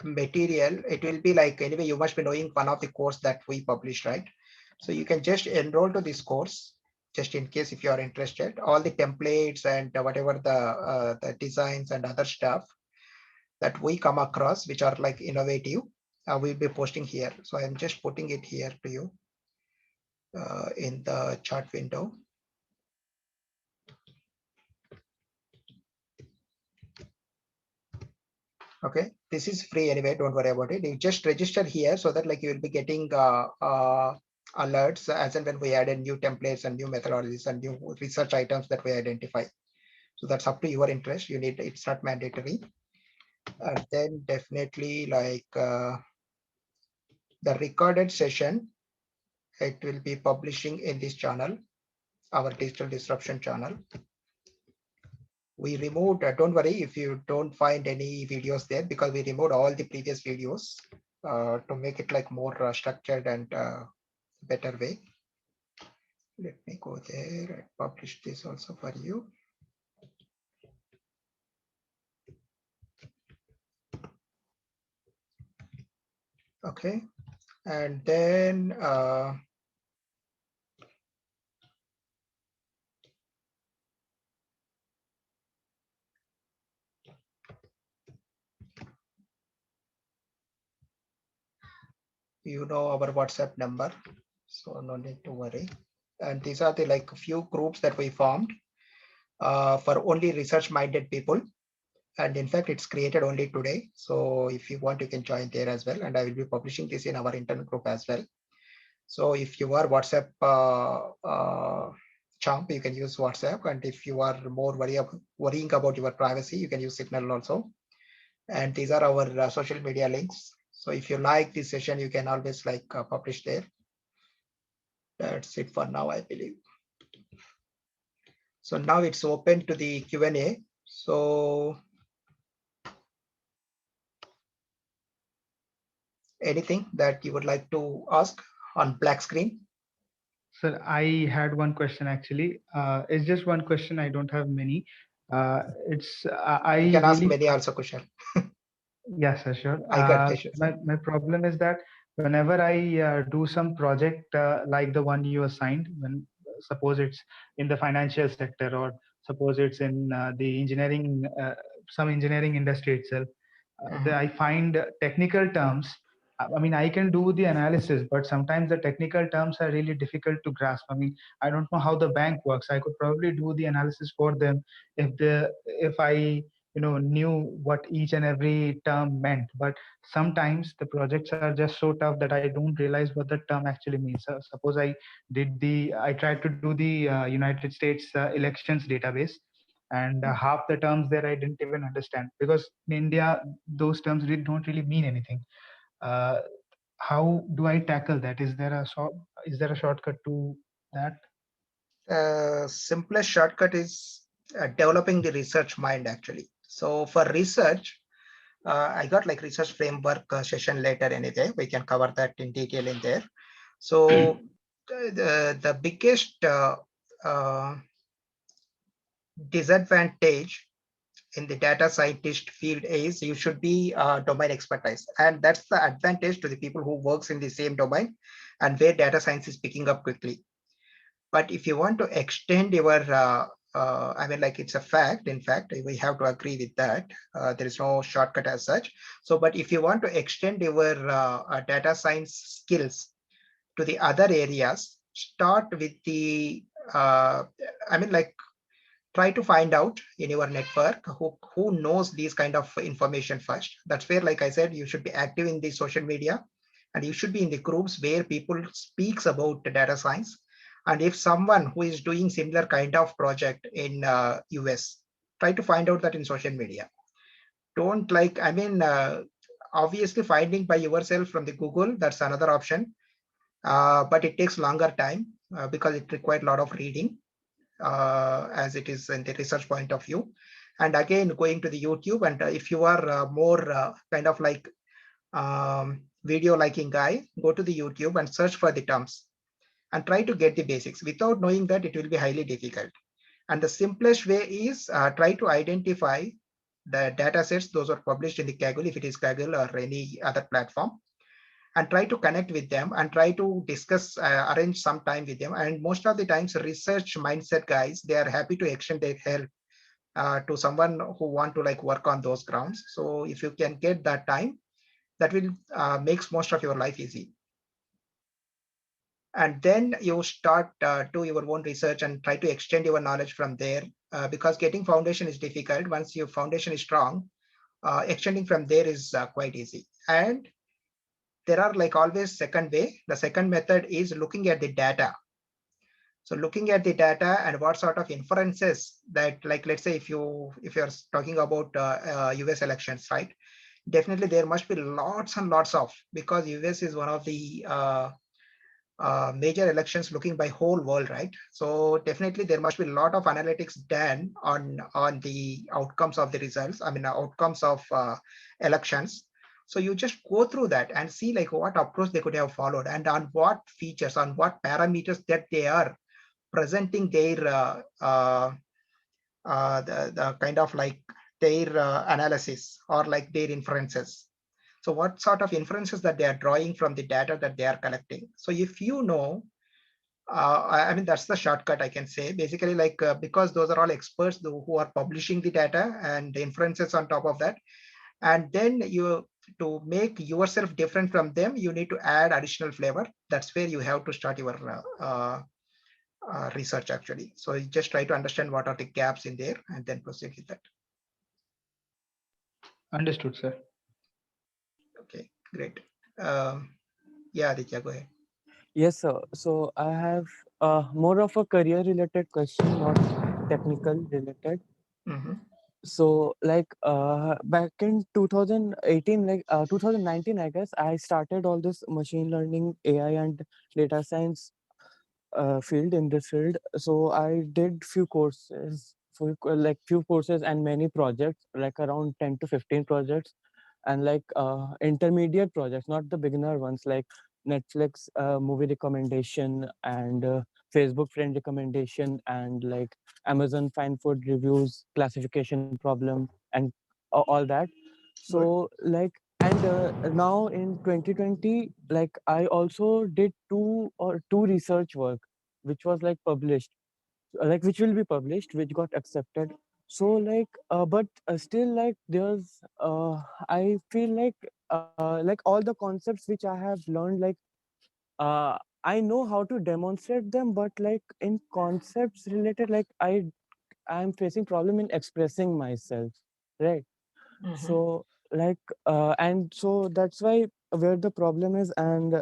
material, it will be like, anyway, you must be knowing one of the course that we publish, right? So you can just enroll to this course, just in case if you are interested. All the templates and whatever the designs and other stuff that we come across, which are like innovative, we'll be posting here. So I'm just putting it here to you in the chat window. Okay, this is free anyway, don't worry about it. You just register here so that like you will be getting alerts as and when we add in new templates and new methodologies and new research items that we identify. So that's up to your interest. You need, it's not mandatory. And then definitely like the recorded session, it will be publishing in this channel, our digital disruption channel. We removed, don't worry if you don't find any videos there, because we removed all the previous videos to make it like more structured and better way. Let me go there and publish this also for you. Okay, and then you know our WhatsApp number, so no need to worry. And these are the like few groups that we formed for only research-minded people. And in fact, it's created only today. So if you want, you can join there as well. And I will be publishing this in our internal group as well. So if you are WhatsApp chump, you can use WhatsApp. And if you are more worrying about your privacy, you can use Signal also. And these are our social media links. So if you like this session, you can always like publish there. That's it for now, I believe. So now it's open to the Q&A. So anything that you would like to ask on black screen? Sir, I had one question actually. It's just one question. I don't have many. You can ask many also, Kushal. Yes, sir, sure. I got questions. My problem is that whenever I do some project like the one you assigned, when suppose it's in the financial sector or suppose it's in the engineering, some engineering industry itself, I find technical terms. I mean, I can do the analysis, but sometimes the technical terms are really difficult to grasp. I mean, I don't know how the bank works. I could probably do the analysis for them if I knew what each and every term meant, but sometimes the projects are just so tough that I don't realize what the term actually means. Suppose I tried to do the United States elections database, and half the terms there I didn't even understand, because in India those terms really don't really mean anything. How do I tackle that? Is there a shortcut to that? Simplest shortcut is developing the research mind actually. So for research, I got like research framework session later anyway. We can cover that in detail in there. So the biggest disadvantage in the data scientist field is you should be domain expertise, and that's the advantage to the people who works in the same domain and where data science is picking up quickly. But if you want to extend your I mean, like it's a fact. In fact, we have to agree with that. There is no shortcut as such. So, but if you want to extend your data science skills to the other areas, start with the, I mean, like try to find out in your network who knows these kind of information first. That's where, like I said, you should be active in the social media, and you should be in the groups where people speaks about data science. And if someone who is doing similar kind of project in US, try to find out that in social media. Don't like, I mean, obviously finding by yourself from the Google, that's another option. But it takes longer time because it requires a lot of reading. as it is in the research point of view. And again, going to the YouTube, and if you are more kind of like video liking guy, go to the YouTube and search for the terms and try to get the basics. Without knowing that, it will be highly difficult. And the simplest way is try to identify the data sets, those are published in the Kaggle, if it is Kaggle or any other platform, and try to connect with them and try to discuss, arrange some time with them. And most of the times, research mindset guys, they are happy to extend their help to someone who want to like work on those grounds. So if you can get that time, that will makes most of your life easy. And then you start do your own research and try to extend your knowledge from there, because getting foundation is difficult. Once your foundation is strong, extending from there is quite easy. And there are like always second way. The second method is looking at the data. So looking at the data and what sort of inferences that, like, let's say if you're talking about US elections, right? Definitely there must be lots and lots of, because US is one of the major elections looking by whole world, right? So definitely there must be a lot of analytics done on the outcomes of the results. I mean, outcomes of elections. So you just go through that and see like what approach they could have followed, and on what features, on what parameters that they are presenting their the kind of like their analysis or like their inferences. So what sort of inferences that they are drawing from the data that they are collecting. So if you know, I mean, that's the shortcut I can say. Basically, like because those are all experts who are publishing the data and the inferences on top of that. And then you, to make yourself different from them, you need to add additional flavor. That's where you have to start your research actually. So you just try to understand what are the gaps in there and then proceed with that. Understood, sir. Okay, great. Yeah, Aditya, go ahead. Yes, sir. So I have more of a career related question, not technical related. Mm-hmm. So like back in 2018, like 2019, I guess, I started all this machine learning, AI and data science field in this field. So I did few courses and many projects, like around 10 to 15 projects, and like intermediate projects, not the beginner ones, like Netflix movie recommendation and Facebook friend recommendation and like Amazon find food reviews, classification problem, and all that. So like, and now in 2020, like I also did two research work which was like published, like which will be published, which got accepted. So like but still like there's I feel like all the concepts which I have learned, like uh, I know how to demonstrate them, but like in concepts related, like I'm facing problem in expressing myself, right? Mm-hmm. So like and so that's why where the problem is. And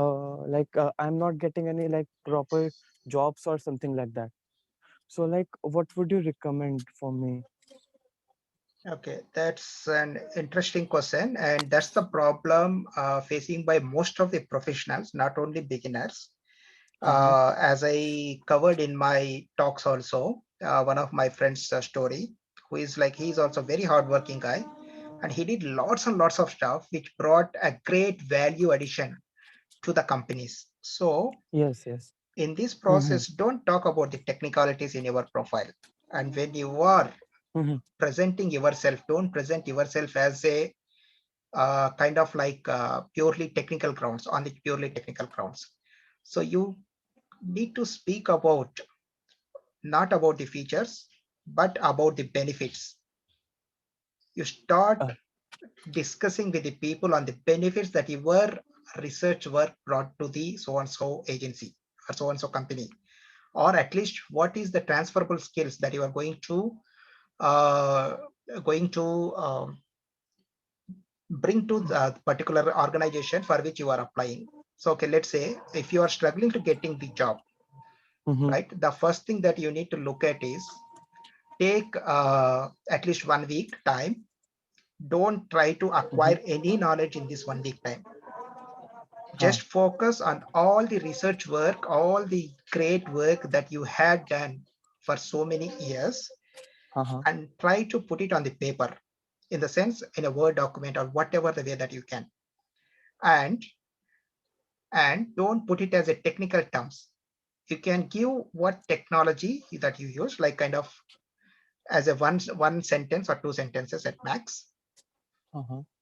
I'm not getting any like proper jobs or something like that. So like what would you recommend for me? Okay, that's an interesting question, and that's the problem facing by most of the professionals, not only beginners. As I covered in my talks also, one of my friends' story, who is like, he's also very hardworking guy, and he did lots and lots of stuff which brought a great value addition to the companies. So Yes. in this process, don't talk about the technicalities in your profile. And when you are presenting yourself, don't present yourself as a kind of like purely technical grounds, on the purely technical grounds. So you need to speak about, not about the features, but about the benefits. You start discussing with the people on the benefits that your research work brought to the so-and-so agency or so-and-so company, or at least what is the transferable skills that you are uh, going to bring to the particular organization for which you are applying. So, okay, let's say if you are struggling to getting the job, right? The first thing that you need to look at is take at least 1 week time. Don't try to acquire any knowledge in this 1 week time. Just focus on all the research work, all the great work that you had done for so many years, and try to put it on the paper, in the sense in a Word document or whatever the way that you can. And don't put it as a technical terms. You can give what technology that you use, like kind of as a one sentence or two sentences at max,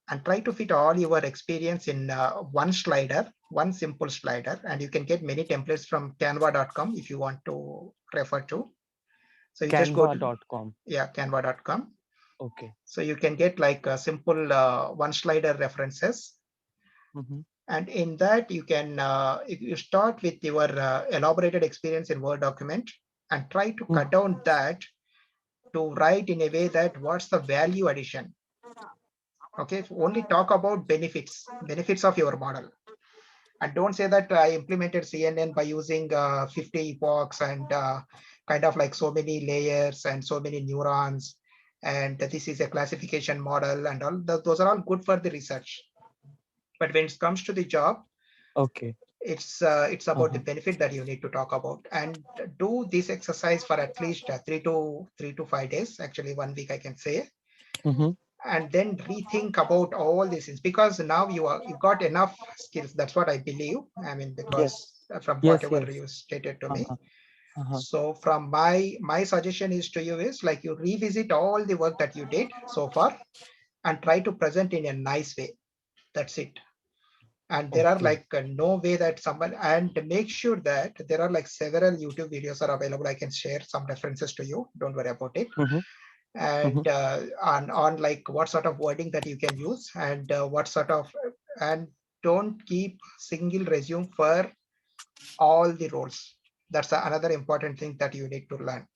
and try to fit all your experience in one slider, one simple slider. And you can get many templates from canva.com if you want to refer to. So you just go to Canva.com. Canva.com. Okay. So you can get like a simple one slider references. And in that you can, if you start with your elaborated experience in Word document and try to cut down that to write in a way that what's the value addition. Okay, only talk about benefits of your model. And don't say that I implemented CNN by using 50 epochs and kind of like so many layers and so many neurons. And this is a classification model and all. Those are all good for the research. But when it comes to the job, it's about the benefit that you need to talk about. And do this exercise for at least 3 to 5 days, actually 1 week, I can say. And then rethink about all these things, because now you've got enough skills. That's what I believe. I mean, because from whatever you stated to me. So from my suggestion is to you is like you revisit all the work that you did so far and try to present in a nice way. That's it. And there are like no way that someone, and make sure that there are like several YouTube videos are available. I can share some references to you. Don't worry about it. And on like what sort of wording that you can use and what sort of, and don't keep single resume for all the roles. That's another important thing that you need to learn.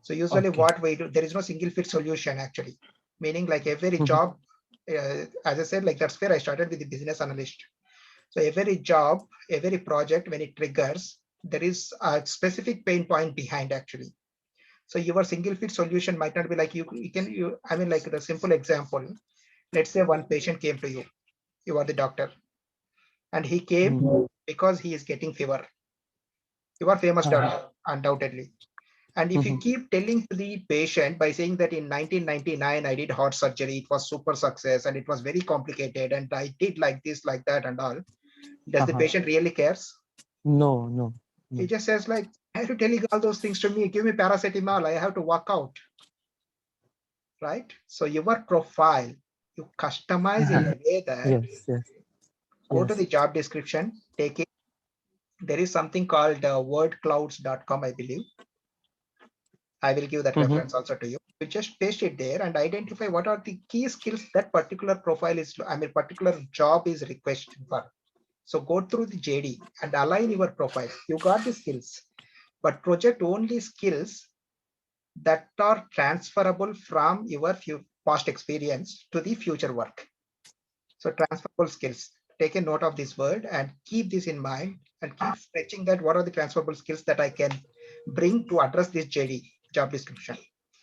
So usually what we do, there is no single fit solution actually, meaning like every job, as I said, like that's where I started with the business analyst. So every job, every project, when it triggers, there is a specific pain point behind actually. So your single fit solution might not be like I mean, like the simple example, let's say one patient came to you, you are the doctor, and he came because he is getting fever. You are famous doctor, undoubtedly. And if you keep telling to the patient by saying that in 1999, I did heart surgery, it was super success and it was very complicated and I did like this, like that and all, does the patient really cares? No. He just says like, I have to tell you all those things to me, give me paracetamol, I have to work out. Right? So your profile, you customize in a way that go to the job description, take it. There is something called wordclouds.com, I believe. I will give that reference also to you. You just paste it there and identify what are the key skills that particular profile is, I mean, particular job is requested for. So go through the JD and align your profile. You got the skills, but project only skills that are transferable from your past experience to the future work. So transferable skills. Take a note of this word and keep this in mind and keep stretching that. What are the transferable skills that I can bring to address this JD, job description?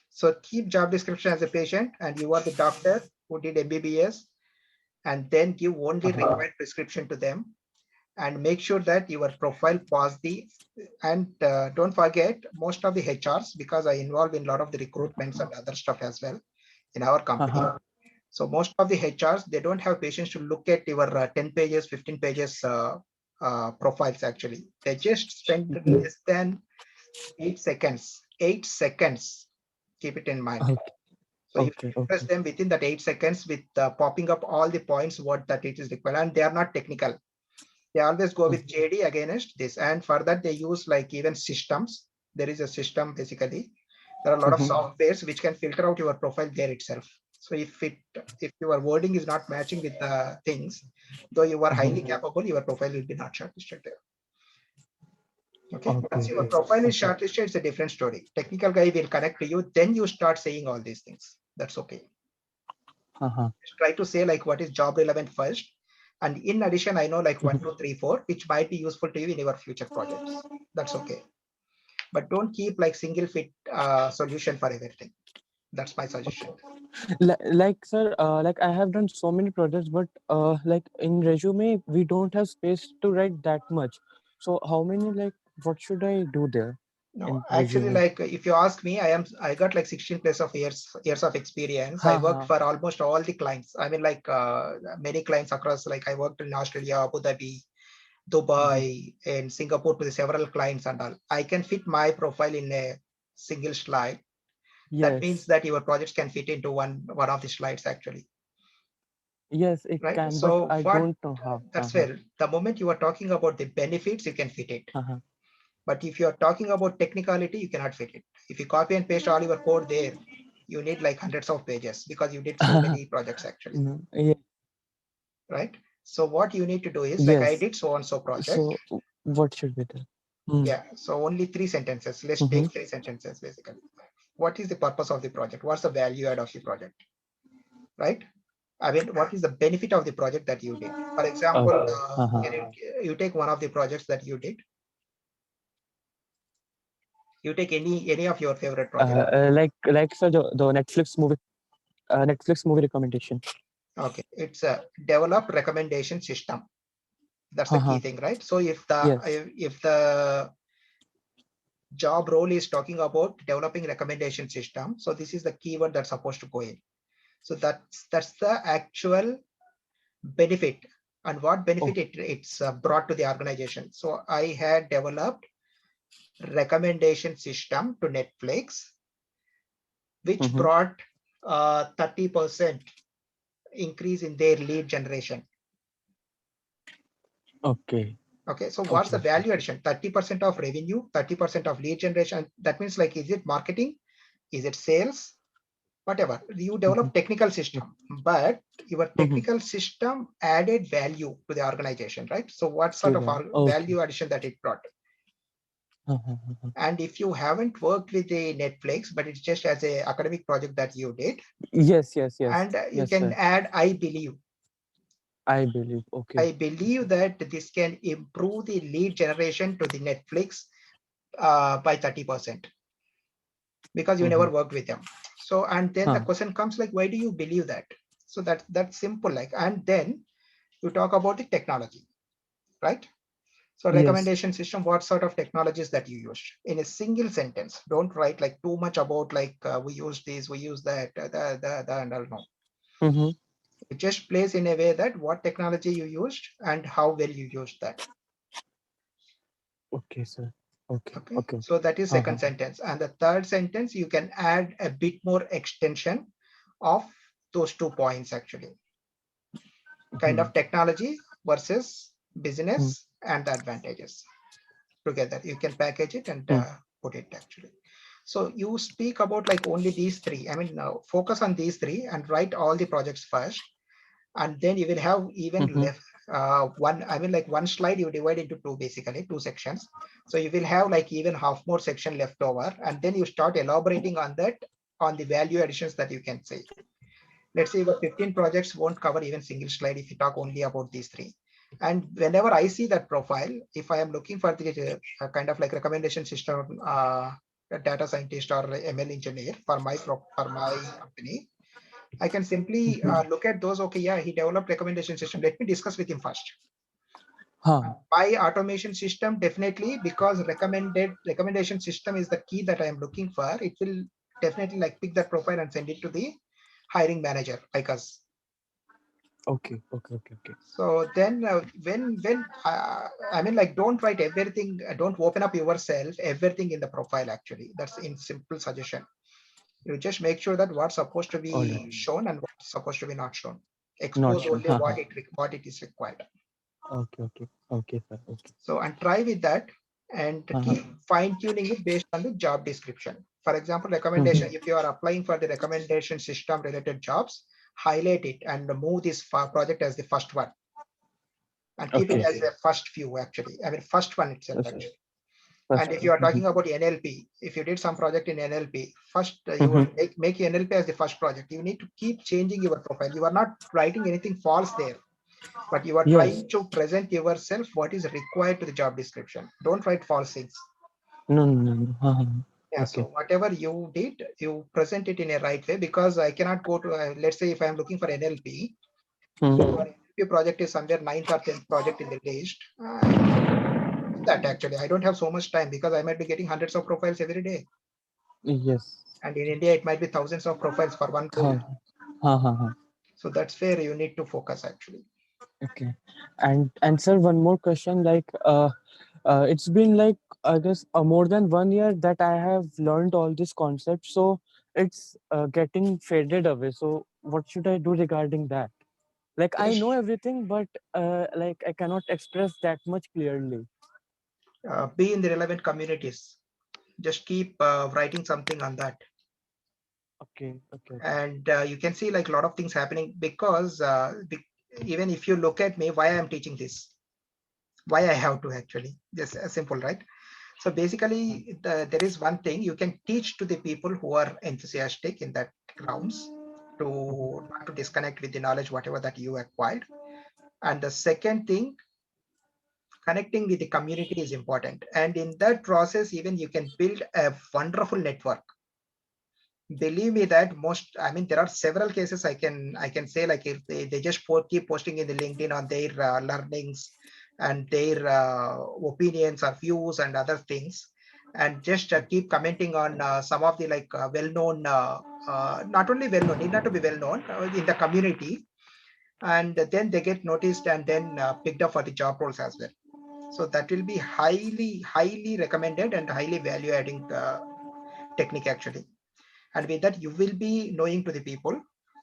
So keep job description as a patient and you are the doctor who did MBBS, and then give only required prescription to them and make sure that your profile pass the, and don't forget most of the HRs, because I involve in a lot of the recruitments and other stuff as well in our company. So most of the HRs, they don't have patience to look at your 10 pages, 15 pages profiles actually. They just spend less than 8 seconds. 8 seconds. Keep it in mind. So if you impress them within that 8 seconds with popping up all the points, what that it is required, and they are not technical. They always go with JD against this. And for that, they use like even systems. There is a system basically. There are a lot of softwares which can filter out your profile there itself. So if your wording is not matching with the things, though you are highly capable, your profile will be not shortlisted there. Okay. Once your profile is shortlisted, it's a different story. Technical guy will connect to you, then you start saying all these things. That's okay. Just try to say like what is job relevant first. And in addition, I know like 1, 2, 3, 4, which might be useful to you in your future projects. That's okay. But don't keep like single fit solution for everything. That's my suggestion. Like sir, like I have done so many projects, but like in resume we don't have space to write that much. So how many, like what should I do there? No, In actually, resume? like if you ask me, I got like 16 plus of years of experience. I Ha worked ha. for almost all the clients. I mean, like many clients across, like I worked in Australia, Abu Dhabi, Dubai, and Singapore to the several clients and all. I can fit my profile in a single slide. That means Yes. that your projects can fit into one of the slides actually, Yes, it right? can, but So I what? don't know how. Ha That's ha. where the moment you are talking about the benefits, you can fit it. Ha ha. But if you are talking about technicality, you cannot fit it. If you copy and paste all your code there, you need like hundreds of pages because you did so many projects actually, No, yeah. right? So what you need to do is, like I Yes. did so and so project. So what should be there? Yeah, so only 3 sentences. Let's Mm-hmm. take 3 sentences basically. What is the purpose of the project? What's the value add of the project, right? I mean, what is the benefit of the project that you did? For example, Okay. Uh-huh. can you take one of the projects that you did? You take any of your favorite project. Like sir, the Netflix movie recommendation. Okay, it's a develop recommendation system. That's the key Uh-huh. thing, right? So if Yes. the job role is talking about developing recommendation system, so this is the keyword that's supposed to go in. So that's the actual benefit, and what benefit it's brought to the organization. So I had developed recommendation system to Netflix, which brought 30% increase in their lead generation. Okay. Okay, so what's the value addition? 30% of revenue, 30% of lead generation. That means, like, is it marketing? Is it sales? Whatever. You develop technical system, but your technical system added value to the organization, right? So what sort of value addition that it brought? And if you haven't worked with the Netflix, but it's just as a academic project that you did, Yes. and you Yes, can sir. add, I believe. I believe. Okay. I believe that this can improve the lead generation to the Netflix by 30%, because you never worked with them. So, and then the question comes, like, why do you believe that? So that's simple, like, and then you talk about the technology, right? So Yes. recommendation system, what sort of technologies that you use in a single sentence. Don't write like too much about like we use this, we use that, and all. No. It just plays in a way that what technology you used and how well you used that. Okay, sir. Okay. So that is second sentence. And the third sentence, you can add a bit more extension of those 2 points actually. Kind of technology versus business and the advantages together. You can package it and put it actually. So you speak about like only these 3. I mean, now focus on these 3 and write all the projects first. And then you will have even left one, I mean, like one slide you divide into 2, basically 2 sections. So you will have like even half more section left over, and then you start elaborating on that, on the value additions that you can say. Let's say your 15 projects won't cover even single slide if you talk only about these 3. And whenever I see that profile, if I am looking for the kind of like recommendation system, a data scientist or ML engineer for my company, I can simply look at those. Okay, yeah, he developed recommendation system. Let me discuss with him first. My automation system, definitely, because recommendation system is the key that I am looking for. It will definitely like pick that profile and send it to the hiring manager like us. Okay. So then when I mean, like, don't write everything, don't open up yourself everything in the profile actually. That's in simple suggestion. You just make sure that what's supposed to be shown and what's supposed to be not shown. Expose only what it is required. Okay, sir. Okay. So, and try with that and keep fine tuning it based on the job description. For example, recommendation, if you are applying for the recommendation system related jobs, highlight it and move this project as the first one. And keep it as the first few actually. I mean, first one itself actually. And if you are talking about NLP, if you did some project in NLP, first you will make NLP as the first project. You need to keep changing your profile. You are not writing anything false there, but you are trying to present yourself what is required to the job description. Don't write false things. No. Yeah, so whatever you did, you present it in a right way, because I cannot go to, let's say if I'm looking for NLP, so our NLP project is somewhere 9th or 10th project in the list. That actually, I don't have so much time because I might be getting hundreds of profiles every day. Yes. And in India, it might be thousands of profiles for one role. So that's where you need to focus actually. Okay. And sir, one more question, like it's been like, I guess, more than 1 year that I have learned all these concepts, so it's getting faded away. So what should I do regarding that? Like, I know everything, but like I cannot express that much clearly. Be in the relevant communities. Just keep writing something on that. Okay. And you can see like a lot of things happening, because even if you look at me, why I'm teaching this, why I have to actually, just simple, right? So basically, there is one thing you can teach to the people who are enthusiastic in that grounds, to not to disconnect with the knowledge, whatever that you acquired. And the second thing, connecting with the community is important. And in that process, even you can build a wonderful network. Believe me that I mean, there are several cases I can say, like if they just keep posting in the LinkedIn on their learnings and their opinions or views and other things, and just keep commenting on some of the like well-known, not only well-known, need not to be well-known in the community, and then they get noticed and then picked up for the job roles as well. So that will be highly recommended and highly value-adding technique actually. And with that, you will be knowing to the people,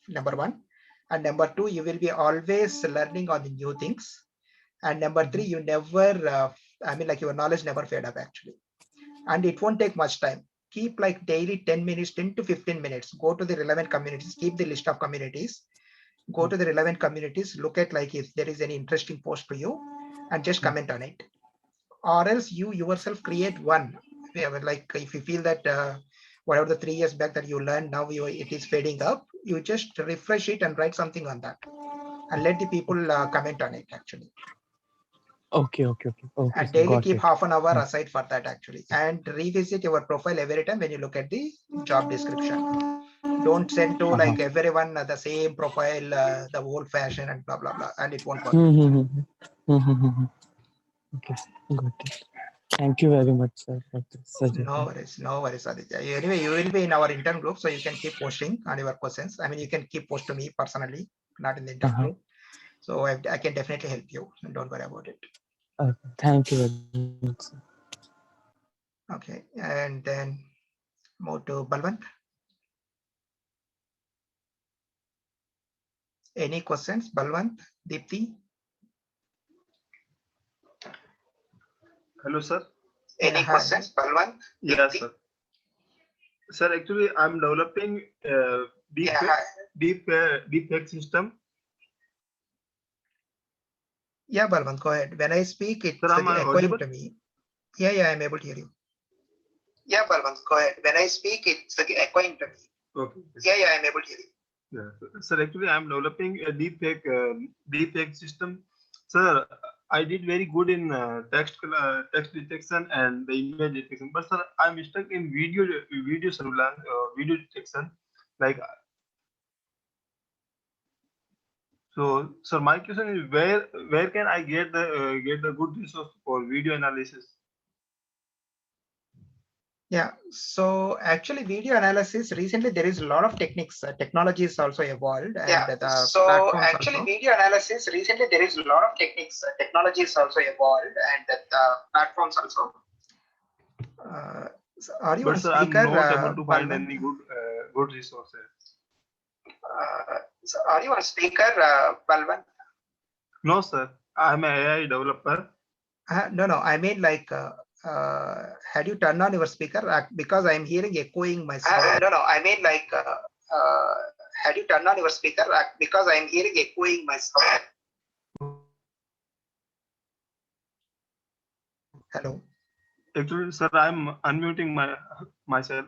number one. And number two, you will be always learning on the new things. And number three, you never, I mean, like your knowledge never fade up actually. And it won't take much time. Keep like daily 10 minutes, 10 to 15 minutes. Go to the relevant communities, keep the list of communities, go to the relevant communities, look at like if there is any interesting post to you and just comment on it. Or else you yourself create one. Like if you feel that whatever the 3 years back that you learned, now it is fading up, you just refresh it and write something on that and let the people comment on it actually. Okay. And daily keep half an hour aside for that actually, and revisit your profile every time when you look at the job description. Don't send to like everyone the same profile, the old fashion and blah blah blah, and it won't work. Okay, got it. Thank you very much, sir, for this suggestion. No worries, Aditya. Anyway, you will be in our intern group, so you can keep posting on your questions. I mean, you can keep post to me personally, not in the intern group. So I can definitely help you. Don't worry about it. Thank you very much, sir. Okay, and then move to Balwant. Any questions, Balwant, Deepthi? Hello, sir. Any questions, Balwant? Yes, sir. Sir, actually, I'm developing deep fake system. Yeah, Balwant, go ahead. When I speak, it's echoing to me. Yeah, I'm able to hear you. Yeah, Balwant, go ahead. When I speak, it's echoing to me. Okay. Yeah, I'm able to hear you. Yeah. Sir, actually, I'm developing a deep fake system. Sir, I did very good in text detection and the image detection, but sir, I'm stuck in video surveillance, video detection. Like, so, sir, my question is where can I get the good resource for video analysis? Yeah, so actually video analysis, recently there is a lot of techniques, technologies also evolved. Yeah, and the so actually video analysis, recently there is a lot of techniques, technologies also evolved, and the platforms also. So are you but on sir, speaker? I'm not able to find Balwant? any good resources. So are you on speaker, Balwant? No, sir. I'm an AI developer. No, I mean like, had you turned on your speaker? Because I'm hearing echoing my sound. No, I mean like, had you turned on your speaker? Because I'm hearing echoing my sound. Hello. Actually, sir, I'm unmuting myself.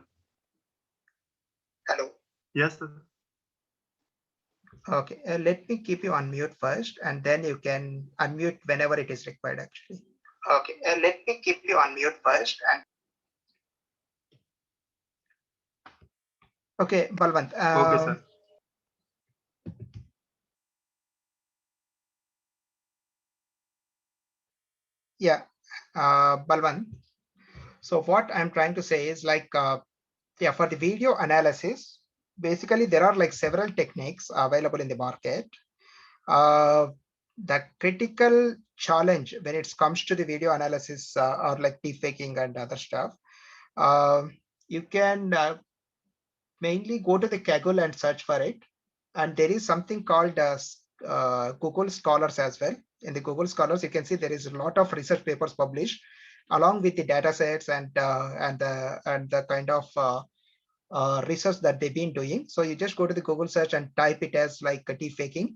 Hello. Yes, sir. Okay, let me keep you on mute first, and then you can unmute whenever it is required actually. Okay, let me keep you on mute first. And Okay, Balwant. Okay, sir. Yeah, Balwant. So what I'm trying to say is like, yeah, for the video analysis, basically there are like several techniques available in the market. The critical challenge when it comes to the video analysis or like deepfaking and other stuff, you can mainly go to the Kaggle and search for it. And there is something called Google Scholars as well. In the Google Scholars, you can see there is a lot of research papers published along with the data sets and the kind of research that they've been doing. So you just go to the Google search and type it as like deepfaking,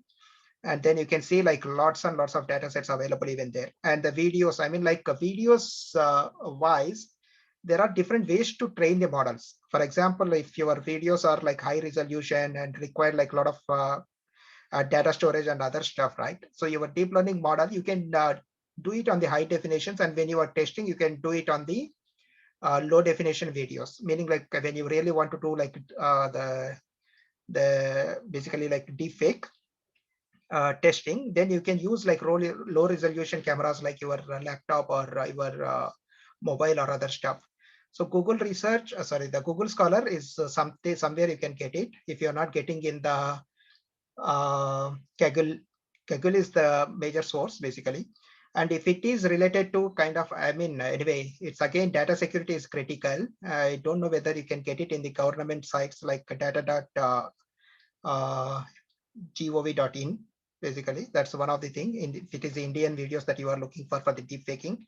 and then you can see like lots and lots of data sets available even there. And the videos, I mean, like videos wise, there are different ways to train the models. For example, if your videos are like high resolution and require like a lot of data storage and other stuff, right? So your deep learning model, you can do it on the high definitions, and when you are testing, you can do it on the low definition videos, meaning like when you really want to do like the basically like deepfake testing, then you can use like low resolution cameras like your laptop or your mobile or other stuff. So Google research, the Google Scholar is somewhere you can get it. If you're not getting in the Kaggle, Kaggle is the major source basically. And if it is related to kind of, I mean, anyway, it's again, data security is critical. I don't know whether you can get it in the government sites like data.gov.in. Basically, that's one of the thing. If it is the Indian videos that you are looking for the deep faking,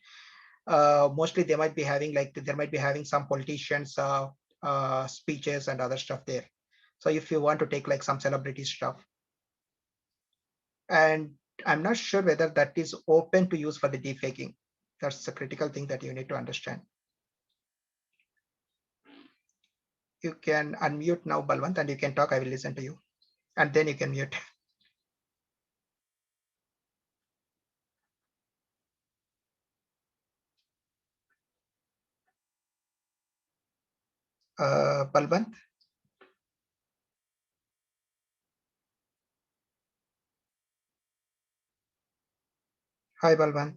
mostly they might be having like, there might be having some politicians speeches and other stuff there. So if you want to take like some celebrity stuff, and I'm not sure whether that is open to use for the deep faking. That's a critical thing that you need to understand. You can unmute now, Balwant, and you can talk. I will listen to you, and then you can mute. Balwant. Hi, Balwant.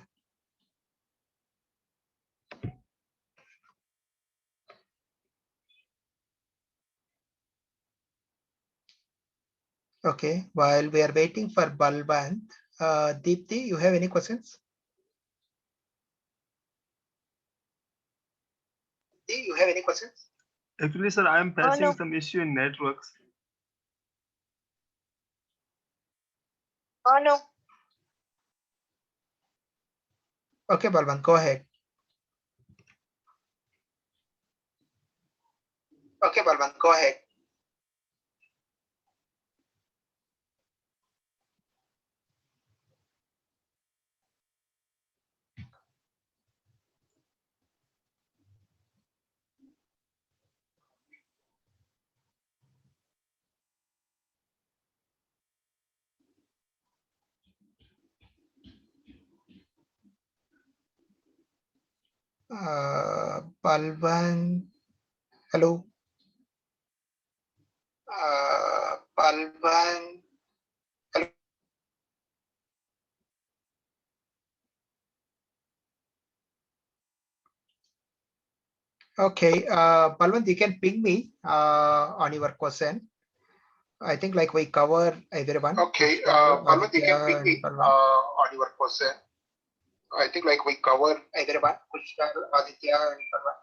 Okay, while we are waiting for Balwant, Deepti, you have any questions? Do you have any questions? Actually, sir, I am facing no. some issue in networks. No. Okay, Balwant, go ahead. Okay, Balwant, go ahead. Balwant, hello. Balwant, hello. Okay, Balwant, you can ping me on your question. I think like we cover everyone. Okay, Balwant, you can ping me on your question. I think like we cover everyone. Kushal, Aditya, and Balwant.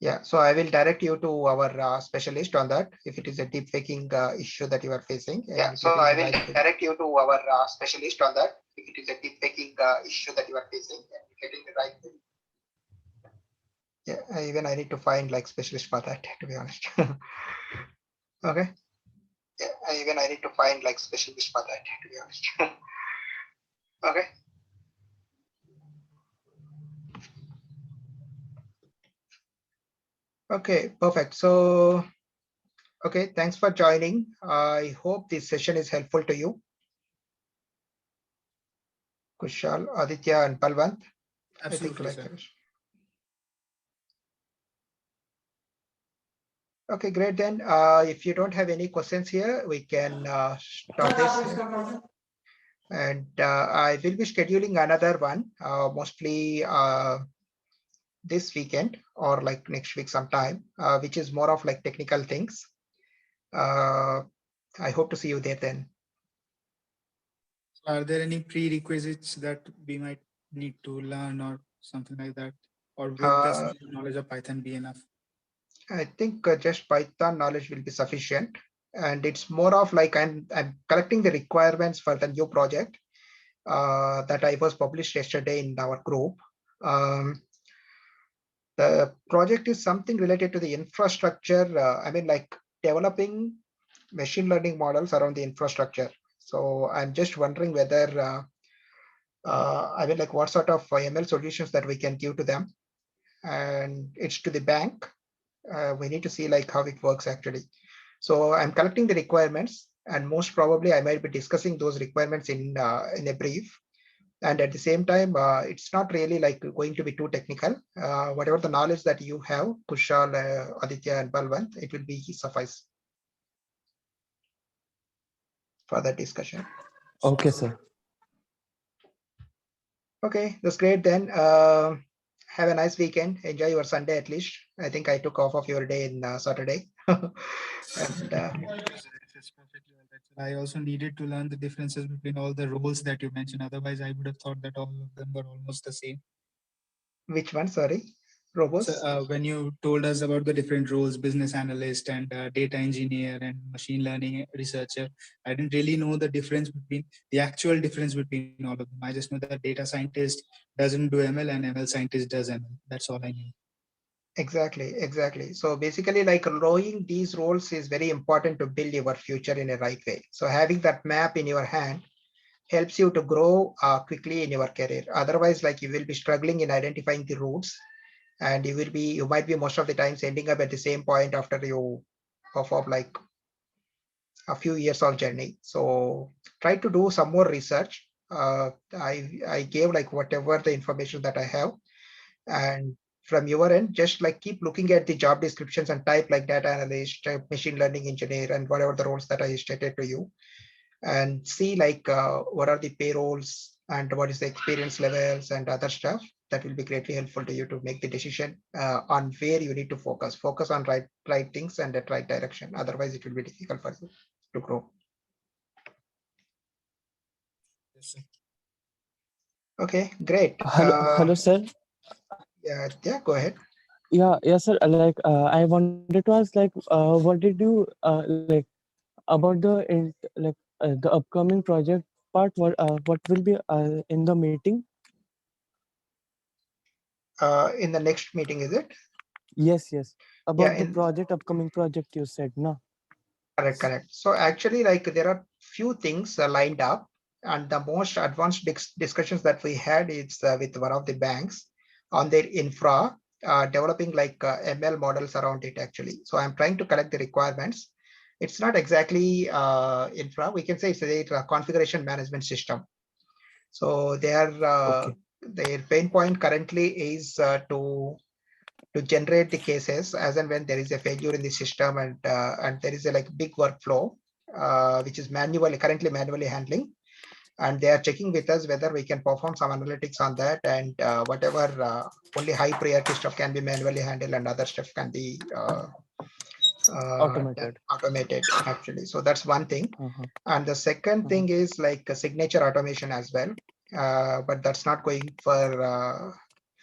Yeah, so I will direct you to our specialist on that if it is a deep faking issue that you are facing. Yeah, so I will direct you to our specialist on that if it is a deep faking issue that you are facing and getting the right thing. Yeah, even I need to find like specialist for that, to be honest. Okay. Yeah, even I need to find like specialist for that, to be honest. Okay. Okay, perfect. So, okay, thanks for joining. I hope this session is helpful to you. Kushal, Aditya, and Balwant. Absolutely, I think like sir. Okay, great. Then if you don't have any questions here, we can stop this here. And I will be scheduling another one, mostly this weekend or like next week sometime, which is more of like technical things. I hope to see you there then. Are there any prerequisites that we might need to learn or something like that? Or would just knowledge of Python be enough? I think just Python knowledge will be sufficient. And it's more of like I'm collecting the requirements for the new project that I was published yesterday in our group. The project is something related to the infrastructure. I mean, like developing machine learning models around the infrastructure. So I'm just wondering whether, I mean, like what sort of ML solutions that we can give to them. And it's to the bank. We need to see like how it works actually. So I'm collecting the requirements, and most probably I might be discussing those requirements in a brief. And at the same time, it's not really like going to be too technical. Whatever the knowledge that you have, Kushal, Aditya, and Balwant, it will be suffice for that discussion. Okay, sir. Okay, that's great then. Have a nice weekend. Enjoy your Sunday at least. I think I took off of your day in Saturday. And It's perfectly all right, sir. I also needed to learn the differences between all the roles that you mentioned. Otherwise, I would have thought that all of them were almost the same. which one? Sorry, Robos? So when you told us about the different roles, business analyst and data engineer and machine learning researcher, I didn't really know the difference between the actual difference between all of them. I just know that data scientist doesn't do ML and ML scientist does ML. That's all I knew. Exactly. So basically, like knowing these roles is very important to build your future in a right way. So having that map in your hand helps you to grow quickly in your career. Otherwise, like you will be struggling in identifying the routes, and you might be most of the times ending up at the same point after you perform like a few years of journey. So try to do some more research. I gave like whatever the information that I have, and from your end, just like keep looking at the job descriptions and type like data analyst, type machine learning engineer, and whatever the roles that I stated to you, and see like what are the payrolls and what is the experience levels and other stuff. That will be greatly helpful to you to make the decision on where you need to focus. Focus on right things and that right direction. Otherwise, it will be difficult for you to grow. Yes, sir. Okay, great. Hello, sir. Yeah, go ahead. Yeah, sir. Like, I wanted to ask, like, what did you like about the upcoming project part? What will be in the meeting? In the next meeting, is it? Yes. Yeah, About the upcoming project you said, no? correct. So actually, like there are few things lined up, and the most advanced discussions that we had is with one of the banks on their infra, developing like ML models around it actually. So I'm trying to collect the requirements. It's not exactly infra. We can say it's a configuration management system. So their pain point currently is to generate the cases as and when there is a failure in the system, and there is a like big workflow which is currently manually handling, and they are checking with us whether we can perform some analytics on that, and whatever only high priority stuff can be manually handled and other stuff can be automated actually. So that's one thing. And the second thing is like a signature automation as well, but that's not going for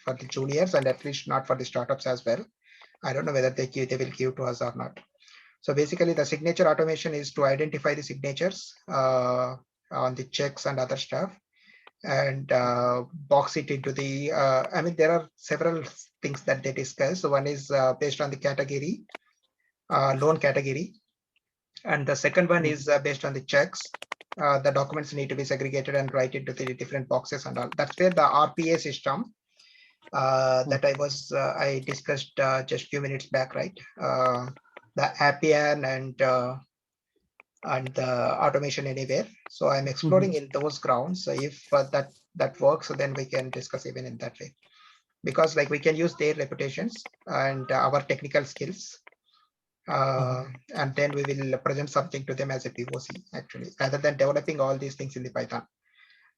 the juniors, and at least not for the startups as well. I don't know whether they will give to us or not. So basically, the signature automation is to identify the signatures on the checks and other stuff, and box it into the. I mean, there are several things that they discuss. So one is based on the category, loan category, and the second one is based on the checks. The documents need to be segregated and write into the different boxes and all. That's where the RPA system that I discussed just a few minutes back, right? The Appian and the automation anywhere. So I'm exploring in those grounds. So if that works, so then we can discuss even in that way, because like we can use their reputations and our technical skills and then we will present something to them as a POC actually, rather than developing all these things in the Python.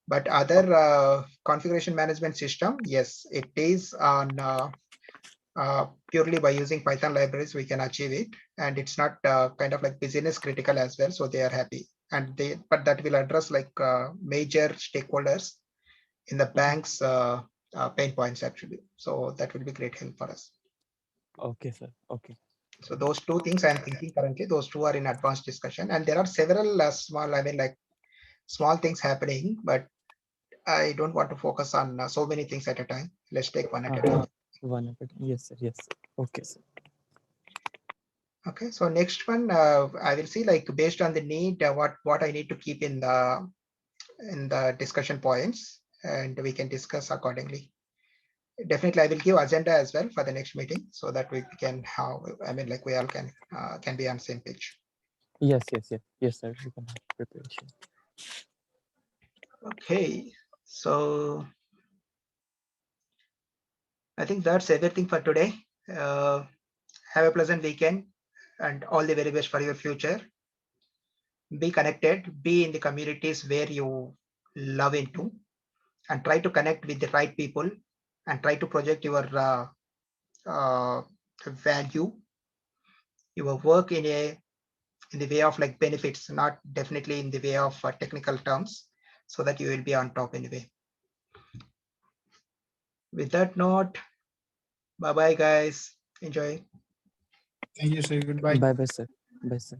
But other configuration management system, yes, it is on purely by using Python libraries we can achieve it, and it's not kind of like business critical as well, so they are happy. And but that will address like major stakeholders in the bank's pain points actually. So that will be great help for us. Okay, sir. Okay. So those two things I am thinking currently, those two are in advanced discussion, and there are several small, I mean like small things happening, but I don't want to focus on so many things at a time. Let's take one at a time. One of it. Yes, sir. Yes, sir. Okay, sir. Okay, so next one, I will see like based on the need, what I need to keep in the discussion points, and we can discuss accordingly. Definitely, I will give agenda as well for the next meeting so that we can have, I mean, like we all can be on same page. Yes, yes, yes. Yes, sir. We can have preparation. Okay, so I think that's everything for today. Have a pleasant weekend and all the very best for your future. Be connected, be in the communities where you love into, and try to connect with the right people and try to project your value, your work in the way of like benefits, not definitely in the way of technical terms, so that you will be on top anyway. With that note, bye bye guys, enjoy. Thank you, sir. Goodbye. Bye, bye, sir. Bye, sir.